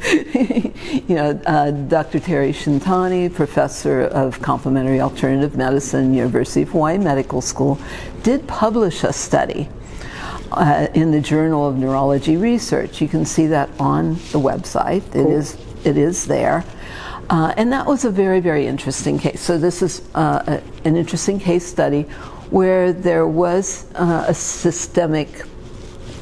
Dr. Terry Shintani, professor of complementary alternative medicine, University of Hawaii Medical School, did publish a study in the Journal of Neurology Research. You can see that on the website. Cool. It is there. And that was a very, very interesting case. So this is an interesting case study where there was a systemic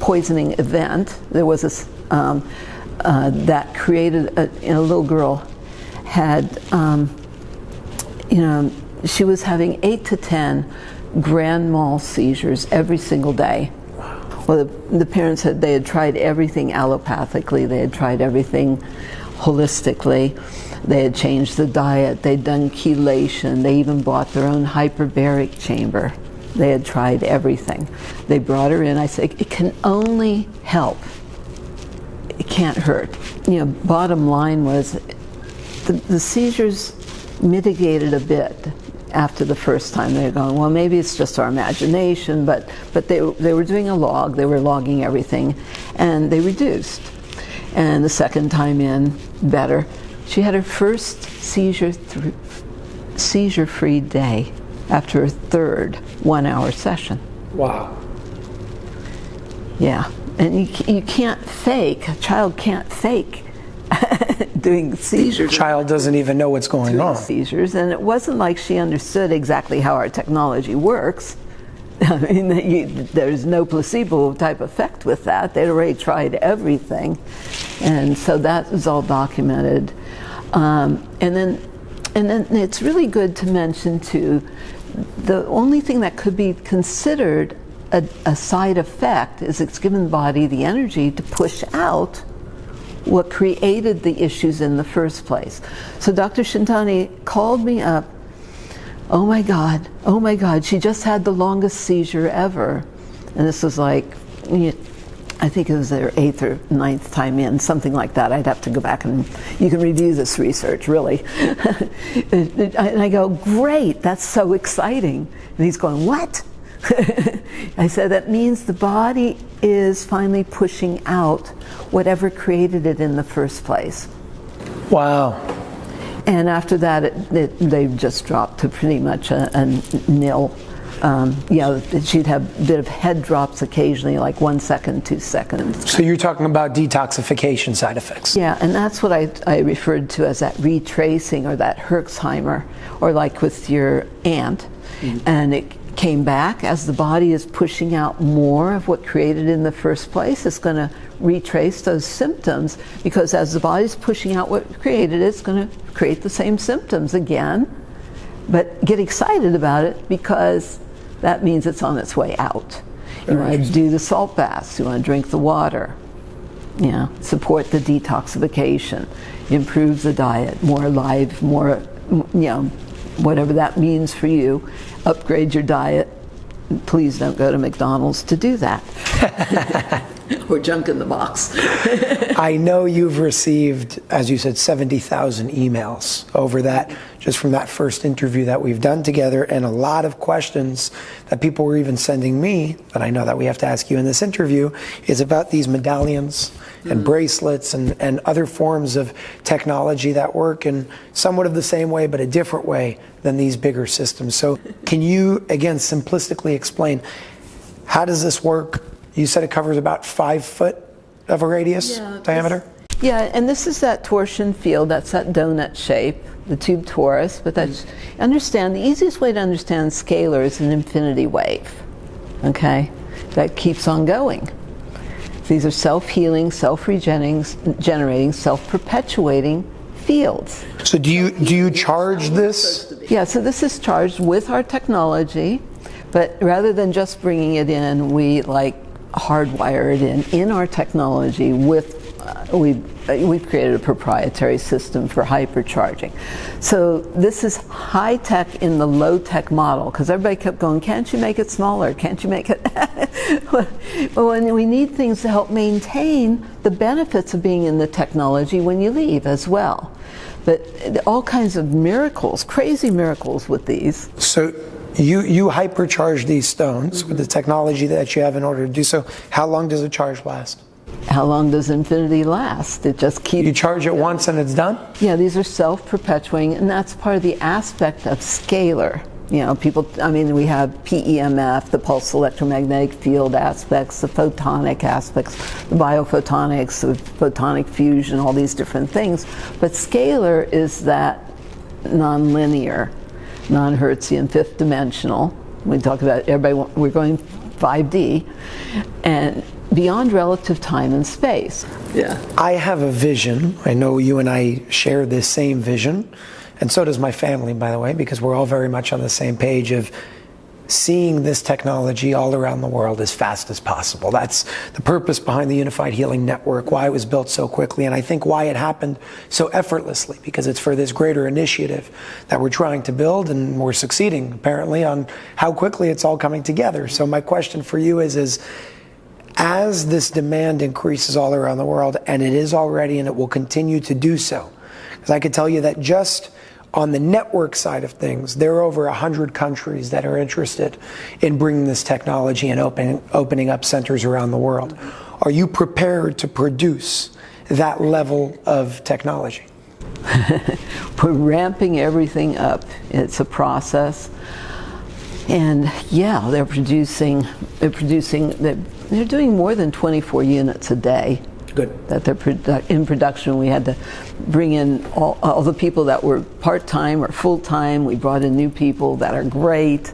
poisoning event. There was that created a little girl had, she was having 8 to 10 grand mal seizures every single day. Well, the parents they had tried everything allopathically, they had tried everything holistically. They had changed the diet, they'd done chelation, they even bought their own hyperbaric chamber. They had tried everything. They brought her in. I said, it can only help. It can't hurt. Bottom line was the seizures mitigated a bit after the first time. They were going, well, maybe it's just our imagination, but they were doing a log, they were logging everything, and they reduced. And the second time in, better. She had her first seizure-free day after her third 1-hour session. Wow. Yeah, and you can't fake, a child can't fake doing seizures. The child doesn't even know what's going on. Seizures, and it wasn't like she understood exactly how our technology works. I mean, there's no placebo type effect with that. They'd already tried everything, and so that was all documented. And then it's really good to mention too, the only thing that could be considered a side effect is it's given the body the energy to push out what created the issues in the first place. So Dr. Shintani called me up. Oh my God, she just had the longest seizure ever. And this was like, I think it was their 8th or 9th time in, something like that. I'd have to go back and you can review this research, really. And I go, great, that's so exciting. And he's going, what? I said, that means the body is finally pushing out whatever created it in the first place. Wow. And after that, they just dropped to pretty much a nil. She'd have a bit of head drops occasionally, like 1 second, 2 seconds. So you're talking about detoxification side effects. Yeah, and that's what I referred to as that retracing or that Herxheimer, or like with your aunt. And it came back as the body is pushing out more of what created in the first place. It's going to retrace those symptoms, because as the body's pushing out what created it, it's going to create the same symptoms again. But get excited about it, because that means it's on its way out. You want to do the salt baths, you want to drink the water, support the detoxification, improve the diet, more live, more, whatever that means for you. Upgrade your diet. Please don't go to McDonald's to do that. Or junk in the box. I know you've received, as you said, 70,000 emails over that, just from that first interview that we've done together, and a lot of questions that people were even sending me, that I know that we have to ask you in this interview, is about these medallions and bracelets and other forms of technology that work in somewhat of the same way, but a different way than these bigger systems. So can you, again, simplistically explain, how does this work? You said it covers about 5 foot of a radius diameter? Yeah, and this is that torsion field, that's that donut shape, the tube torus, but that's, the easiest way to understand scalar is an infinity wave, okay? That keeps on going. These are self-healing, self-regenerating, self-perpetuating fields. So do you charge this? Yeah, so this is charged with our technology, but rather than just bringing it in, we hardwire it in our technology with, we've created a proprietary system for hypercharging. So this is high tech in the low tech model, because everybody kept going, can't you make it smaller? Can't you make it? Well, and we need things to help maintain the benefits of being in the technology when you leave as well. But all kinds of miracles, crazy miracles with these. So you hypercharge these stones with the technology that you have in order to do so. How long does a charge last? How long does infinity last? It just keeps... You charge it once and it's done? Yeah, these are self-perpetuating, and that's part of the aspect of scalar. We have PEMF, the pulse electromagnetic field aspects, the photonic aspects, the biophotonics, the photonic fusion, all these different things. But scalar is that nonlinear, non-Hertzian, fifth dimensional. We talk about we're going 5D, and beyond relative time and space. Yeah. I have a vision. I know you and I share this same vision, and so does my family, by the way, because we're all very much on the same page of seeing this technology all around the world as fast as possible. That's the purpose behind the Unified Healing Network, why it was built so quickly, and I think why it happened so effortlessly, because it's for this greater initiative that we're trying to build, and we're succeeding, apparently, on how quickly it's all coming together. So my question for you is as this demand increases all around the world, and it is already, and it will continue to do so, because I could tell you that just on the network side of things, there are over 100 countries that are interested in bringing this technology and opening up centers around the world. Are you prepared to produce that level of technology? We're ramping everything up. It's a process. And yeah, they're doing more than 24 units a day. Good. That they're in production. We had to bring in all the people that were part-time or full-time. We brought in new people that are great.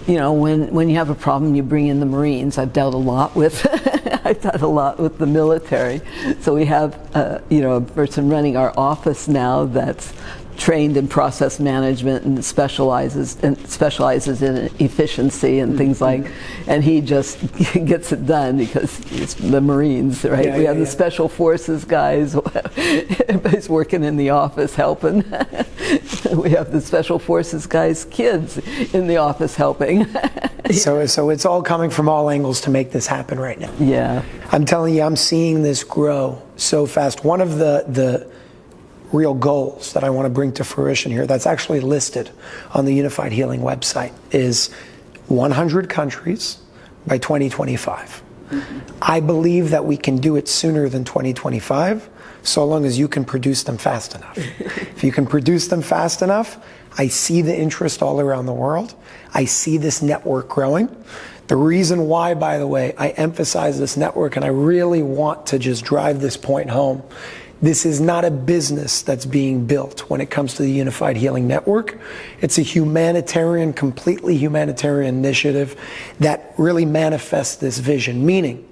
When you have a problem, you bring in the Marines. I've dealt a lot with the military. So we have a person running our office now that's trained in process management and specializes in efficiency and things like, and he just gets it done because it's the Marines, right? We have the special forces guys. Everybody's working in the office helping. We have the Special Forces guys' kids in the office helping. So it's all coming from all angles to make this happen right now. Yeah. I'm telling you, I'm seeing this grow so fast. One of the real goals that I want to bring to fruition here, that's actually listed on the Unified Healing website, is 100 countries by 2025. I believe that we can do it sooner than 2025, so long as you can produce them fast enough. If you can produce them fast enough, I see the interest all around the world. I see this network growing. The reason why, by the way, I emphasize this network, and I really want to just drive this point home, this is not a business that's being built when it comes to the Unified Healing Network. It's a humanitarian, completely humanitarian initiative that really manifests this vision. Meaning,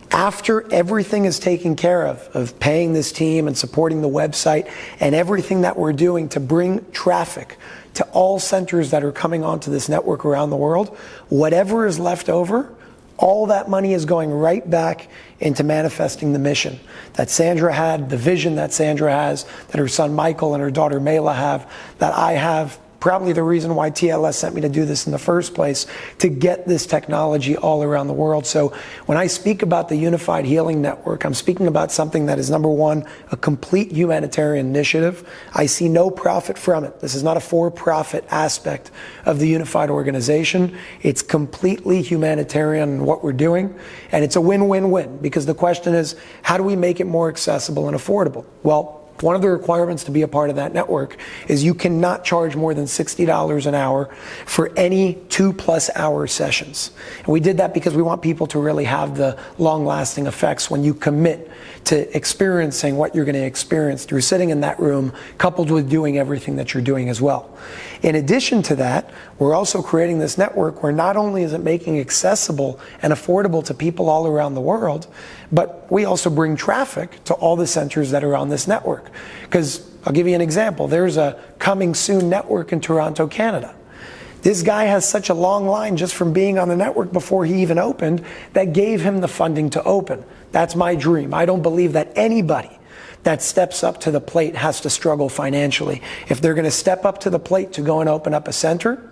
after everything is taken care of paying this team and supporting the website and everything that we're doing to bring traffic to all centers that are coming onto this network around the world, whatever is left over, all that money is going right back into manifesting the mission that Sandra had, the vision that Sandra has, that her son Michael and her daughter Mayla have, that I have. Probably the reason why TLS sent me to do this in the first place, to get this technology all around the world. So when I speak about the Unified Healing Network, I'm speaking about something that is, number one, a complete humanitarian initiative. I see no profit from it. This is not a for-profit aspect of the Unified organization. It's completely humanitarian in what we're doing, and it's a win-win-win, because the question is, how do we make it more accessible and affordable? Well, one of the requirements to be a part of that network is you cannot charge more than $60 an hour for any 2+ hour sessions. And we did that because we want people to really have the long-lasting effects when you commit to experiencing what you're going to experience through sitting in that room, coupled with doing everything that you're doing as well. In addition to that, we're also creating this network where not only is it making accessible and affordable to people all around the world, but we also bring traffic to all the centers that are on this network. Because I'll give you an example. There's a Coming Soon network in Toronto, Canada. This guy has such a long line just from being on the network before he even opened that gave him the funding to open. That's my dream. I don't believe that anybody that steps up to the plate has to struggle financially. If they're going to step up to the plate to go and open up a center,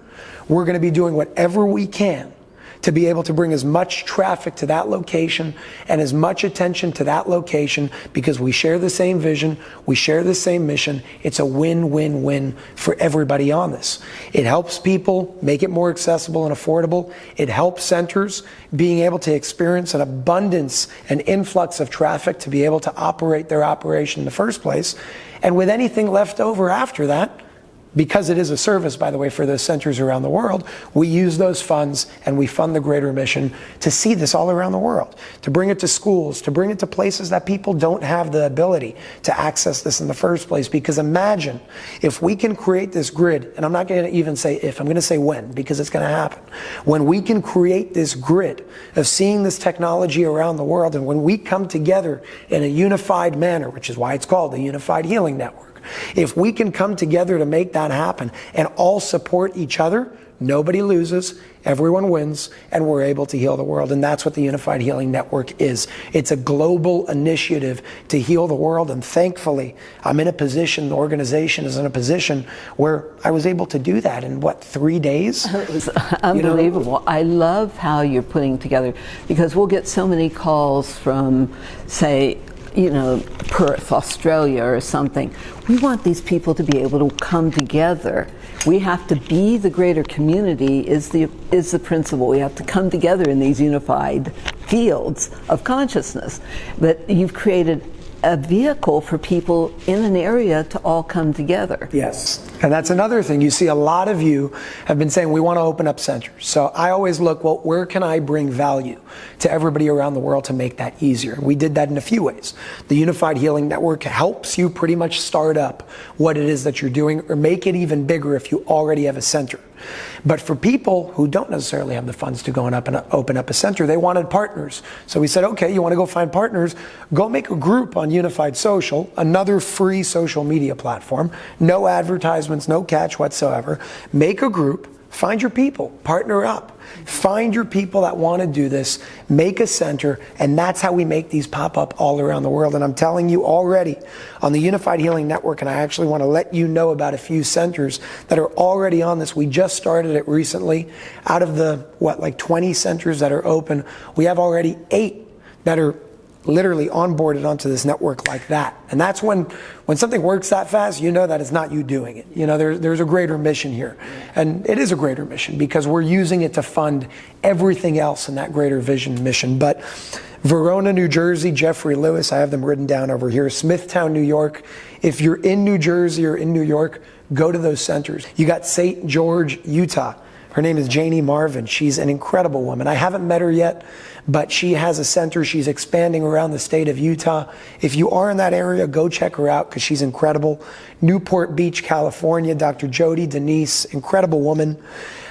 we're going to be doing whatever we can to be able to bring as much traffic to that location and as much attention to that location, because we share the same vision, we share the same mission. It's a win-win-win for everybody on this. It helps people make it more accessible and affordable. It helps centers being able to experience an abundance and influx of traffic to be able to operate their operation in the first place. And with anything left over after that, because it is a service, by the way, for those centers around the world, we use those funds and we fund the greater mission to see this all around the world, to bring it to schools, to bring it to places that people don't have the ability to access this in the first place. Because imagine if we can create this grid, and I'm not going to even say if, I'm going to say when, because it's going to happen. When we can create this grid of seeing this technology around the world, and when we come together in a unified manner, which is why it's called the Unified Healing Network, if we can come together to make that happen and all support each other, nobody loses, everyone wins, and we're able to heal the world. And that's what the Unified Healing Network is. It's a global initiative to heal the world. And thankfully, I'm in a position, the organization is in a position where I was able to do that in, 3 days? It was unbelievable. You know? I love how you're putting together, because we'll get so many calls from, say, Perth, Australia or something. We want these people to be able to come together. We have to be the greater community is the principle. We have to come together in these unified fields of consciousness. But you've created a vehicle for people in an area to all come together. Yes. And that's another thing. You see, a lot of you have been saying we want to open up centers. So I always look, well, where can I bring value to everybody around the world to make that easier? We did that in a few ways. The Unified Healing Network helps you pretty much start up what it is that you're doing, or make it even bigger if you already have a center. But for people who don't necessarily have the funds to go and open up a center, they wanted partners. So we said, okay, you want to go find partners? Go make a group on Unified Social, another free social media platform. No advertisements, no catch whatsoever. Make a group, Find your people, partner up. Find your people that want to do this, make a center, and that's how we make these pop up all around the world. And I'm telling you already on the Unified Healing Network, and I actually want to let you know about a few centers that are already on this. We just started it recently. Out of the, 20 centers that are open, we have already 8 that are literally onboarded onto this network like that. And that's when something works that fast, you know that it's not you doing it. You know, there's a greater mission here. And it is a greater mission because we're using it to fund everything else in that greater vision mission. But Verona, New Jersey, Jeffrey Lewis, I have them written down over here. Smithtown, New York. If you're in New Jersey or in New York, go to those centers. You got St. George, Utah. Her name is Janie Marvin. She's an incredible woman. I haven't met her yet, but she has a center. She's expanding around the state of Utah. If you are in that area, go check her out because she's incredible. Newport Beach, California, Dr. Jody Denise, incredible woman.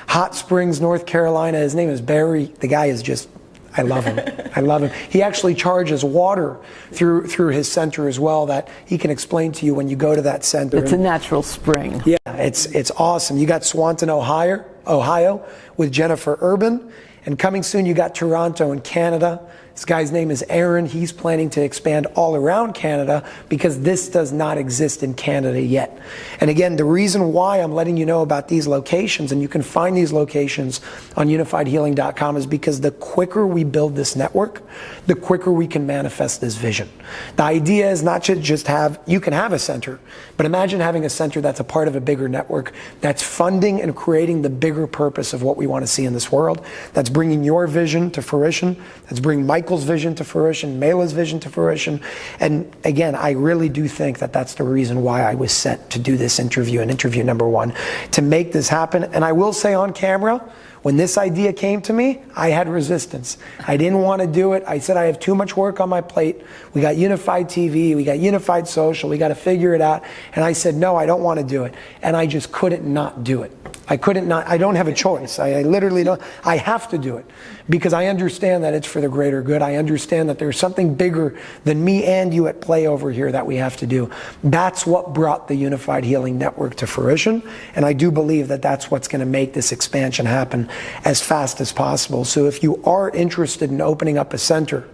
Hot Springs, North Carolina. His name is Barry. The guy is just, I love him. I love him. He actually charges water through his center as well that he can explain to you when you go to that center. It's a natural spring. Yeah, it's awesome. You got Swanton, Ohio with Jennifer Urban. And coming soon, you got Toronto in Canada. This guy's name is Aaron. He's planning to expand all around Canada because this does not exist in Canada yet. And again, the reason why I'm letting you know about these locations, and you can find these locations on unifiedhealing.com, is because the quicker we build this network, the quicker we can manifest this vision. The idea is not to just you can have a center, but imagine having a center that's a part of a bigger network that's funding and creating the bigger purpose of what we want to see in this world, that's bringing your vision to fruition, that's bringing Michael's vision to fruition, Mela's vision to fruition. And again, I really do think that that's the reason why I was set to do this interview, and interview number 1, to make this happen. And I will say on camera, when this idea came to me, I had resistance. I didn't want to do it. I said, I have too much work on my plate. We got Unified TV, we got Unified Social, we got to figure it out. And I said, no, I don't want to do it. And I just couldn't not do it. I don't have a choice. I literally don't. I have to do it because I understand that it's for the greater good. I understand that there's something bigger than me and you at play over here that we have to do. That's what brought the Unified Healing Network to fruition. And I do believe that that's what's going to make this expansion happen as fast as possible. So if you are interested in opening up a center,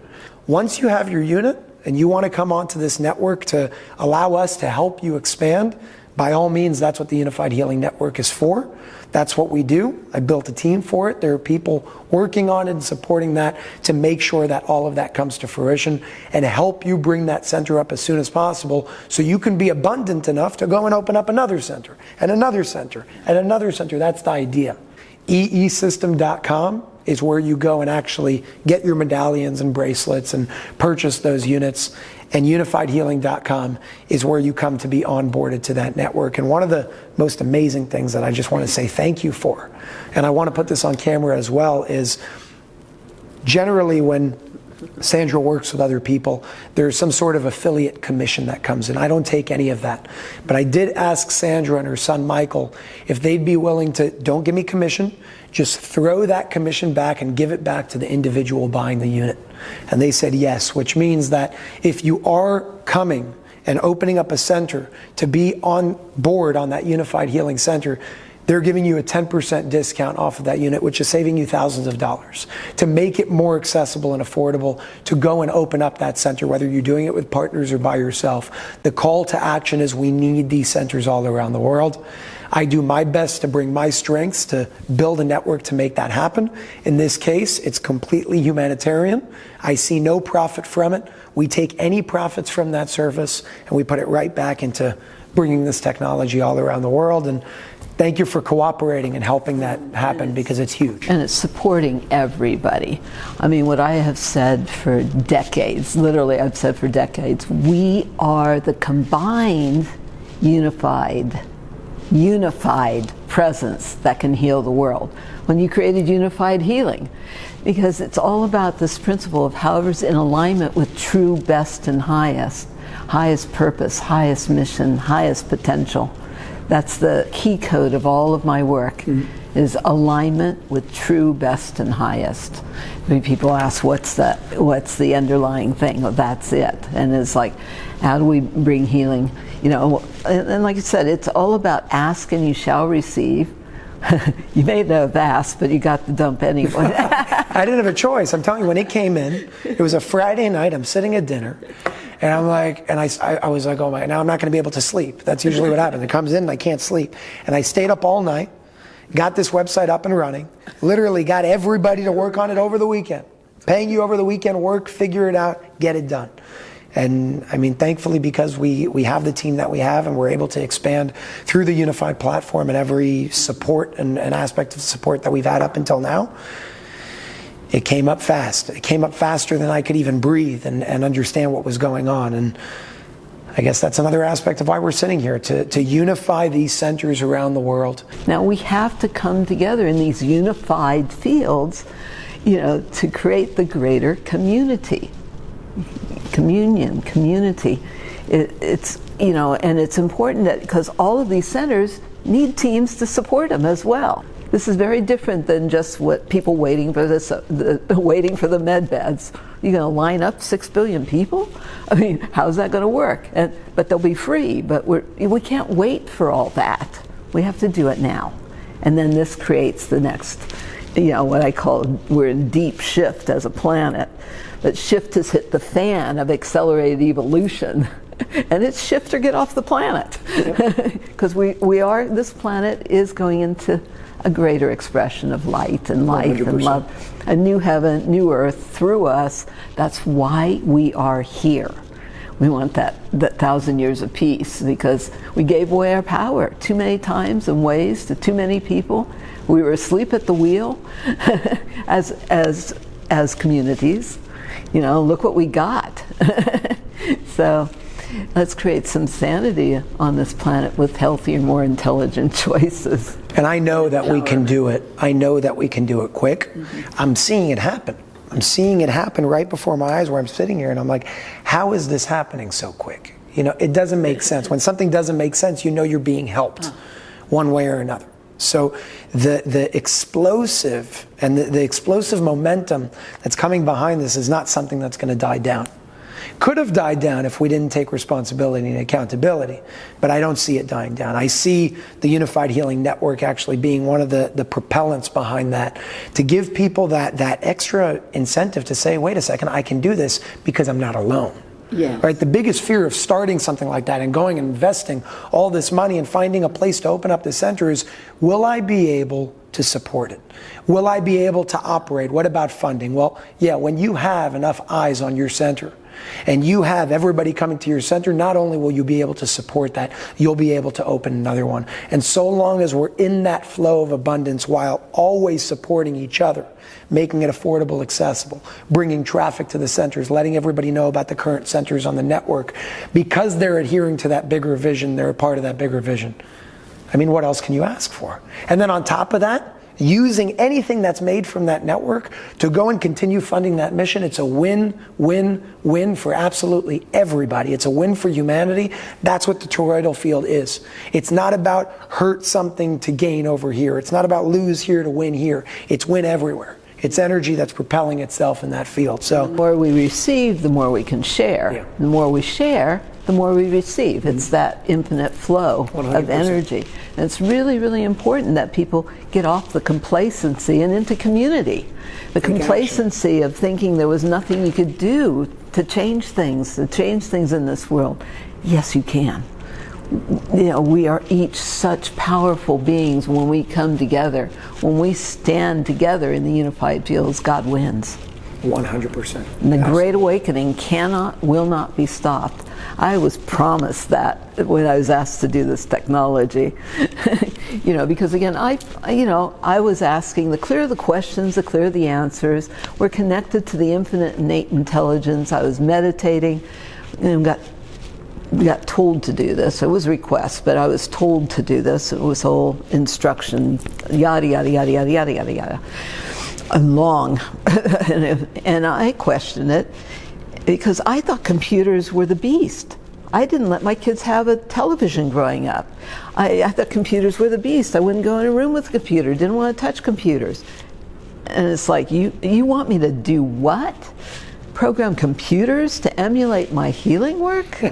once you have your unit and you want to come onto this network to allow us to help you expand, by all means, that's what the Unified Healing Network is for. That's what we do. I built a team for it. There are people working on it and supporting that to make sure that all of that comes to fruition and help you bring that center up as soon as possible so you can be abundant enough to go and open up another center and another center and another center. That's the idea. eesystem.com is where you go and actually get your medallions and bracelets and purchase those units. And unifiedhealing.com is where you come to be onboarded to that network. And one of the most amazing things that I just want to say thank you for, and I want to put this on camera as well, is generally when Sandra works with other people, there's some sort of affiliate commission that comes in. I don't take any of that. But I did ask Sandra and her son Michael if they'd be willing to, don't give me commission, just throw that commission back and give it back to the individual buying the unit. And they said yes, which means that if you are coming and opening up a center to be on board on that Unified Healing Center, they're giving you a 10% discount off of that unit, which is saving you thousands of dollars to make it more accessible and affordable to go and open up that center, whether you're doing it with partners or by yourself. The call to action is we need these centers all around the world. I do my best to bring my strengths to build a network to make that happen. In this case, it's completely humanitarian. I see no profit from it. We take any profits from that service and we put it right back into bringing this technology all around the world. And thank you for cooperating and helping that happen because it's huge. And it's supporting everybody. I mean, what I have said for decades, literally I've said for decades, we are the combined, unified presence that can heal the world. When you created Unified Healing, because it's all about this principle of however's in alignment with true best and highest purpose, highest mission, highest potential. That's the key code of all of my work, is alignment with true best and highest. I mean, people ask, what's the underlying thing? Well, that's it. And it's like, how do we bring healing? You know, and like I said, it's all about ask and you shall receive. You may not have asked, but you got the dump anyway. I didn't have a choice. I'm telling you, when it came in, it was a Friday night. I'm sitting at dinner, and I'm like, and I was like, oh my, now I'm not going to be able to sleep. That's usually what happens. It comes in, and I can't sleep. And I stayed up all night, got this website up and running, literally got everybody to work on it over the weekend. Paying you over the weekend, work, figure it out, get it done. And I mean, thankfully, because we have the team that we have and we're able to expand through the unified platform and every support and aspect of support that we've had up until now, it came up fast. It came up faster than I could even breathe and understand what was going on. And I guess that's another aspect of why we're sitting here, to unify these centers around the world. Now we have to come together in these unified fields, to create the greater community. Community. It's and it's important that, because all of these centers need teams to support them as well. This is very different than just what people waiting for waiting for the med beds. You're going to line up 6 billion people? I mean, how's that going to work? But they'll be free. But we can't wait for all that. We have to do it now, and then this creates the next. What I call, we're in deep shift as a planet. But shift has hit the fan of accelerated evolution. And it's shift or get off the planet. Because this planet is going into a greater expression of light and life 100%. And love. A new heaven, new earth through us. That's why we are here. We want that 1,000 years of peace, because we gave away our power too many times and ways to too many people. We were asleep at the wheel as communities. Look what we got. So let's create some sanity on this planet with healthier, more intelligent choices. And I know that we can do it. I know that we can do it quick. Mm-hmm. I'm seeing it happen. I'm seeing it happen right before my eyes where I'm sitting here, and I'm like, how is this happening so quick? It doesn't make sense. When something doesn't make sense, you're being helped one way or another. So the explosive and the explosive momentum that's coming behind this is not something that's going to die down. Could have died down if we didn't take responsibility and accountability, but I don't see it dying down. I see the Unified Healing Network actually being one of the propellants behind that, to give people that extra incentive to say, wait a second, I can do this because I'm not alone. Yeah. Right. The biggest fear of starting something like that and going and investing all this money and finding a place to open up the center is, will I be able to support it? Will I be able to operate? What about funding? Well, yeah, when you have enough eyes on your center and you have everybody coming to your center, not only will you be able to support that, you'll be able to open another one. And so long as we're in that flow of abundance while always supporting each other, making it affordable, accessible, bringing traffic to the centers, letting everybody know about the current centers on the network, because they're adhering to that bigger vision, they're a part of that bigger vision. I mean, what else can you ask for? And then on top of that, using anything that's made from that network to go and continue funding that mission. It's a win, win, win for absolutely everybody. It's a win for humanity. That's what the toroidal field is. It's not about hurt something to gain over here. It's not about lose here to win here. It's win everywhere. It's energy that's propelling itself in that field. So the more we receive, the more we can share. Yeah. The more we share, the more we receive. It's that infinite flow 100%. Of energy. And it's really, really important that people get off the complacency and into community. The complacency of thinking there was nothing you could do to change things in this world. Yes, you can. We are each such powerful beings when we come together. When we stand together in the unified fields, God wins. 100%. And the Great Awakening will not be stopped. I was promised that when I was asked to do this technology, because again, I was asking, the clearer the questions, the clearer the answers. We're connected to the infinite innate intelligence. I was meditating and got told to do this. It was a request, but I was told to do this. It was whole instruction, yada, yada, yada, yada, yada, yada, yada. Long. And I questioned it because I thought computers were the beast. I didn't let my kids have a television growing up. I thought computers were the beast. I wouldn't go in a room with a computer, didn't want to touch computers. And it's like, you want me to do what? program computers to emulate my healing work? You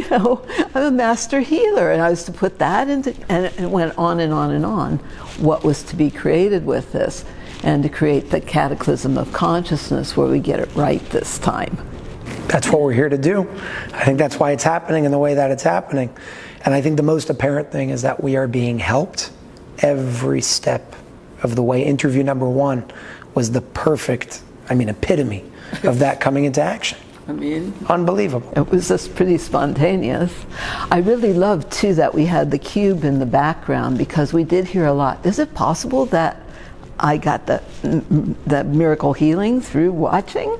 know, I'm a master healer, and I was to put that into, and it went on and on and on, what was to be created with this, and to create the cataclysm of consciousness where we get it right this time. That's what we're here to do. I think that's why it's happening in the way that it's happening. And I think the most apparent thing is that we are being helped every step of the way. Interview number 1 was the perfect, epitome of that coming into action. Unbelievable. It was just pretty spontaneous. I really loved, too, that we had the cube in the background, because we did hear a lot. Is it possible that I got that miracle healing through watching?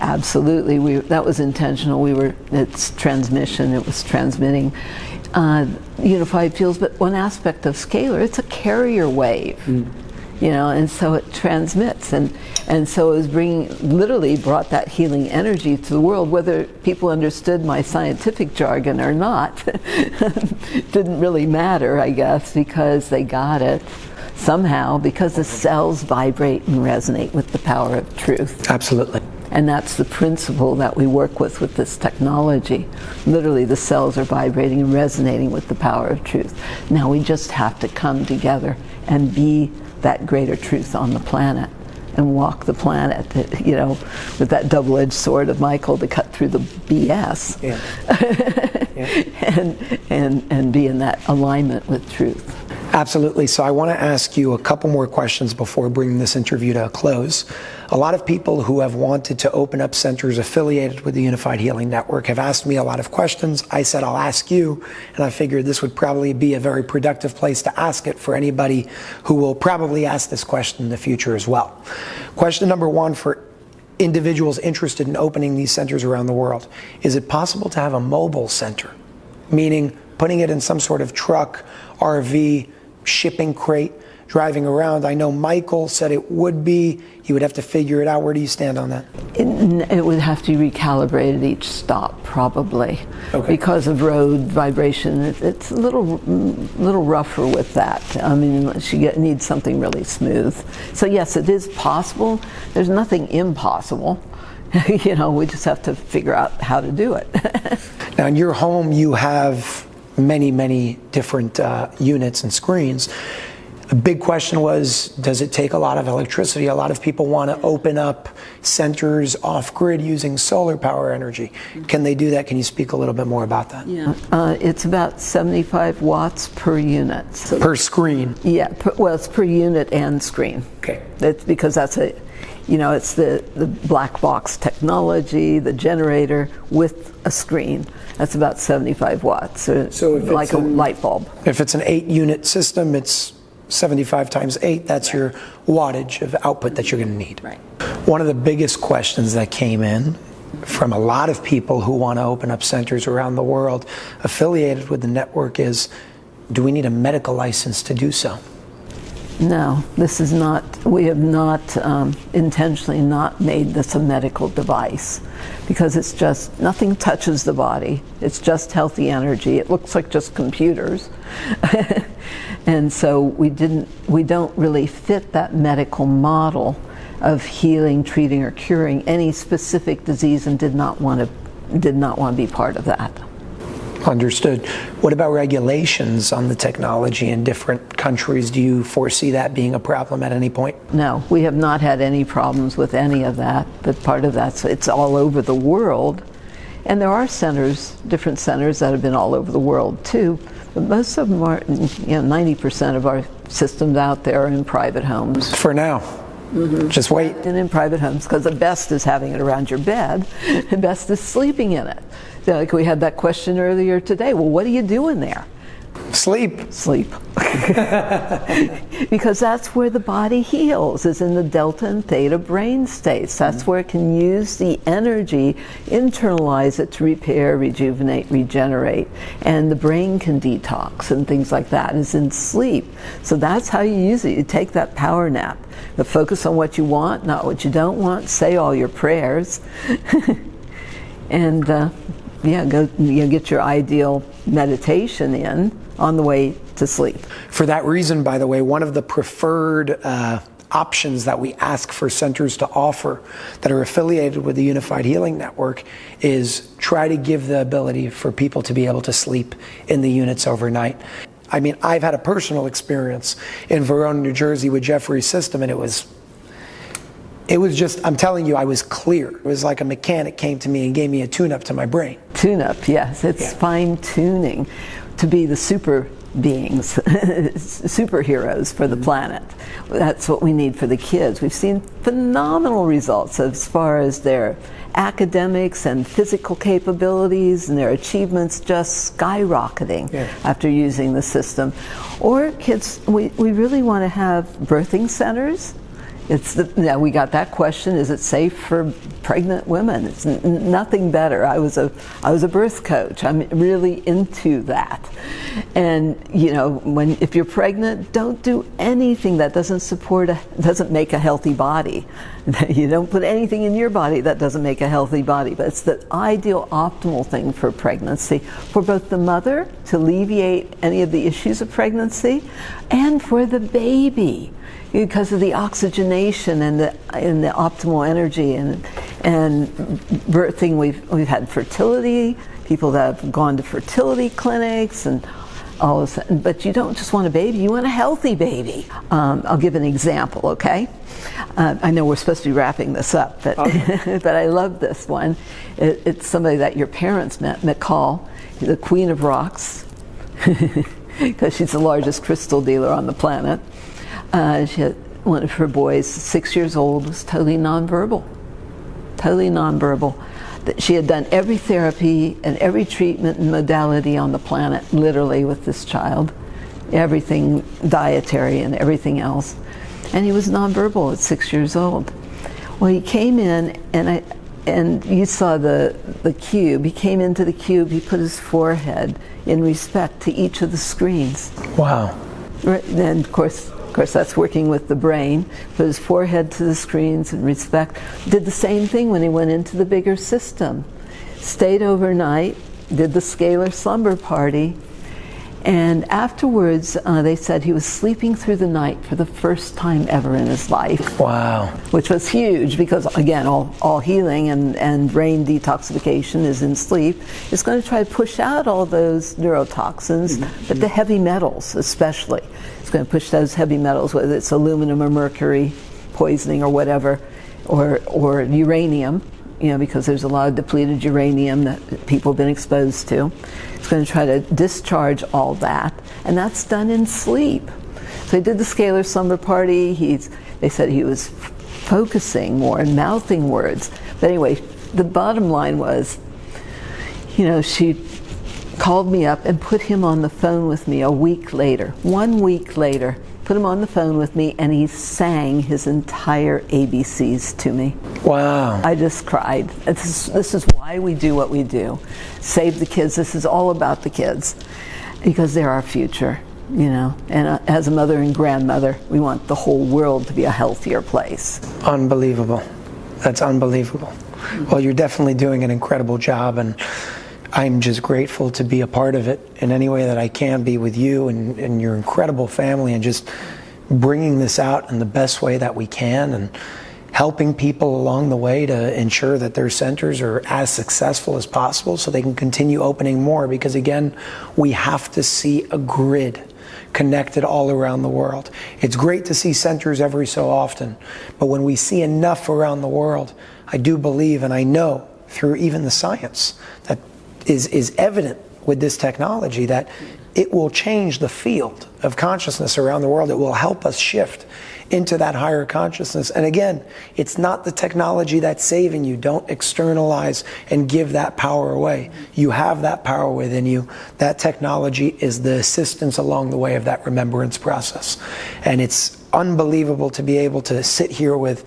Absolutely. That was intentional. It's transmission. It was transmitting unified fields. But one aspect of scalar, it's a carrier wave. You know, and so it transmits, and so it was literally brought that healing energy to the world. Whether people understood my scientific jargon or not didn't really matter, I guess, because they got it somehow, because the cells vibrate and resonate with the power of truth. Absolutely. And that's the principle that we work with this technology. Literally, the cells are vibrating and resonating with the power of truth. Now we just have to come together and be that greater truth on the planet and walk the planet, you know, with that double-edged sword of Michael to cut through the BS. Yeah. and be in that alignment with truth. Absolutely. So I want to ask you a couple more questions before bringing this interview to a close. A lot of people who have wanted to open up centers affiliated with the Unified Healing Network have asked me a lot of questions. I said I'll ask you, and I figured this would probably be a very productive place to ask it for anybody who will probably ask this question in the future as well. Question number 1 for individuals interested in opening these centers around the world. Is it possible to have a mobile center? Meaning putting it in some sort of truck, RV, shipping crate, driving around. I know Michael said it would be. He would have to figure it out. Where do you stand on that? It would have to be recalibrated each stop, probably, because of road vibration. It's a little rougher with that. I mean, she needs something really smooth. So yes, it is possible. There's nothing impossible. You know, we just have to figure out how to do it. Now, in your home, you have many different units and screens. A big question was, does it take a lot of electricity? A lot of people want to open up centers off-grid using solar power energy. Can they do that? Can you speak a little bit more about that? Yeah, it's about 75 watts per unit. So per screen? Yeah, it's per unit and screen. Okay. It's because that's it's the black box technology, the generator with a screen. That's about 75 watts, so if like a light bulb. If it's an 8-unit system, it's 75 times 8, that's your wattage of output that you're going to need. Right. One of the biggest questions that came in from a lot of people who want to open up centers around the world affiliated with the network is, do we need a medical license to do so? No, we have not intentionally not made this a medical device, because it's just, nothing touches the body. It's just healthy energy. It looks like just computers. And so we don't really fit that medical model of healing, treating, or curing any specific disease, and did not want to be part of that. Understood. What about regulations on the technology in different countries? Do you foresee that being a problem at any point? No, we have not had any problems with any of that, but part of that, it's all over the world. And there are different centers that have been all over the world too, but most of them are, 90% of our systems out there are in private homes. For now. Mm-hmm. Just wait. And in private homes, because the best is having it around your bed, the best is sleeping in it. So, like we had that question earlier today, well, what are you doing there? Sleep. Sleep. Because that's where the body heals, is in the delta and theta brain states. That's where it can use the energy, internalize it to repair, rejuvenate, regenerate. And the brain can detox and things like that. It's in sleep. So that's how you use it. You take that power nap. But focus on what you want, not what you don't want. Say all your prayers. And go get your ideal meditation in on the way to sleep. For that reason, by the way, one of the preferred options that we ask for centers to offer that are affiliated with the Unified Healing Network is try to give the ability for people to be able to sleep in the units overnight. I mean, I've had a personal experience in Verona, New Jersey with Jeffrey's system, and it was just, I'm telling you, I was clear. It was like a mechanic came to me and gave me a tune-up to my brain. Tune-up, yes. It's fine-tuning to be the super beings, superheroes for the planet. That's what we need for the kids. We've seen phenomenal results as far as their academics and physical capabilities and their achievements just skyrocketing after using the system. Or kids, we really want to have birthing centers. We got that question, is it safe for pregnant women? It's nothing better. I was a birth coach. I'm really into that. And if you're pregnant, don't do anything that doesn't make a healthy body. You don't put anything in your body that doesn't make a healthy body. But it's the ideal, optimal thing for pregnancy, for both the mother to alleviate any of the issues of pregnancy, and for the baby, because of the oxygenation and the optimal energy and birthing. We've had fertility, people that have gone to fertility clinics and all of a sudden, but you don't just want a baby, you want a healthy baby. I'll give an example, okay? I know we're supposed to be wrapping this up, but but I love this one. It's somebody that your parents met, McCall, the Queen of Rocks, because she's the largest crystal dealer on the planet. She had one of her boys, 6 years old, was totally nonverbal. She had done every therapy and every treatment and modality on the planet, literally, with this child. Everything dietary and everything else. And he was nonverbal at 6 years old. Well, he came in, and you saw the cube. He came into the cube, he put his forehead in respect to each of the screens. Wow. And of course that's working with the brain. Put his forehead to the screens in respect. Did the same thing when he went into the bigger system. Stayed overnight, did the scalar slumber party, and afterwards they said he was sleeping through the night for the first time ever in his life. Wow. Which was huge, because again, all healing and brain detoxification is in sleep. It's going to try to push out all those neurotoxins, but the heavy metals especially. It's going to push those heavy metals, whether it's aluminum or mercury poisoning or whatever, or uranium, because there's a lot of depleted uranium that people have been exposed to. It's going to try to discharge all that, and that's done in sleep. So he did the scalar slumber party. They said he was focusing more and mouthing words. But anyway, the bottom line was, she called me up and put him on the phone with me 1 week later. 1 week later, put him on the phone with me, and he sang his entire ABCs to me. Wow. I just cried. This is why we do what we do. Save the kids. This is all about the kids, because they're our future, And as a mother and grandmother, we want the whole world to be a healthier place. Unbelievable. That's unbelievable. Well, you're definitely doing an incredible job, and I'm just grateful to be a part of it in any way that I can be with you and your incredible family, and just bringing this out in the best way that we can, and helping people along the way to ensure that their centers are as successful as possible so they can continue opening more. Because again, we have to see a grid connected all around the world. It's great to see centers every so often, but when we see enough around the world, I do believe, and I know through even the science that is evident with this technology, that it will change the field of consciousness around the world. It will help us shift into that higher consciousness. And again, it's not the technology that's saving you. Don't externalize and give that power away. You have that power within you. That technology is the assistance along the way of that remembrance process. And it's unbelievable to be able to sit here with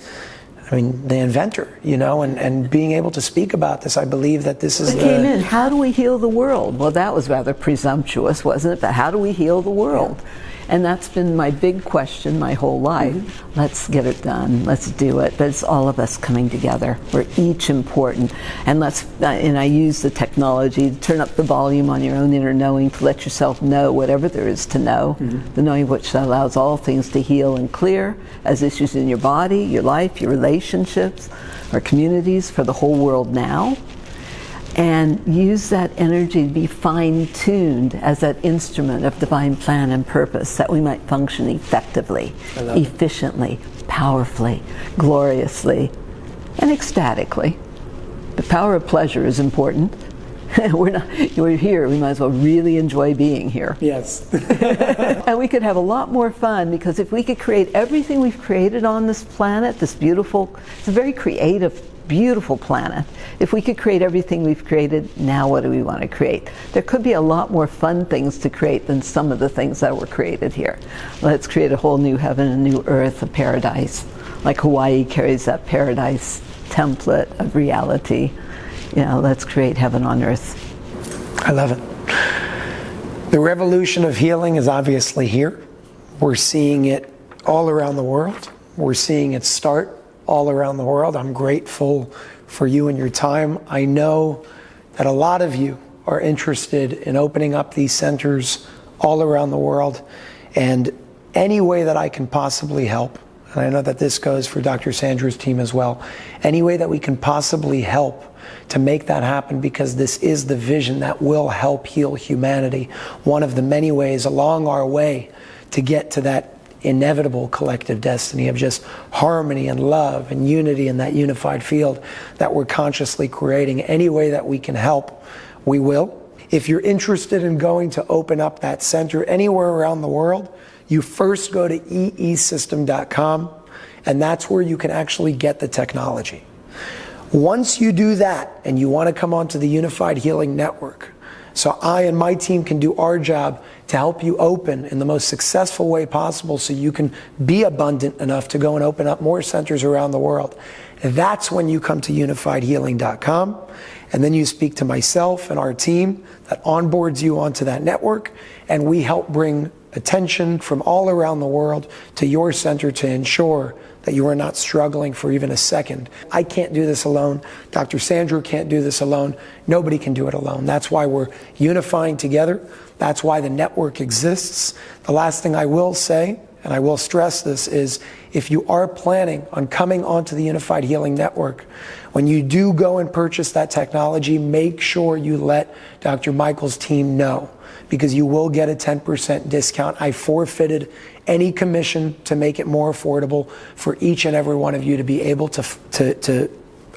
the inventor, and being able to speak about this. I believe that this is came in. How do we heal the world? Well, that was rather presumptuous, wasn't it? But how do we heal the world? And that's been my big question my whole life. Let's get it done. Let's do it. But it's all of us coming together. We're each important. And I use the technology to turn up the volume on your own inner knowing to let yourself know whatever there is to know. The knowing which allows all things to heal and clear as issues in your body, your life, your relationships, our communities, for the whole world now. And use that energy to be fine-tuned as that instrument of divine plan and purpose, that we might function effectively, efficiently, powerfully, gloriously, and ecstatically. The power of pleasure is important. We're here, we might as well really enjoy being here. Yes. And we could have a lot more fun, because if we could create everything we've created on this planet, it's a very creative, beautiful planet. If we could create everything we've created, now what do we want to create? There could be a lot more fun things to create than some of the things that were created here. Let's create a whole new heaven, a new earth, a paradise. Like Hawaii carries that paradise template of reality. Let's create heaven on earth. I love it. The revolution of healing is obviously here. We're seeing it all around the world. We're seeing it start all around the world. I'm grateful for you and your time. I know that a lot of you are interested in opening up these centers all around the world, and any way that I can possibly help, and I know that this goes for Dr. Sandra's team as well, any way that we can possibly help to make that happen, because this is the vision that will help heal humanity. One of the many ways along our way to get to that inevitable collective destiny of just harmony and love and unity in that unified field that we're consciously creating. Any way that we can help, we will. If you're interested in going to open up that center anywhere around the world, you first go to eesystem.com, and that's where you can actually get the technology. Once you do that and you want to come onto the Unified Healing Network, so I and my team can do our job to help you open in the most successful way possible so you can be abundant enough to go and open up more centers around the world. That's when you come to unifiedhealing.com, and then you speak to myself and our team that onboards you onto that network, and we help bring attention from all around the world to your center to ensure that you are not struggling for even a second. I can't do this alone. Dr. Sandra can't do this alone. Nobody can do it alone. That's why we're unifying together. That's why the network exists. The last thing I will say, and I will stress this, is if you are planning on coming onto the Unified Healing Network, when you do go and purchase that technology, make sure you let Dr. Michael's team know, because you will get a 10% discount. I forfeited any commission to make it more affordable for each and every one of you to be able to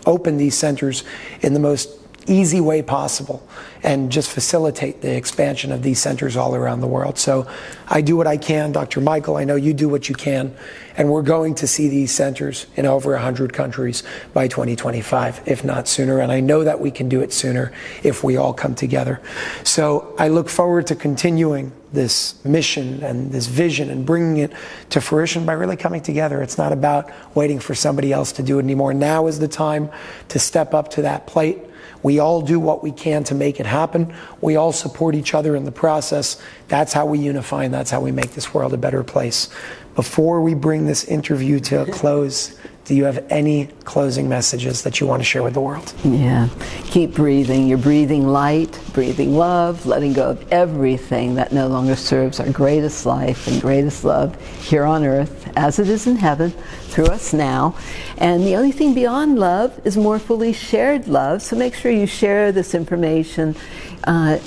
open these centers in the most easy way possible and just facilitate the expansion of these centers all around the world. So I do what I can. Dr. Michael, I know you do what you can, and we're going to see these centers in over 100 countries by 2025, if not sooner. And I know that we can do it sooner if we all come together. So I look forward to continuing this mission and this vision and bringing it to fruition by really coming together. It's not about waiting for somebody else to do it anymore. Now is the time to step up to that plate. We all do what we can to make it happen. We all support each other in the process. That's how we unify, and that's how we make this world a better place. Before we bring this interview to a close, do you have any closing messages that you want to share with the world? Yeah. Keep breathing. You're breathing light, breathing love, letting go of everything that no longer serves our greatest life and greatest love here on earth, as it is in heaven, through us now. And the only thing beyond love is more fully shared love. So make sure you share this information,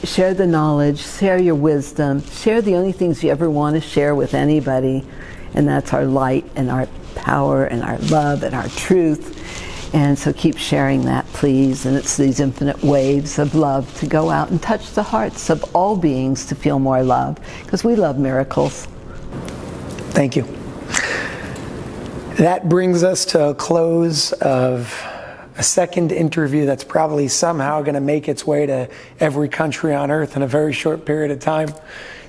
share the knowledge, share your wisdom, share the only things you ever want to share with anybody. And that's our light and our power and our love and our truth. And so keep sharing that, please. And it's these infinite waves of love to go out and touch the hearts of all beings to feel more love, because we love miracles. Thank you. That brings us to a close of a second interview that's probably somehow going to make its way to every country on earth in a very short period of time.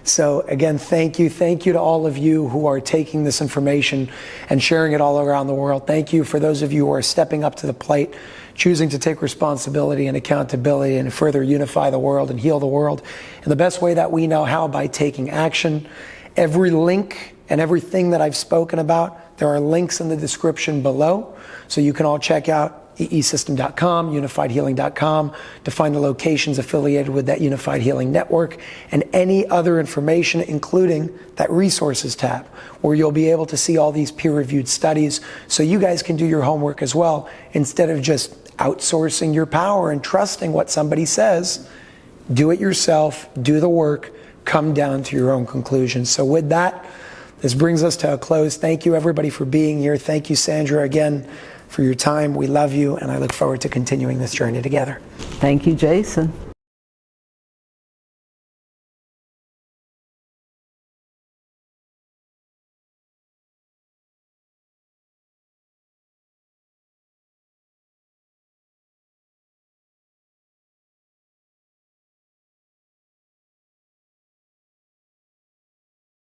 So again, thank you. Thank you to all of you who are taking this information and sharing it all around the world. Thank you for those of you who are stepping up to the plate, choosing to take responsibility and accountability and further unify the world and heal the world in the best way that we know how, by taking action. Every link and everything that I've spoken about, there are links in the description below. So you can all check out eesystem.com, unifiedhealing.com to find the locations affiliated with that Unified Healing Network and any other information, including that resources tab, where you'll be able to see all these peer-reviewed studies so you guys can do your homework as well, instead of just outsourcing your power and trusting what somebody says. Do it yourself, do the work, come down to your own conclusions. So with that, this brings us to a close. Thank you everybody for being here. Thank you, Sandra, again for your time. We love you, and I look forward to continuing this journey together. Thank you, Jason.